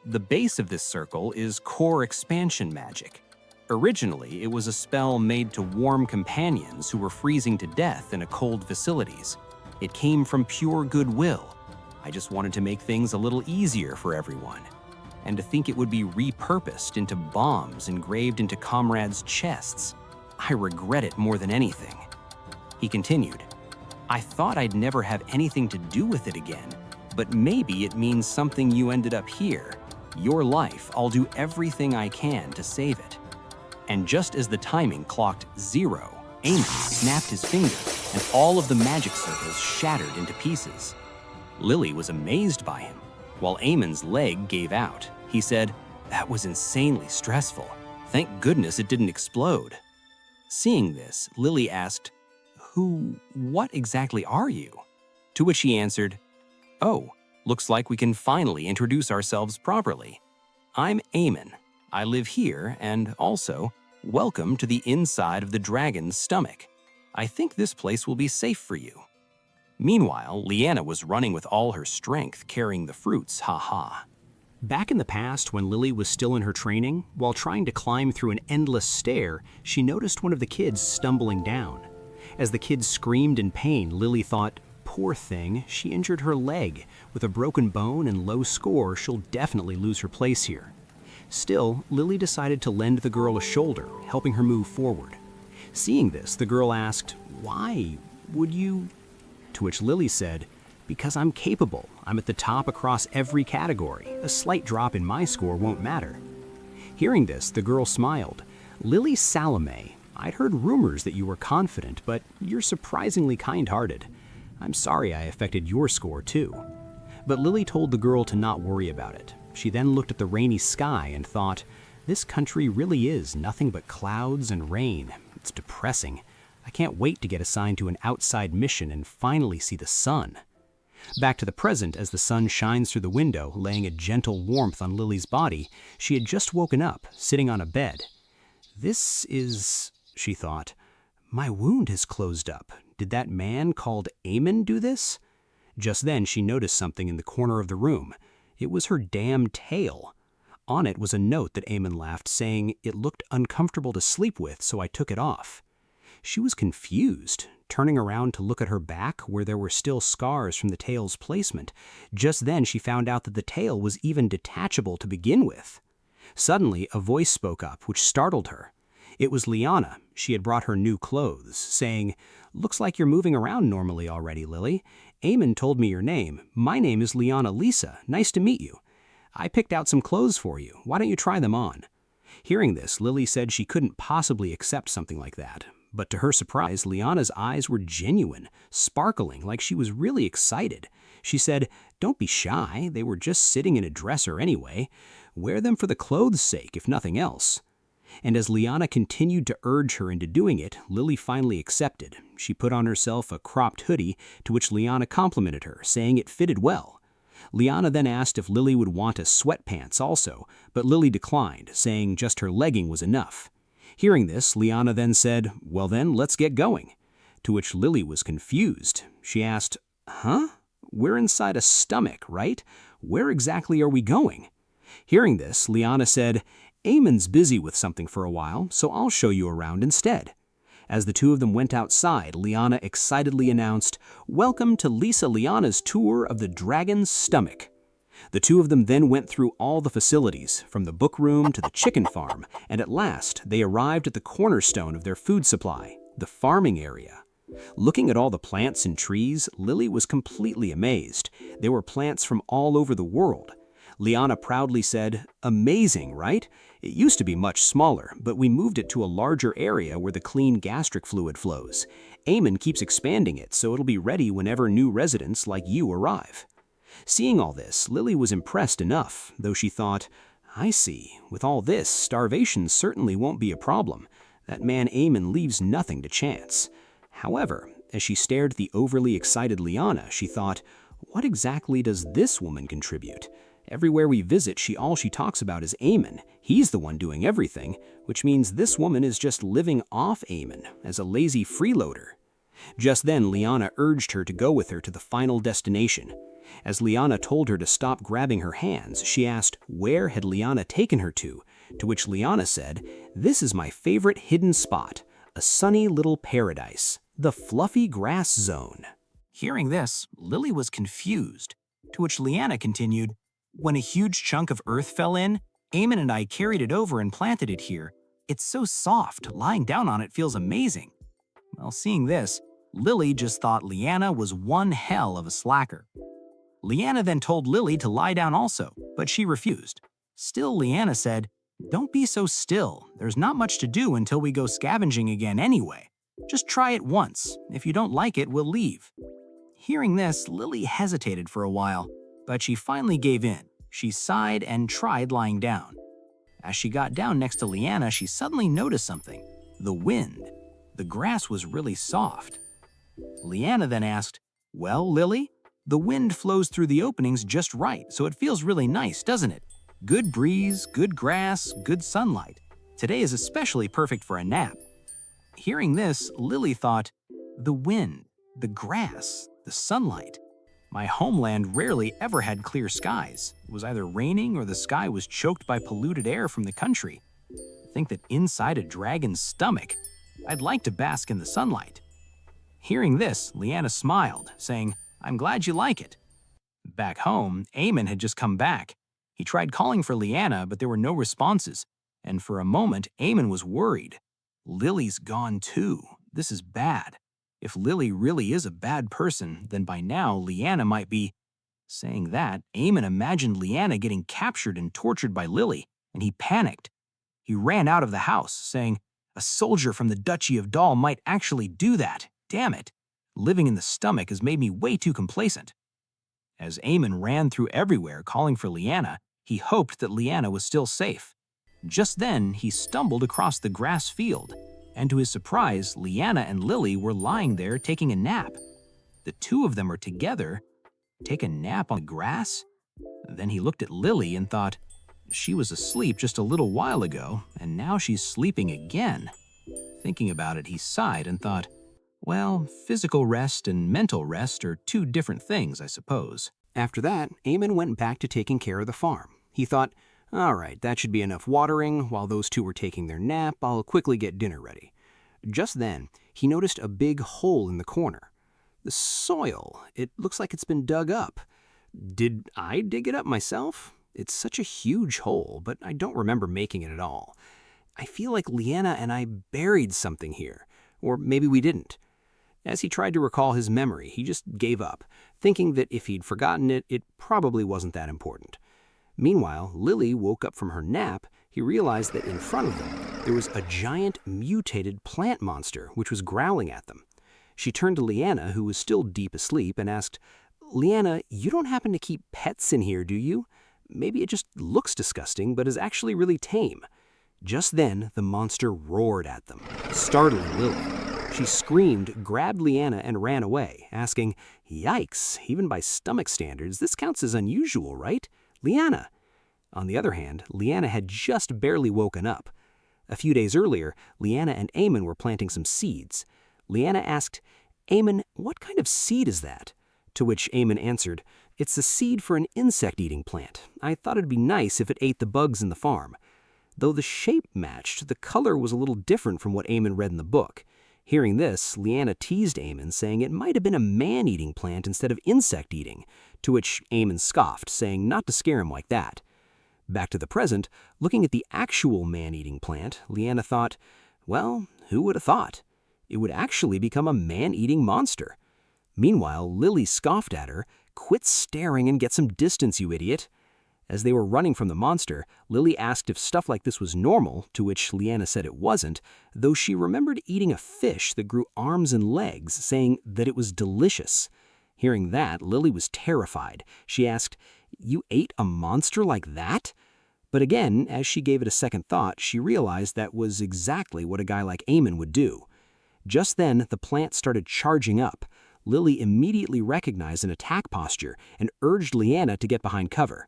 The base of this circle is core expansion magic. Originally, it was a spell made to warm companions who were freezing to death in cold facilities. It came from pure goodwill. I just wanted to make things a little easier for everyone. And to think it would be repurposed into bombs engraved into comrades' chests, I regret it more than anything." He continued, "I thought I'd never have anything to do with it again, but maybe it means something you ended up here. Your life, I'll do everything I can to save it."
And just as the timing clocked 0, Eamon snapped his finger, and all of the magic circles shattered into pieces. Lily was amazed by him. While Eamon's leg gave out, he said, "That was insanely stressful. Thank goodness it didn't explode." Seeing this, Lily asked, what exactly are you?" To which he answered, "Oh, looks like we can finally introduce ourselves properly. I'm Eamon. I live here, and also, welcome to the inside of the dragon's stomach. I think this place will be safe for you." Meanwhile, Leanna was running with all her strength, carrying the fruits, ha.
Back in the past, when Lily was still in her training, while trying to climb through an endless stair, she noticed one of the kids stumbling down. As the kid screamed in pain, Lily thought, poor thing, she injured her leg. With a broken bone and low score, she'll definitely lose her place here. Still, Lily decided to lend the girl a shoulder, helping her move forward. Seeing this, the girl asked, "Why would you?" To which Lily said, "Because I'm capable. I'm at the top across every category. A slight drop in my score won't matter." Hearing this, the girl smiled. "Lily Salome, I'd heard rumors that you were confident, but you're surprisingly kind-hearted. I'm sorry I affected your score too." But Lily told the girl to not worry about it. She then looked at the rainy sky and thought, this country really is nothing but clouds and rain. It's depressing. I can't wait to get assigned to an outside mission and finally see the sun. Back to the present, as the sun shines through the window, laying a gentle warmth on Lily's body, she had just woken up, sitting on a bed. This is, she thought, my wound has closed up. Did that man called Eamon do this? Just then she noticed something in the corner of the room. It was her damn tail. On it was a note that Eamon left saying, "It looked uncomfortable to sleep with, so I took it off." She was confused, turning around to look at her back where there were still scars from the tail's placement. Just then she found out that the tail was even detachable to begin with. Suddenly, a voice spoke up, which startled her. It was Liana. She had brought her new clothes, saying, "Looks like you're moving around normally already, Lily. Eamon told me your name. My name is Liana Lisa. Nice to meet you. I picked out some clothes for you. Why don't you try them on?" Hearing this, Lily said she couldn't possibly accept something like that. But to her surprise, Liana's eyes were genuine, sparkling like she was really excited. She said, "Don't be shy. They were just sitting in a dresser anyway. Wear them for the clothes' sake, if nothing else." And as Liana continued to urge her into doing it, Lily finally accepted. She put on herself a cropped hoodie, to which Liana complimented her, saying it fitted well. Liana then asked if Lily would want a sweatpants also, but Lily declined, saying just her legging was enough. Hearing this, Liana then said, "Well then, let's get going." To which Lily was confused. She asked, "Huh? We're inside a stomach, right? Where exactly are we going?" Hearing this, Liana said, "Eamon's busy with something for a while, so I'll show you around instead." As the two of them went outside, Liana excitedly announced, "Welcome to Lisa Liana's tour of the Dragon's Stomach." The two of them then went through all the facilities, from the book room to the chicken farm, and at last they arrived at the cornerstone of their food supply, the farming area. Looking at all the plants and trees, Lily was completely amazed. There were plants from all over the world. Liana proudly said, "Amazing, right? It used to be much smaller, but we moved it to a larger area where the clean gastric fluid flows. Eamon keeps expanding it, so it'll be ready whenever new residents like you arrive." Seeing all this, Lily was impressed enough, though she thought, "I see. With all this, starvation certainly won't be a problem. That man Eamon leaves nothing to chance." However, as she stared at the overly excited Liana, she thought, what exactly does this woman contribute? Everywhere we visit, all she talks about is Eamon. He's the one doing everything, which means this woman is just living off Eamon as a lazy freeloader. Just then, Liana urged her to go with her to the final destination. As Liana told her to stop grabbing her hands, she asked where had Liana taken her to which Liana said, "This is my favorite hidden spot, a sunny little paradise, the fluffy grass zone."
Hearing this, Lily was confused, to which Liana continued, "When a huge chunk of earth fell in, Eamon and I carried it over and planted it here. It's so soft, lying down on it feels amazing." Well, seeing this, Lily just thought Liana was one hell of a slacker. Liana then told Lily to lie down also, but she refused. Still, Liana said, Don't be so still. There's not much to do until we go scavenging again anyway. Just try it once. If you don't like it, we'll leave. Hearing this, Lily hesitated for a while, but she finally gave in. She sighed and tried lying down. As she got down next to Leanna, she suddenly noticed something. The wind. The grass was really soft. Leanna then asked, "Well, Lily, the wind flows through the openings just right, so it feels really nice, doesn't it? Good breeze, good grass, good sunlight. Today is especially perfect for a nap." Hearing this, Lily thought, the wind, the grass, the sunlight. My homeland rarely ever had clear skies. It was either raining or the sky was choked by polluted air from the country. Think that inside a dragon's stomach, I'd like to bask in the sunlight. Hearing this, Leanna smiled, saying, "I'm glad you like it." Back home, Eamon had just come back. He tried calling for Leanna, but there were no responses, and for a moment, Eamon was worried. Lily's gone too. This is bad. If Lily really is a bad person, then by now Leanna might be… Saying that, Eamon imagined Leanna getting captured and tortured by Lily, and he panicked. He ran out of the house, saying, "A soldier from the Duchy of Dal might actually do that. Damn it. Living in the stomach has made me way too complacent." As Eamon ran through everywhere calling for Leanna, he hoped that Leanna was still safe. Just then, he stumbled across the grass field, and to his surprise, Leanna and Lily were lying there taking a nap. The two of them are together. Take a nap on the grass? Then he looked at Lily and thought, she was asleep just a little while ago, and now she's sleeping again. Thinking about it, he sighed and thought, well, physical rest and mental rest are two different things, I suppose.
After that, Eamon went back to taking care of the farm. He thought, all right, that should be enough watering. While those two were taking their nap, I'll quickly get dinner ready. Just then, he noticed a big hole in the corner. The soil, it looks like it's been dug up. Did I dig it up myself? It's such a huge hole, but I don't remember making it at all. I feel like Leanna and I buried something here, or maybe we didn't. As he tried to recall his memory, he just gave up, thinking that if he'd forgotten it, it probably wasn't that important. Meanwhile, Lily woke up from her nap. He realized that in front of them, there was a giant mutated plant monster which was growling at them. She turned to Leanna, who was still deep asleep, and asked, "Leanna, you don't happen to keep pets in here, do you? Maybe it just looks disgusting, but is actually really tame." Just then, the monster roared at them, startling Lily. She screamed, grabbed Leanna, and ran away, asking, "Yikes, even by stomach standards, this counts as unusual, right? Leanna." On the other hand, Leanna had just barely woken up. A few days earlier, Leanna and Eamon were planting some seeds. Leanna asked, "Eamon, what kind of seed is that?" To which Eamon answered, "It's the seed for an insect-eating plant. I thought it'd be nice if it ate the bugs in the farm." Though the shape matched, the color was a little different from what Eamon read in the book. Hearing this, Leanna teased Eamon, saying it might have been a man-eating plant instead of insect-eating, to which Eamon scoffed, saying not to scare him like that. Back to the present, looking at the actual man-eating plant, Leanna thought, well, who would have thought? It would actually become a man-eating monster. Meanwhile, Lily scoffed at her, "Quit staring and get some distance, you idiot." As they were running from the monster, Lily asked if stuff like this was normal, to which Leanna said it wasn't, though she remembered eating a fish that grew arms and legs, saying that it was delicious. Hearing that, Lily was terrified. She asked, "You ate a monster like that?" But again, as she gave it a second thought, she realized that was exactly what a guy like Eamon would do. Just then, the plant started charging up. Lily immediately recognized an attack posture and urged Leanna to get behind cover.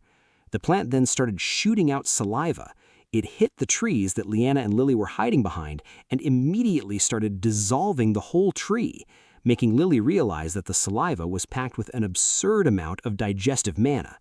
The plant then started shooting out saliva. It hit the trees that Leanna and Lily were hiding behind and immediately started dissolving the whole tree, making Lily realize that the saliva was packed with an absurd amount of digestive mana.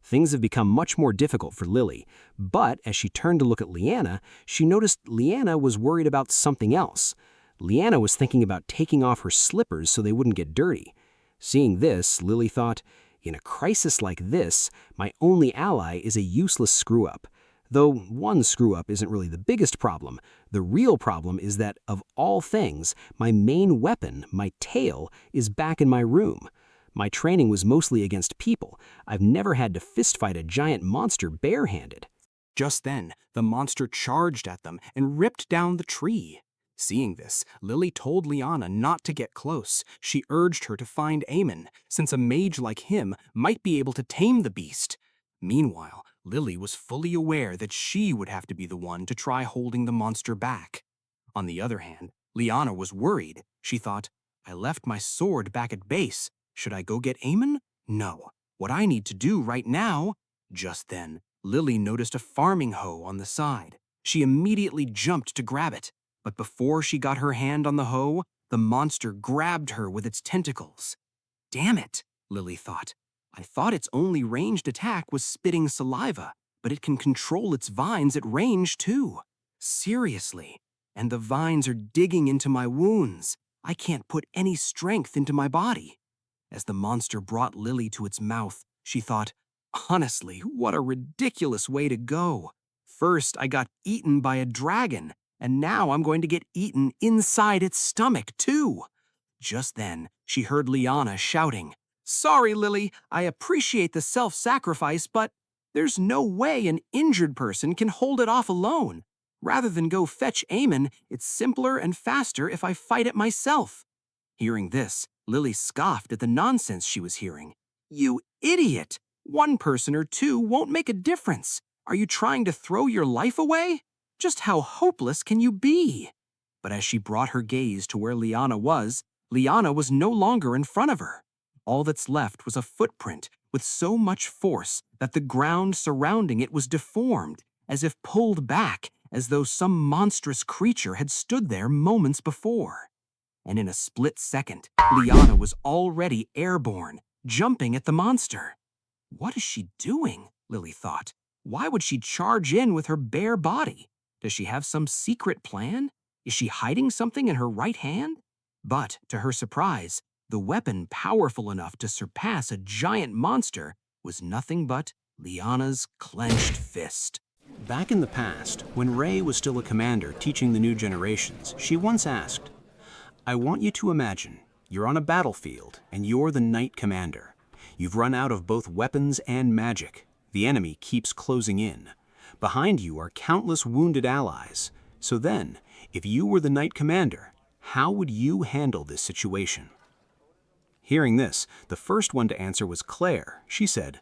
Things have become much more difficult for Lily, but as she turned to look at Leanna, she noticed Leanna was worried about something else. Leanna was thinking about taking off her slippers so they wouldn't get dirty. Seeing this, Lily thought, in a crisis like this, my only ally is a useless screw-up. Though one screw-up isn't really the biggest problem, the real problem is that, of all things, my main weapon, my tail, is back in my room. My training was mostly against people. I've never had to fistfight a giant monster barehanded. Just then, the monster charged at them and ripped down the tree. Seeing this, Lily told Liana not to get close. She urged her to find Eamon, since a mage like him might be able to tame the beast. Meanwhile, Lily was fully aware that she would have to be the one to try holding the monster back. On the other hand, Liana was worried. She thought, I left my sword back at base. Should I go get Eamon? No. What I need to do right now... Just then, Lily noticed a farming hoe on the side. She immediately jumped to grab it. But before she got her hand on the hoe, the monster grabbed her with its tentacles. Damn it, Lily thought. I thought its only ranged attack was spitting saliva, but it can control its vines at range too. Seriously. And the vines are digging into my wounds. I can't put any strength into my body. As the monster brought Lily to its mouth, she thought, honestly, what a ridiculous way to go. First, I got eaten by a dragon, and now I'm going to get eaten inside its stomach, too. Just then, she heard Liana shouting, Sorry, Lily, I appreciate the self-sacrifice, but there's no way an injured person can hold it off alone. Rather than go fetch Eamon, it's simpler and faster if I fight it myself. Hearing this, Lily scoffed at the nonsense she was hearing. You idiot! One person or two won't make a difference. Are you trying to throw your life away? Just how hopeless can you be? But as she brought her gaze to where Liana was no longer in front of her. All that's left was a footprint with so much force that the ground surrounding it was deformed, as if pulled back, as though some monstrous creature had stood there moments before. And in a split second, Liana was already airborne, jumping at the monster. What is she doing? Lily thought. Why would she charge in with her bare body? Does she have some secret plan? Is she hiding something in her right hand? But, to her surprise, the weapon powerful enough to surpass a giant monster was nothing but Liana's clenched fist. Back in the past, when Rei was still a commander teaching the new generations, she once asked, I want you to imagine you're on a battlefield and you're the knight commander. You've run out of both weapons and magic. The enemy keeps closing in. Behind you are countless wounded allies. So then, if you were the knight commander, how would you handle this situation? Hearing this, the first one to answer was Claire. She said,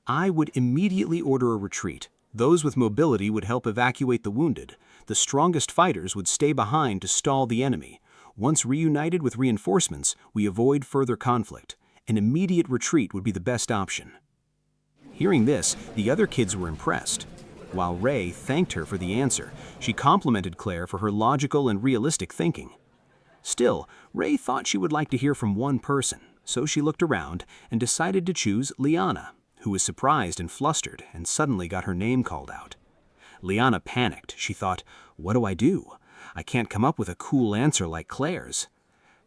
I would immediately order a retreat. Those with mobility would help evacuate the wounded. The strongest fighters would stay behind to stall the enemy. Once reunited with reinforcements, we avoid further conflict. An immediate retreat would be the best option. Hearing this, the other kids were impressed. While Rei thanked her for the answer, she complimented Claire for her logical and realistic thinking. Still, Rei thought she would like to hear from one person, so she looked around and decided to choose Liana, who was surprised and flustered and suddenly got her name called out. Liana panicked. She thought, what do? I can't come up with a cool answer like Claire's.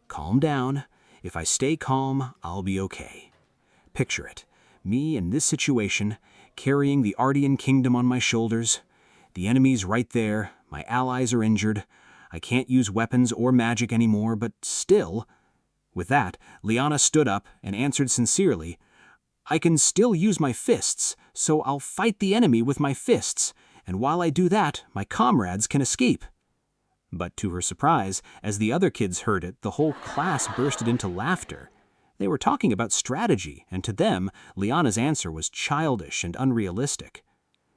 Calm down. If I stay calm, I'll be okay. Picture it. Me in this situation, carrying the Ardian kingdom on my shoulders. The enemy's right there. My allies are injured. I can't use weapons or magic anymore, but still... With that, Liana stood up and answered sincerely, I can still use my fists, so I'll fight the enemy with my fists, and while I do that, my comrades can escape. But to her surprise, as the other kids heard it, the whole class bursted into laughter. They were talking about strategy, and to them, Liana's answer was childish and unrealistic.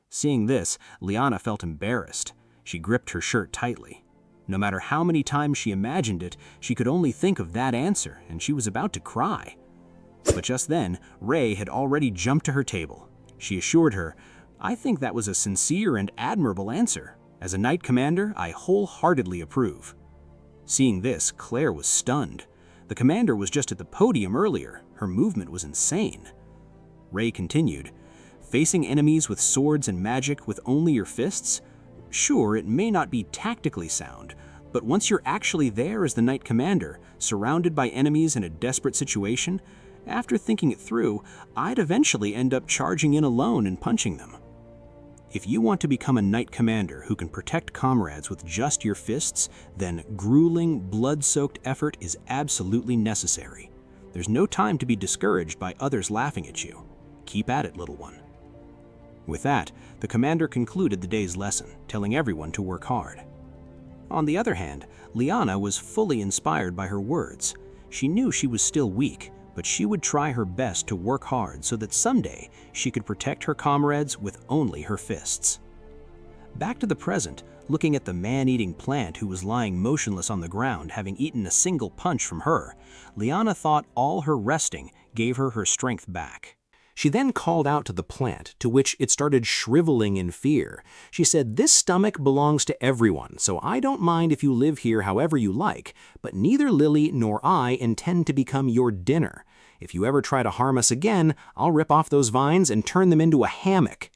Seeing this, Liana felt embarrassed. She gripped her shirt tightly. No matter how many times she imagined it, she could only think of that answer, and she was about to cry. But just then, Rei had already jumped to her table. She assured her, I think that was a sincere and admirable answer. As a knight commander, I wholeheartedly approve. Seeing this, Claire was stunned. The commander was just at the podium earlier. Her movement was insane. Rei continued, facing enemies with swords and magic with only your fists? Sure, it may not be tactically sound, but once you're actually there as the knight commander, surrounded by enemies in a desperate situation, after thinking it through, I'd eventually end up charging in alone and punching them. If you want to become a knight commander who can protect comrades with just your fists, then grueling, blood-soaked effort is absolutely necessary. There's no time to be discouraged by others laughing at you. Keep at it, little one. With that, the commander concluded the day's lesson, telling everyone to work hard. On the other hand, Liana was fully inspired by her words. She knew she was still weak, but she would try her best to work hard so that someday she could protect her comrades with only her fists. Back to the present, looking at the man-eating plant who was lying motionless on the ground, having eaten a single punch from her, Liana thought all her resting gave her her strength back. She then called out to the plant, to which it started shriveling in fear. She said, "This stomach belongs to everyone, so I don't mind if you live here however you like, but neither Lily nor I intend to become your dinner. If you ever try to harm us again, I'll rip off those vines and turn them into a hammock."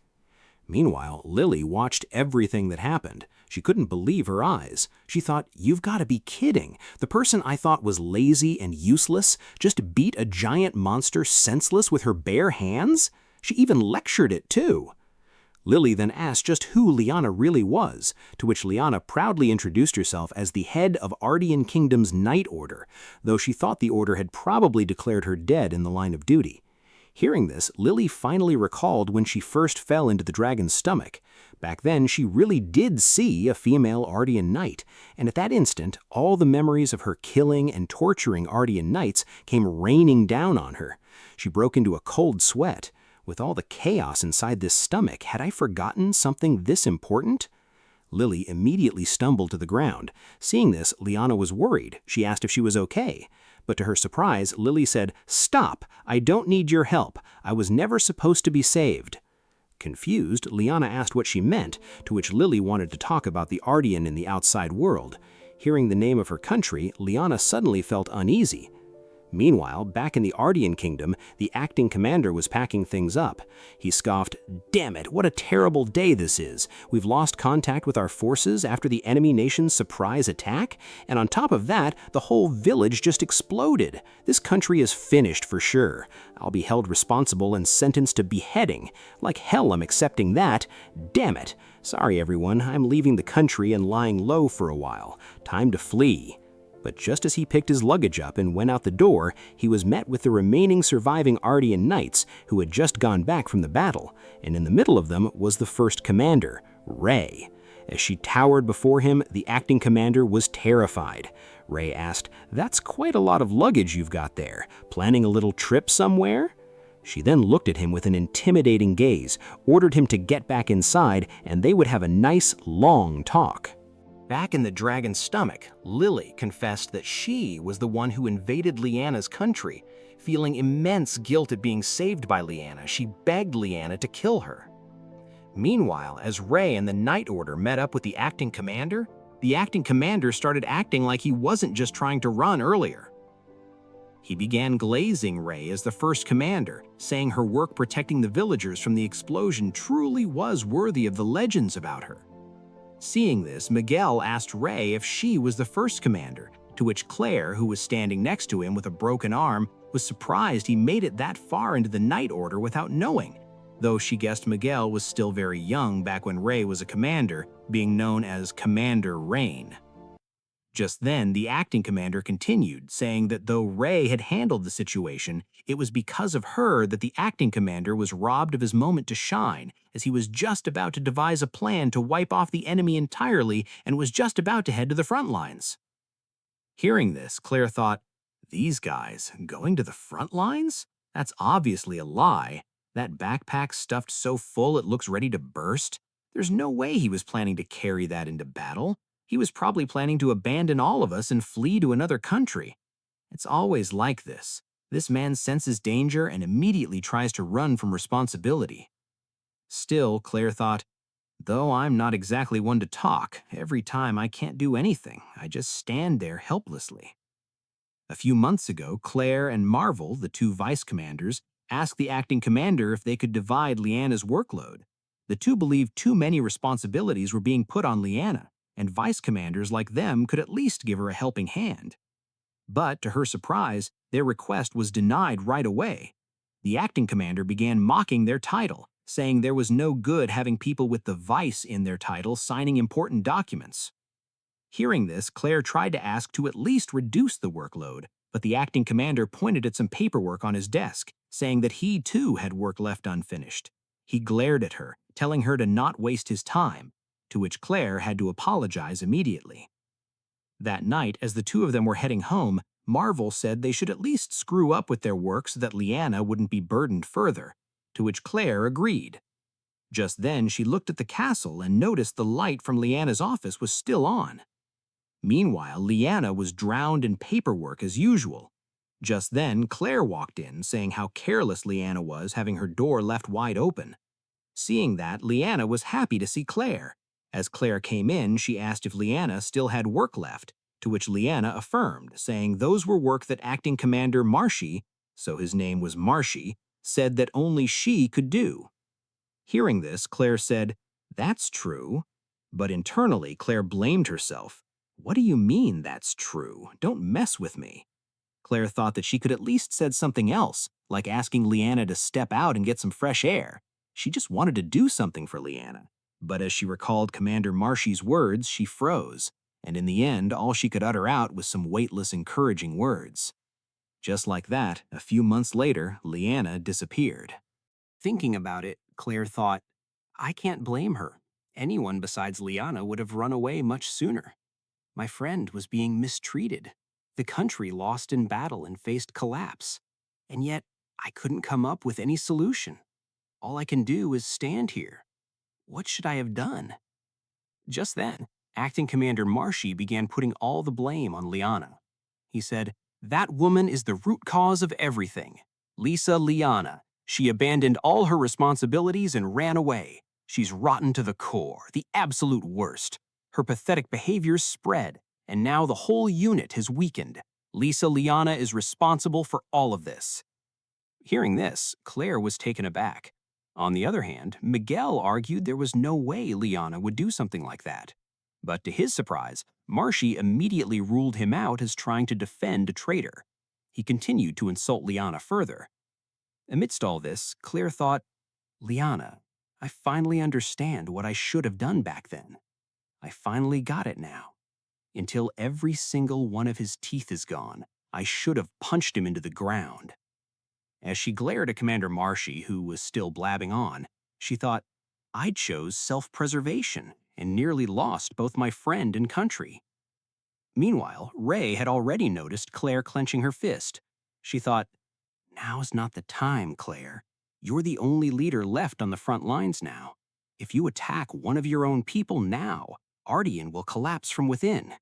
Meanwhile, Lily watched everything that happened. She couldn't believe her eyes. She thought, "You've got to be kidding. The person I thought was lazy and useless just beat a giant monster senseless with her bare hands? She even lectured it too." Lily then asked just who Liana really was, to which Liana proudly introduced herself as the head of Ardian Kingdom's Night Order, though she thought the order had probably declared her dead in the line of duty. Hearing this, Lily finally recalled when she first fell into the dragon's stomach. Back then, she really did see a female Ardian knight, and at that instant, all the memories of her killing and torturing Ardian knights came raining down on her. She broke into a cold sweat. With all the chaos inside this stomach, had I forgotten something this important? Lily immediately stumbled to the ground. Seeing this, Liana was worried. She asked if she was okay. But to her surprise, Lily said, "Stop! I don't need your help. I was never supposed to be saved." Confused, Liana asked what she meant, to which Lily wanted to talk about the Ardian in the outside world. Hearing the name of her country, Liana suddenly felt uneasy. Meanwhile, back in the Ardian Kingdom, the acting commander was packing things up. He scoffed, "Damn it, what a terrible day this is. We've lost contact with our forces after the enemy nation's surprise attack, and on top of that, the whole village just exploded. This country is finished for sure. I'll be held responsible and sentenced to beheading. Like hell I'm accepting that. Damn it. Sorry everyone, I'm leaving the country and lying low for a while. Time to flee." But just as he picked his luggage up and went out the door, he was met with the remaining surviving Ardian knights who had just gone back from the battle, and in the middle of them was the first commander, Ray. As she towered before him, the acting commander was terrified. Ray asked, "That's quite a lot of luggage you've got there. Planning a little trip somewhere?" She then looked at him with an intimidating gaze, ordered him to get back inside, and they would have a nice, long talk. Back in the dragon's stomach, Lily confessed that she was the one who invaded Liana's country. Feeling immense guilt at being saved by Liana, she begged Liana to kill her. Meanwhile, as Ray and the Night Order met up with the acting commander started acting like he wasn't just trying to run earlier. He began glazing Ray as the first commander, saying her work protecting the villagers from the explosion truly was worthy of the legends about her. Seeing this, Miguel asked Ray if she was the first commander, to which Claire, who was standing next to him with a broken arm, was surprised he made it that far into the Night Order without knowing, though she guessed Miguel was still very young back when Ray was a commander, being known as Commander Rain. Just then, the acting commander continued, saying that though Ray had handled the situation, it was because of her that the acting commander was robbed of his moment to shine, as he was just about to devise a plan to wipe off the enemy entirely and was just about to head to the front lines. Hearing this, Claire thought, "These guys, going to the front lines? That's obviously a lie. That backpack stuffed so full it looks ready to burst. There's no way he was planning to carry that into battle. He was probably planning to abandon all of us and flee to another country. It's always like this. This man senses danger and immediately tries to run from responsibility." Still, Claire thought, "Though I'm not exactly one to talk, every time I can't do anything. I just stand there helplessly." A few months ago, Claire and Marvel, the two vice commanders, asked the acting commander if they could divide Liana's workload. The two believed too many responsibilities were being put on Liana, and vice commanders like them could at least give her a helping hand. But, to her surprise, their request was denied right away. The acting commander began mocking their title, saying there was no good having people with the vice in their title signing important documents. Hearing this, Claire tried to ask to at least reduce the workload, but the acting commander pointed at some paperwork on his desk, saying that he too had work left unfinished. He glared at her,
telling her to not waste his time, to which Claire had to apologize immediately. That night, as the two of them were heading home, Marvel said they should at least screw up with their work so that Leanna wouldn't be burdened further, to which Claire agreed. Just then, she looked at the castle and noticed the light from Leanna's office was still on. Meanwhile, Leanna was drowned in paperwork as usual. Just then, Claire walked in, saying how careless Leanna was having her door left wide open. Seeing that, Leanna was happy to see Claire. As Claire came in, she asked if Leanna still had work left, to which Leanna affirmed, saying those were work that Acting Commander Marshy, so his name was Marshy, said that only she could do. Hearing this, Claire said, "That's true." But internally, Claire blamed herself. "What do you mean that's true? Don't mess with me." Claire thought that she could at least said something else, like asking Leanna to step out and get some fresh air. She just wanted to do something for Leanna. But as she recalled Commander Marshy's words, she froze, and in the end, all she could utter out was some weightless, encouraging words. Just like that, a few months later, Leanna disappeared.
Thinking about it, Claire thought, I can't blame her. Anyone besides Liana would have run away much sooner. My friend was being mistreated. The country lost in battle and faced collapse. And yet, I couldn't come up with any solution. All I can do is stand here. What should I have done? Just then, Acting Commander Marshy began putting all the blame on Liana. He said, "That woman is the root cause of everything. Lisa Liana. She abandoned all her responsibilities and ran away. She's rotten to the core, the absolute worst. Her pathetic behaviors spread, and now the whole unit has weakened. Lisa Liana is responsible for all of this." Hearing this, Claire was taken aback. On the other hand, Miguel argued there was no way Liana would do something like that. But to his surprise, Marshy immediately ruled him out as trying to defend a traitor. He continued to insult Liana further. Amidst all this, Claire thought, Liana, I finally understand what I should have done back then. I finally got it now. Until every single one of his teeth is gone, I should have punched him into the ground. As she glared at Commander Marshy, who was still blabbing on, she thought, I chose self-preservation and nearly lost both my friend and country. Meanwhile, Ray had already noticed Claire clenching her fist. She thought, now's not the time, Claire. You're the only leader left on the front lines now. If you attack one of your own people now, Ardian will collapse from within.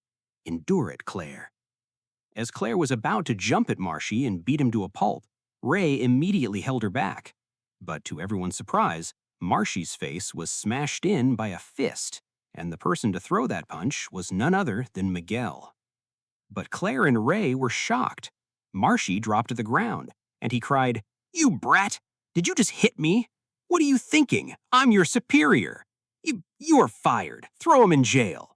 Endure it, Claire. As Claire was about to jump at Marshy and beat him to a pulp, Ray immediately held her back. But to everyone's surprise, Marshy's face was smashed in by a fist, and the person to throw that punch was none other than Miguel. But Claire and Ray were shocked. Marshy dropped to the ground, and he cried, You brat! Did you just hit me? What are you thinking? I'm your superior. You are fired. Throw him in jail.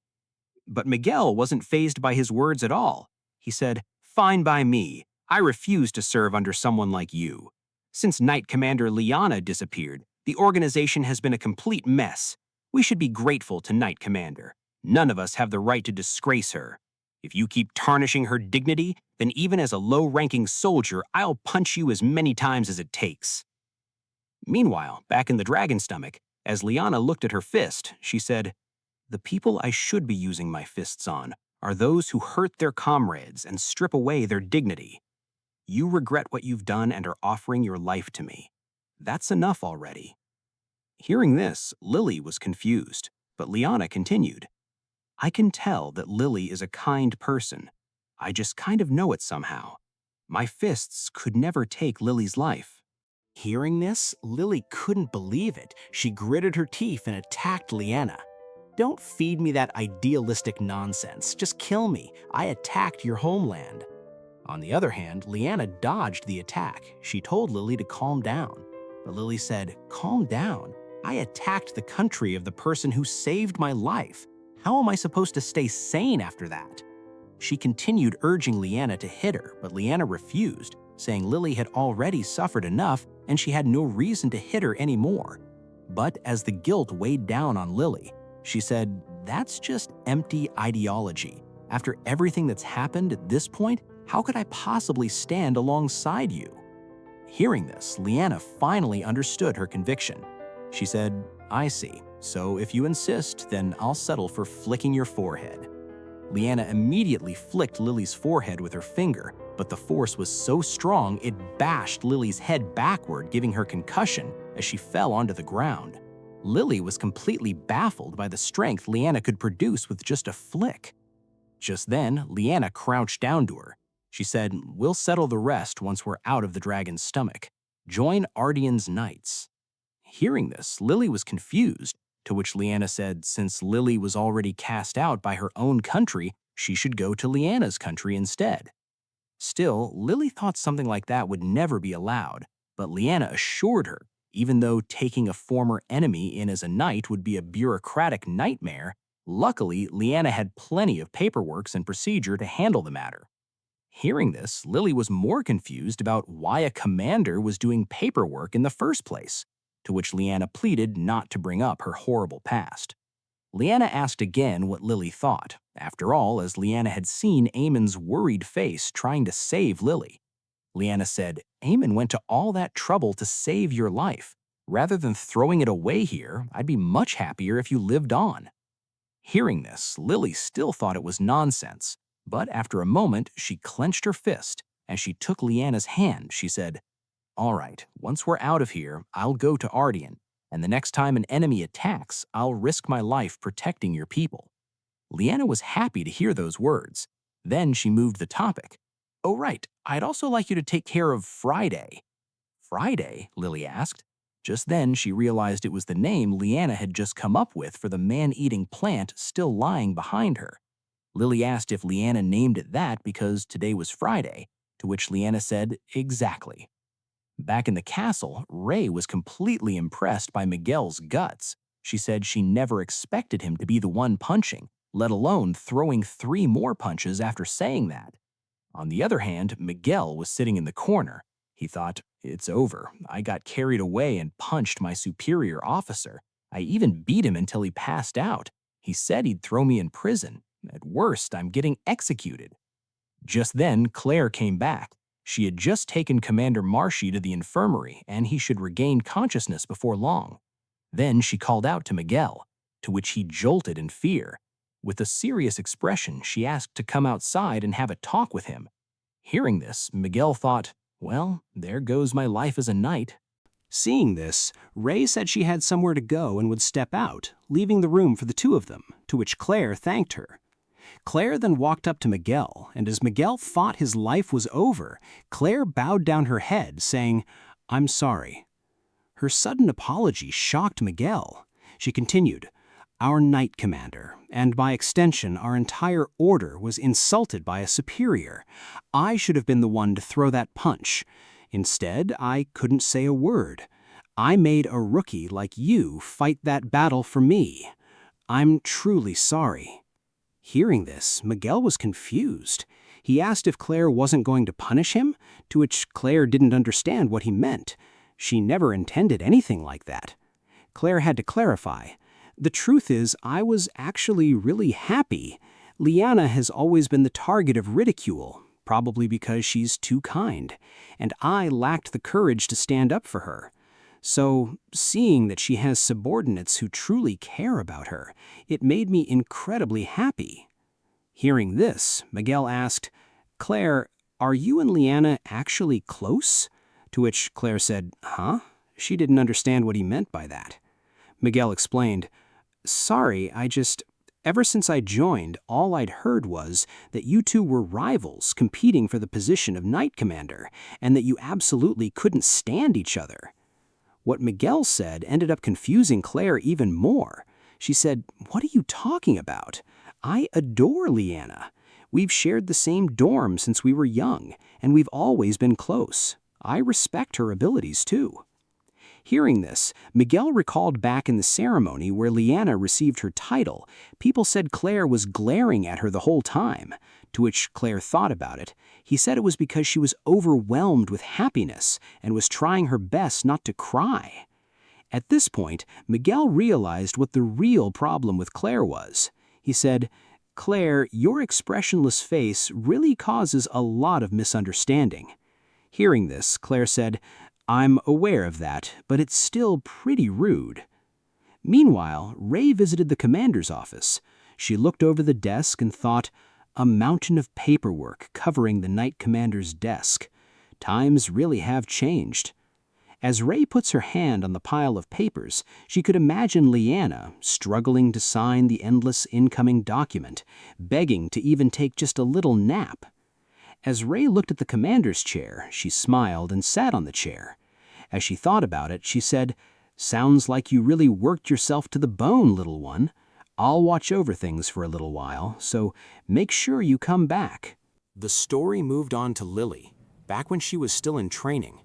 But Miguel wasn't fazed by his words at all. He said, Fine by me. I refuse to serve under someone like you. Since Knight Commander Liana disappeared, the organization has been a complete mess. We should be grateful to Knight Commander. None of us have the right to disgrace her. If you keep tarnishing her dignity, then even as a low-ranking soldier, I'll punch you as many times as it takes. Meanwhile, back in the dragon stomach, as Liana looked at her fist, she said, The people I should be using my fists on are those who hurt their comrades and strip away their dignity. You regret what you've done and are offering your life to me. That's enough already. Hearing this, Lily was confused, but Liana continued. I can tell that Lily is a kind person. I just kind of know it somehow. My fists could never take Lily's life.
Hearing this, Lily couldn't believe it. She gritted her teeth and attacked Liana. Don't feed me that idealistic nonsense. Just kill me. I attacked your homeland. On the other hand, Liana dodged the attack. She told Lily to calm down. But Lily said, Calm down? I attacked the country of the person who saved my life. How am I supposed to stay sane after that? She continued urging Liana to hit her, but Liana refused, saying Lily had already suffered enough and she had no reason to hit her anymore. But as the guilt weighed down on Lily, she said, That's just empty ideology. After everything that's happened at this point, how could I possibly stand alongside you? Hearing this, Liana finally understood her conviction. She said,
I see. So if you insist, then I'll settle for flicking your forehead. Leanna immediately flicked Lily's forehead with her finger, but the force was so strong it bashed Lily's head backward, giving her concussion as she fell onto the ground. Lily was completely baffled by the strength Leanna could produce with just a flick. Just then, Leanna crouched down to her. She said, "We'll settle the rest once we're out of the dragon's stomach. Join Ardian's Knights." Hearing this, Lily was confused, to which Leanna said since Lily was already cast out by her own country, she should go to Leanna's country instead. Still, Lily thought something like that would never be allowed, but Leanna assured her, even though taking a former enemy in as a knight would be a bureaucratic nightmare, luckily Leanna had plenty of paperwork and procedure to handle the matter. Hearing this, Lily was more confused about why a commander was doing paperwork in the first place, to which Leanna pleaded not to bring up her horrible past. Leanna asked again what Lily thought, after all, as Leanna had seen Eamon's worried face trying to save Lily. Leanna said, "Eamon went to all that trouble to save your life. Rather than throwing it away here, I'd be much happier if you lived on." Hearing this, Lily still thought it was nonsense, but after a moment, she clenched her fist. As she took Leanna's hand, she said, "All right, once we're out of here, I'll go to Ardian, and the next time an enemy attacks, I'll risk my life protecting your people." Leanna was happy to hear those words. Then she moved the topic. "Oh right, I'd also like you to take care of Friday." "Friday?" Lily asked. Just then she realized it was the name Leanna had just come up with for the man-eating plant still lying behind her. Lily asked if Leanna named it that because today was Friday, to which Leanna said, "Exactly." Back in the castle, Ray was completely impressed by Miguel's guts. She said she never expected him to be the one punching, let alone throwing 3 more punches after saying that. On the other hand, Miguel was sitting in the corner. He thought, "It's over. I got carried away and punched my superior officer. I even beat him until he passed out. He said he'd throw me in prison. At worst, I'm getting executed." Just then, Claire came back. She had just taken Commander Marshy to the infirmary, and he should regain consciousness before long. Then she called out to Miguel, to which he jolted in fear. With a serious expression, she asked to come outside and have a talk with him. Hearing this, Miguel thought, "Well, there goes my life as a knight."
Seeing this, Ray said she had somewhere to go and would step out, leaving the room for the two of them, to which Claire thanked her. Claire then walked up to Miguel, and as Miguel thought his life was over, Claire bowed down her head, saying, "I'm sorry." Her sudden apology shocked Miguel. She continued, "Our knight commander, and by extension our entire order, was insulted by a superior. I should have been the one to throw that punch. Instead, I couldn't say a word. I made a rookie like you fight that battle for me. I'm truly sorry." Hearing this, Miguel was confused. He asked if Claire wasn't going to punish him, to which Claire didn't understand what he meant. She never intended anything like that. Claire had to clarify. "The truth is, I was actually really happy. Leanna has always been the target of ridicule, probably because she's too kind, and I lacked the courage to stand up for her. So, seeing that she has subordinates who truly care about her, it made me incredibly happy." Hearing this, Miguel asked, "Claire, are you and Leanna actually close?" To which Claire said, "Huh?" She didn't understand what he meant by that. Miguel explained, "Sorry, ever since I joined, all I'd heard was that you two were rivals competing for the position of Knight Commander, and that you absolutely couldn't stand each other." What Miguel said ended up confusing Claire even more. She said, "What are you talking about? I adore Leanna. We've shared the same dorm since we were young, and we've always been close. I respect her abilities too." Hearing this, Miguel recalled back in the ceremony where Leanna received her title, people said Claire was glaring at her the whole time, to which Claire thought about it. He said it was because she was overwhelmed with happiness and was trying her best not to cry. At this point, Miguel realized what the real problem with Claire was. He said, "Claire, your expressionless face really causes a lot of misunderstanding." Hearing this, Claire said, "I'm aware of that, but it's still pretty rude." Meanwhile, Ray visited the commander's office. She looked over the desk and thought, a mountain of paperwork covering the Knight Commander's desk. Times really have changed. As Ray puts her hand on the pile of papers, she could imagine Leanna struggling to sign the endless incoming document, begging to even take just a little nap. As Ray looked at the commander's chair, she smiled and sat on the chair. As she thought about it, she said, "Sounds like you really worked yourself to the bone, little one. I'll watch over things for a little while, so make sure you come back."
The story moved on to Lily, back when she was still in training.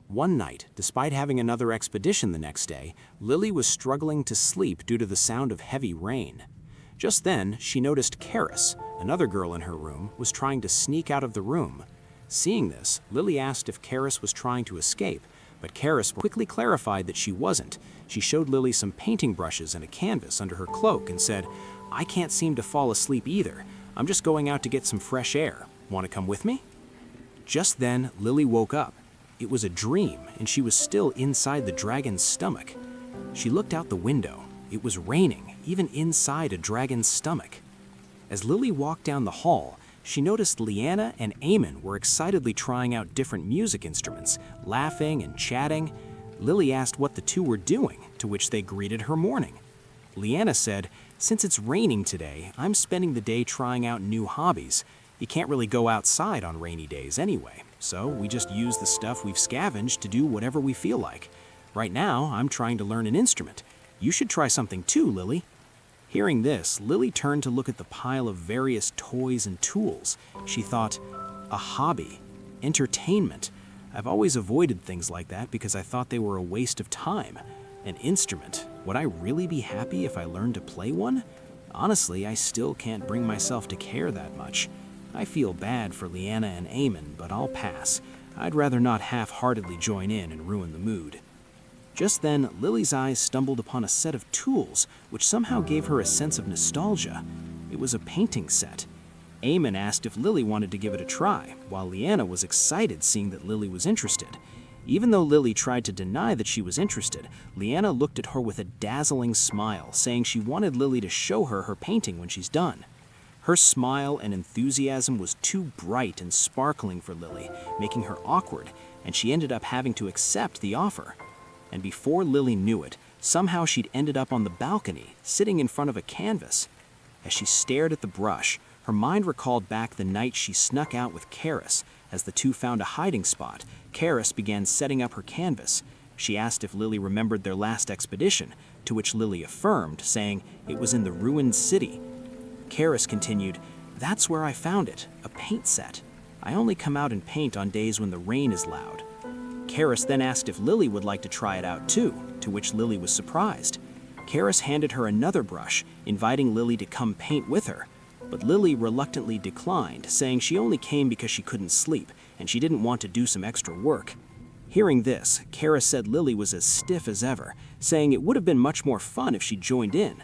One night, despite having another expedition the next day, Lily was struggling to sleep due to the sound of heavy rain. Just then, she noticed Karis, another girl in her room, was trying to sneak out of the room. Seeing this, Lily asked if Karis was trying to escape, but Karis quickly clarified that she wasn't. She showed Lily some painting brushes and a canvas under her cloak and said, "I can't seem to fall asleep either. I'm just going out to get some fresh air. Want to come with me?" Just then, Lily woke up. It was a dream, and she was still inside the dragon's stomach. She looked out the window. It was raining, even inside a dragon's stomach. As Lily walked down the hall, she noticed Leanna and Eamon were excitedly trying out different music instruments, laughing and chatting. Lily asked what the two were doing, to which they greeted her morning. Leanna said, "Since it's raining today, I'm spending the day trying out new hobbies. You can't really go outside on rainy days anyway, so we just use the stuff we've scavenged to do whatever we feel like. Right now, I'm trying to learn an instrument. You should try something too, Lily." Hearing this, Lily turned to look at the pile of various toys and tools. She thought, a hobby, entertainment. I've always avoided things like that because I thought they were a waste of time. An instrument. Would I really be happy if I learned to play one? Honestly, I still can't bring myself to care that much. I feel bad for Leanna and Eamon, but I'll pass. I'd rather not half-heartedly join in and ruin the mood. Just then, Lily's eyes stumbled upon a set of tools, which somehow gave her a sense of nostalgia. It was a painting set. Eamon asked if Lily wanted to give it a try, while Leanna was excited seeing that Lily was interested. Even though Lily tried to deny that she was interested, Leanna looked at her with a dazzling smile, saying she wanted Lily to show her her painting when she's done. Her smile and enthusiasm was too bright and sparkling for Lily, making her awkward, and she ended up having to accept the offer. And before Lily knew it, somehow she'd ended up on the balcony, sitting in front of a canvas. As she stared at the brush, her mind recalled back the night she snuck out with Karis. As the two found a hiding spot, Karis began setting up her canvas. She asked if Lily remembered their last expedition, to which Lily affirmed, saying it was in the ruined city. Karis continued, "That's where I found it, a paint set. I only come out and paint on days when the rain is loud." Karis then asked if Lily would like to try it out too, to which Lily was surprised. Karis handed her another brush, inviting Lily to come paint with her. But Lily reluctantly declined, saying she only came because she couldn't sleep, and she didn't want to do some extra work. Hearing this, Karis said Lily was as stiff as ever, saying it would have been much more fun if she joined in.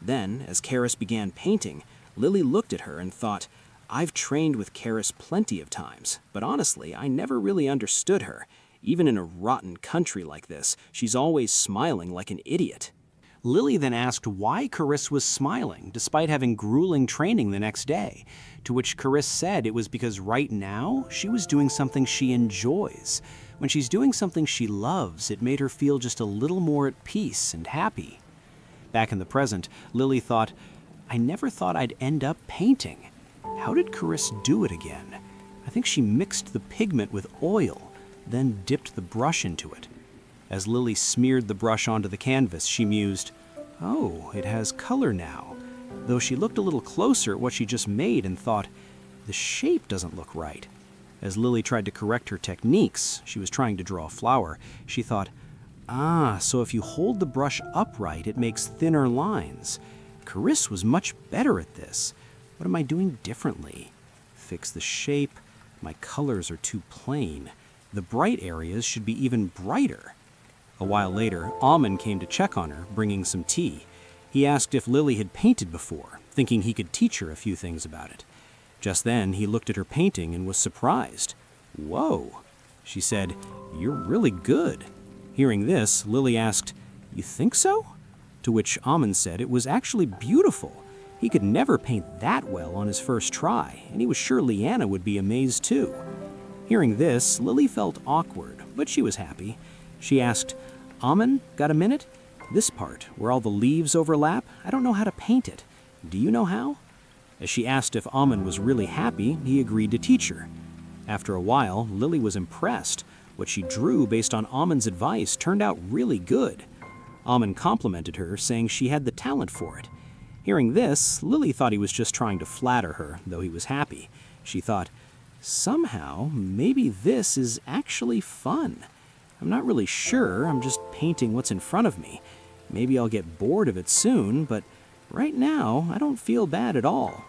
Then, as Karis began painting, Lily looked at her and thought, "I've trained with Karis plenty of times, but honestly, I never really understood her. Even in a rotten country like this, she's always smiling like an idiot." Lily then asked why Karis was smiling, despite having grueling training the next day, to which Karis said it was because right now, she was doing something she enjoys. When she's doing something she loves, it made her feel just a little more at peace and happy. Back in the present, Lily thought, "I never thought I'd end up painting. How did Karis do it again? I think she mixed the pigment with oil, then dipped the brush into it." As Lily smeared the brush onto the canvas, she mused, "Oh, it has color now," though she looked a little closer at what she just made and thought, "The shape doesn't look right." As Lily tried to correct her techniques, she was trying to draw a flower, she thought, so if you hold the brush upright, it makes thinner lines. Karis was much better at this. What am I doing differently? Fix the shape. My colors are too plain. The bright areas should be even brighter. A while later, Amon came to check on her, bringing some tea. He asked if Lily had painted before, thinking he could teach her a few things about it. Just then, he looked at her painting and was surprised. "Whoa," she said, "you're really good." Hearing this, Lily asked, "You think so?" to which Amon said it was actually beautiful. He could never paint that well on his first try, and he was sure Leanna would be amazed too. Hearing this, Lily felt awkward, but she was happy. She asked, "Amon, got a minute? This part, where all the leaves overlap, I don't know how to paint it. Do you know how?" As she asked if Amon was really happy, he agreed to teach her. After a while, Lily was impressed. What she drew based on Amon's advice turned out really good. Amon complimented her, saying she had the talent for it. Hearing this, Lily thought he was just trying to flatter her, though he was happy. She thought, somehow, maybe this is actually fun. I'm not really sure, I'm just painting what's in front of me. Maybe I'll get bored of it soon, but right now, I don't feel bad at all.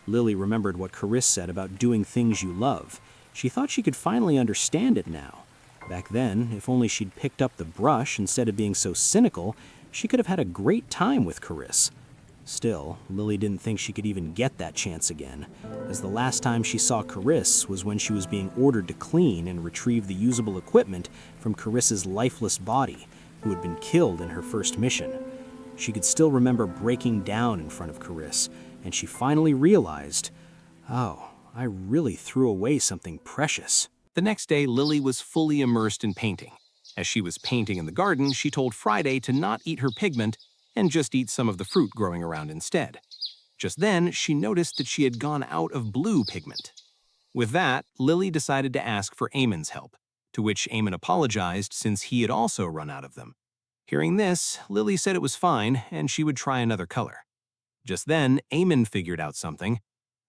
Lily remembered what Carisse said about doing things you love. She thought she could finally understand it now. Back then, if only she'd picked up the brush instead of being so cynical, she could have had a great time with Carisse. Still, Lily didn't think she could even get that chance again, as the last time she saw Carisse was when she was being ordered to clean and retrieve the usable equipment from Carisse's lifeless body, who had been killed in her first mission. She could still remember breaking down in front of Carisse, and she finally realized, oh, I really threw away something precious.
The next day, Lily was fully immersed in painting. As she was painting in the garden, she told Friday to not eat her pigment and just eat some of the fruit growing around instead. Just then, she noticed that she had gone out of blue pigment. With that, Lily decided to ask for Eamon's help, to which Eamon apologized since he had also run out of them. Hearing this, Lily said it was fine and she would try another color. Just then, Eamon figured out something.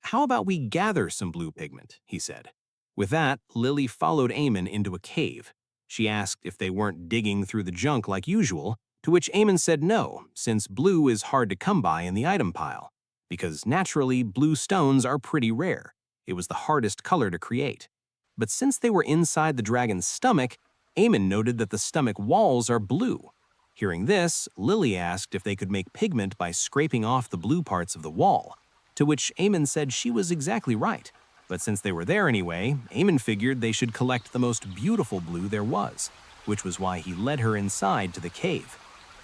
"How about we gather some blue pigment?" he said. With that, Lily followed Eamon into a cave. She asked if they weren't digging through the junk like usual, to which Eamon said no, since blue is hard to come by in the item pile, because naturally blue stones are pretty rare. It was the hardest color to create. But since they were inside the dragon's stomach, Eamon noted that the stomach walls are blue. Hearing this, Lily asked if they could make pigment by scraping off the blue parts of the wall, to which Eamon said she was exactly right. But since they were there anyway, Eamon figured they should collect the most beautiful blue there was, which was why he led her inside to the cave.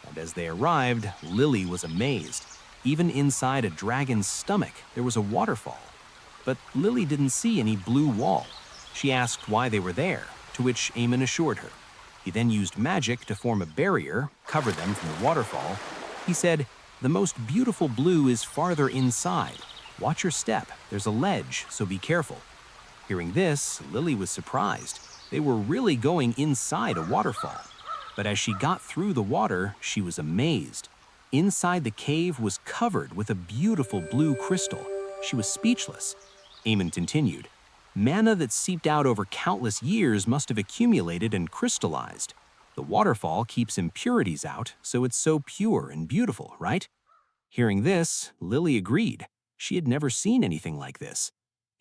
And as they arrived, Lily was amazed. Even inside a dragon's stomach, there was a waterfall. But Lily didn't see any blue wall. She asked why they were there, to which Eamon assured her. He then used magic to form a barrier, cover them from the waterfall. He said, "The most beautiful blue is farther inside. Watch your step, there's a ledge, so be careful." Hearing this, Lily was surprised. They were really going inside a waterfall. But as she got through the water, she was amazed. Inside the cave was covered with a beautiful blue crystal. She was speechless. Eamon continued, "Mana that seeped out over countless years must have accumulated and crystallized. The waterfall keeps impurities out, so it's so pure and beautiful, right?" Hearing this, Lily agreed. She had never seen anything like this.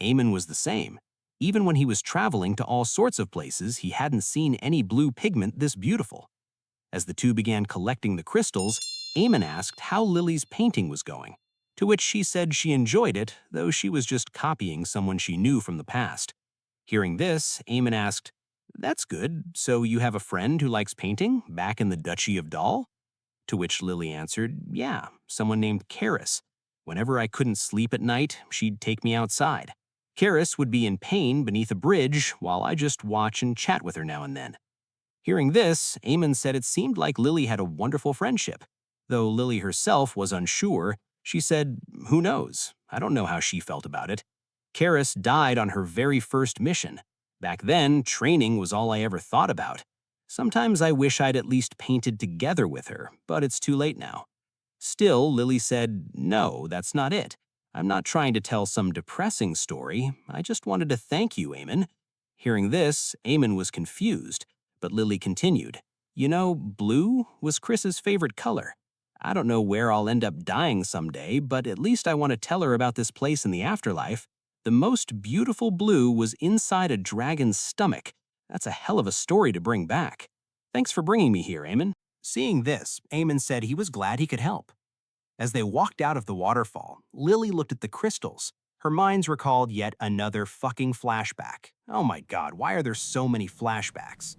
Eamon was the same. Even when he was traveling to all sorts of places, he hadn't seen any blue pigment this beautiful. As the two began collecting the crystals, Eamon asked how Lily's painting was going, to which she said she enjoyed it, though she was just copying someone she knew from the past. Hearing this, Eamon asked, "That's good, so you have a friend who likes painting, back in the Duchy of Dal?" To which Lily answered, "Yeah, someone named Carisse. Whenever I couldn't sleep at night, she'd take me outside. Carisse would be in pain beneath a bridge while I just watch and chat with her now and then." Hearing this, Eamon said it seemed like Lily had a wonderful friendship. Though Lily herself was unsure, she said, "Who knows? I don't know how she felt about it. Carisse died on her very first mission. Back then, training was all I ever thought about. Sometimes I wish I'd at least painted together with her, but it's too late now." Still, Lily said, "No, that's not it. I'm not trying to tell some depressing story. I just wanted to thank you, Eamon." Hearing this, Eamon was confused, but Lily continued, "You know, blue was Chris's favorite color. I don't know where I'll end up dying someday, but at least I want to tell her about this place in the afterlife. The most beautiful blue was inside a dragon's stomach. That's a hell of a story to bring back. Thanks for bringing me here, Eamon." Seeing this, Eamon said he was glad he could help. As they walked out of the waterfall, Lily looked at the crystals. Her minds recalled yet another fucking flashback. Oh my god, why are there so many flashbacks?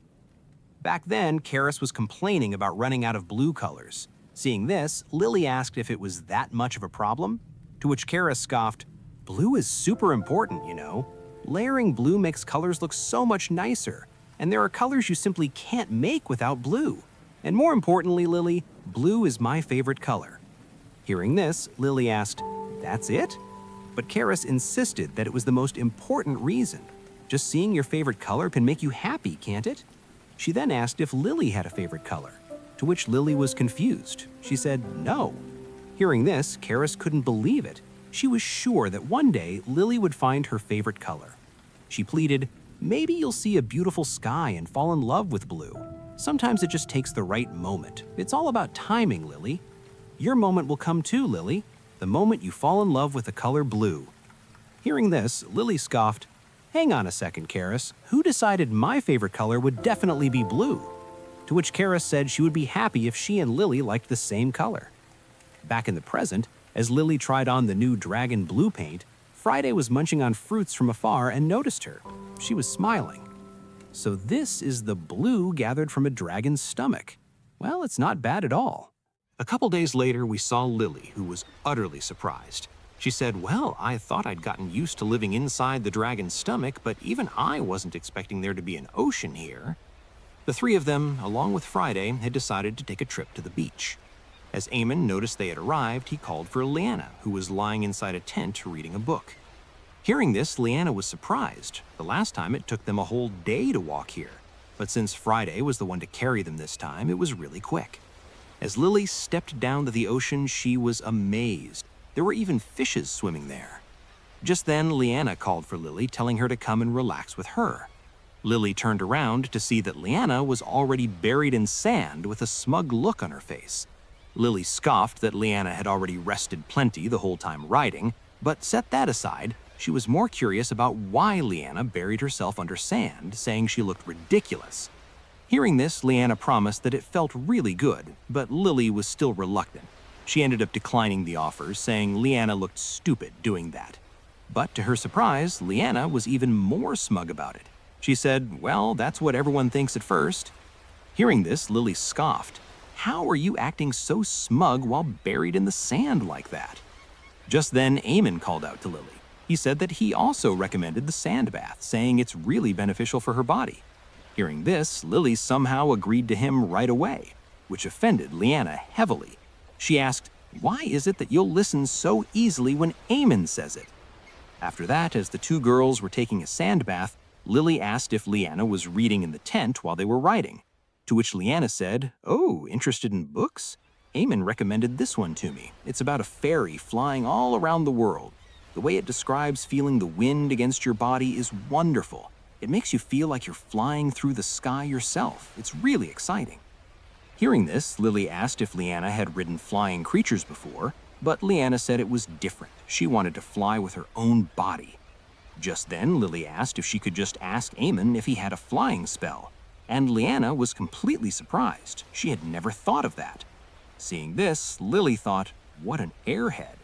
Back then, Carisse was complaining about running out of blue colors.
Seeing this, Lily asked if it was that much of a problem, to which Karis scoffed, "Blue is super important, you know. Layering blue makes colors look so much nicer, and there are colors you simply can't make without blue. And more importantly, Lily, blue is my favorite color." Hearing this, Lily asked, "That's it?" But Karis insisted that it was the most important reason. Just seeing your favorite color can make you happy, can't it? She then asked if Lily had a favorite color, to which Lily was confused. She said no. Hearing this, Karis couldn't believe it. She was sure that one day Lily would find her favorite color. She pleaded, "Maybe you'll see a beautiful sky and fall in love with blue. Sometimes it just takes the right moment. It's all about timing, Lily. Your moment will come too, Lily, the moment you fall in love with the color blue." Hearing this, Lily scoffed, "Hang on a second, Karis. Who decided my favorite color would definitely be blue?" To which Karis said she would be happy if she and Lily liked the same color. Back in the present, as Lily tried on the new dragon blue paint, Friday was munching on fruits from afar and noticed her. She was smiling. So this is the blue gathered from a dragon's stomach. Well, it's not bad at all. A couple days later, we saw Lily, who was utterly surprised. She said, "Well, I thought I'd gotten used to living inside the dragon's stomach, but even I wasn't expecting there to be an ocean here." The three of them, along with Friday, had decided to take a trip to the beach. As Eamon noticed they had arrived, he called for Leanna, who was lying inside a tent reading a book. Hearing this, Leanna was surprised. The last time it took them a whole day to walk here, but since Friday was the one to carry them this time, it was really quick. As Lily stepped down to the ocean, she was amazed. There were even fishes swimming there. Just then, Leanna called for Lily, telling her to come and relax with her. Lily turned around to see that Leanna was already buried in sand with a smug look on her face. Lily scoffed that Leanna had already rested plenty the whole time riding, but set that aside, she was more curious about why Leanna buried herself under sand, saying she looked ridiculous. Hearing this, Leanna promised that it felt really good, but Lily was still reluctant. She ended up declining the offer, saying Leanna looked stupid doing that. But to her surprise, Leanna was even more smug about it. She said, "Well, that's what everyone thinks at first." Hearing this, Lily scoffed. "How are you acting so smug while buried in the sand like that?" Just then, Eamon called out to Lily. He said that he also recommended the sand bath, saying it's really beneficial for her body. Hearing this, Lily somehow agreed to him right away, which offended Leanna heavily. She asked, "Why is it that you'll listen so easily when Eamon says it?" After that, as the two girls were taking a sand bath, Lily asked if Leanna was reading in the tent while they were riding, to which Leanna said, "Oh, interested in books? Eamon recommended this one to me. It's about a fairy flying all around the world. The way it describes feeling the wind against your body is wonderful. It makes you feel like you're flying through the sky yourself. It's really exciting." Hearing this, Lily asked if Leanna had ridden flying creatures before, but Leanna said it was different. She wanted to fly with her own body. Just then, Lily asked if she could just ask Eamon if he had a flying spell, and Leanna was completely surprised. She had never thought of that. Seeing this, Lily thought, what an airhead.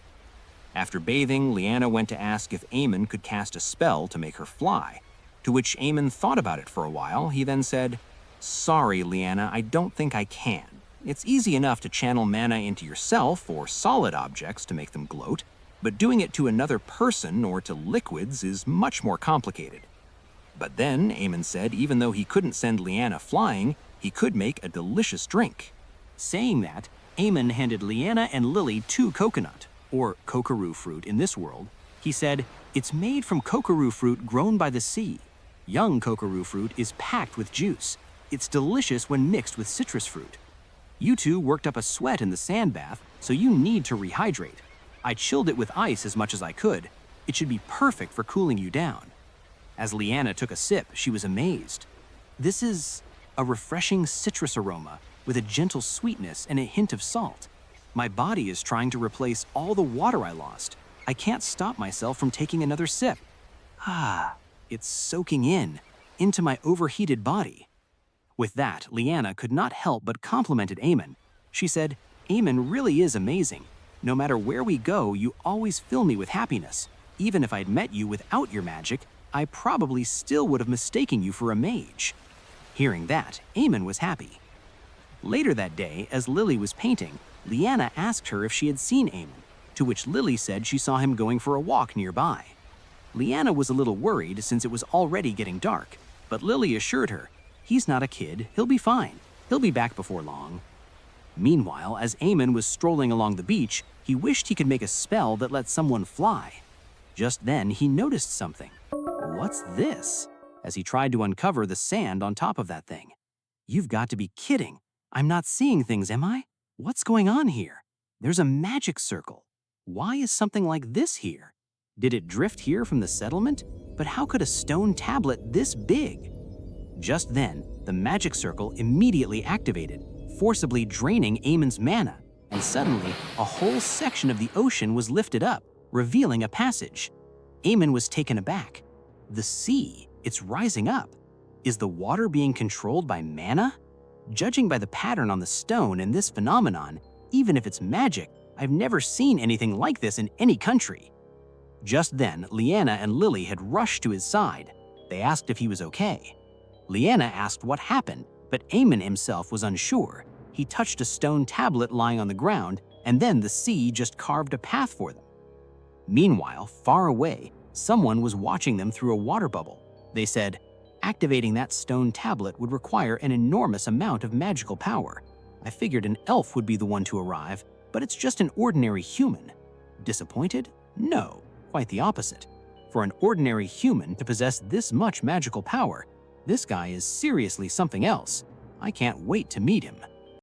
After bathing, Leanna went to ask if Eamon could cast a spell to make her fly, to which Eamon thought about it for a while. He then said, "Sorry, Leanna, I don't think I can. It's easy enough to channel mana into yourself or solid objects to make them gloat, but doing it to another person or to liquids is much more complicated." But then, Eamon said even though he couldn't send Leanna flying, he could make a delicious drink. Saying that, Eamon handed Leanna and Lily 2 coconut, or kokoru fruit in this world. He said, "It's made from kokoru fruit grown by the sea. Young kokoru fruit is packed with juice. It's delicious when mixed with citrus fruit. You two worked up a sweat in the sand bath, so you need to rehydrate. I chilled it with ice as much as I could. It should be perfect for cooling you down." As Leanna took a sip, she was amazed. "This is a refreshing citrus aroma with a gentle sweetness and a hint of salt. My body is trying to replace all the water I lost. I can't stop myself from taking another sip. Ah, it's soaking into my overheated body." With that, Leanna could not help but complimented Eamon. She said, "Eamon really is amazing. No matter where we go, you always fill me with happiness. Even if I'd met you without your magic, I probably still would have mistaken you for a mage." Hearing that, Eamon was happy. Later that day, as Lily was painting, Leanna asked her if she had seen Eamon, to which Lily said she saw him going for a walk nearby. Leanna was a little worried since it was already getting dark, but Lily assured her, "He's not a kid, he'll be fine. He'll be back before long." Meanwhile, as Eamon was strolling along the beach, he wished he could make a spell that let someone fly. Just then, he noticed something. "What's this?" as he tried to uncover the sand on top of that thing. "You've got to be kidding. I'm not seeing things, am I? What's going on here? There's a magic circle. Why is something like this here? Did it drift here from the settlement? But how could a stone tablet this big?" Just then, the magic circle immediately activated, forcibly draining Eamon's mana, and suddenly, a whole section of the ocean was lifted up, revealing a passage. Eamon was taken aback. The sea, it's rising up. Is the water being controlled by mana? Judging by the pattern on the stone and this phenomenon, even if it's magic, I've never seen anything like this in any country. Just then, Leanna and Lily had rushed to his side. They asked if he was okay. Leanna asked what happened, but Eamon himself was unsure. He touched a stone tablet lying on the ground, and then the sea just carved a path for them. Meanwhile, far away, someone was watching them through a water bubble. They said, "Activating that stone tablet would require an enormous amount of magical power. I figured an elf would be the one to arrive, but it's just an ordinary human." Disappointed? No, quite the opposite. For an ordinary human to possess this much magical power, this guy is seriously something else. I can't wait to meet him.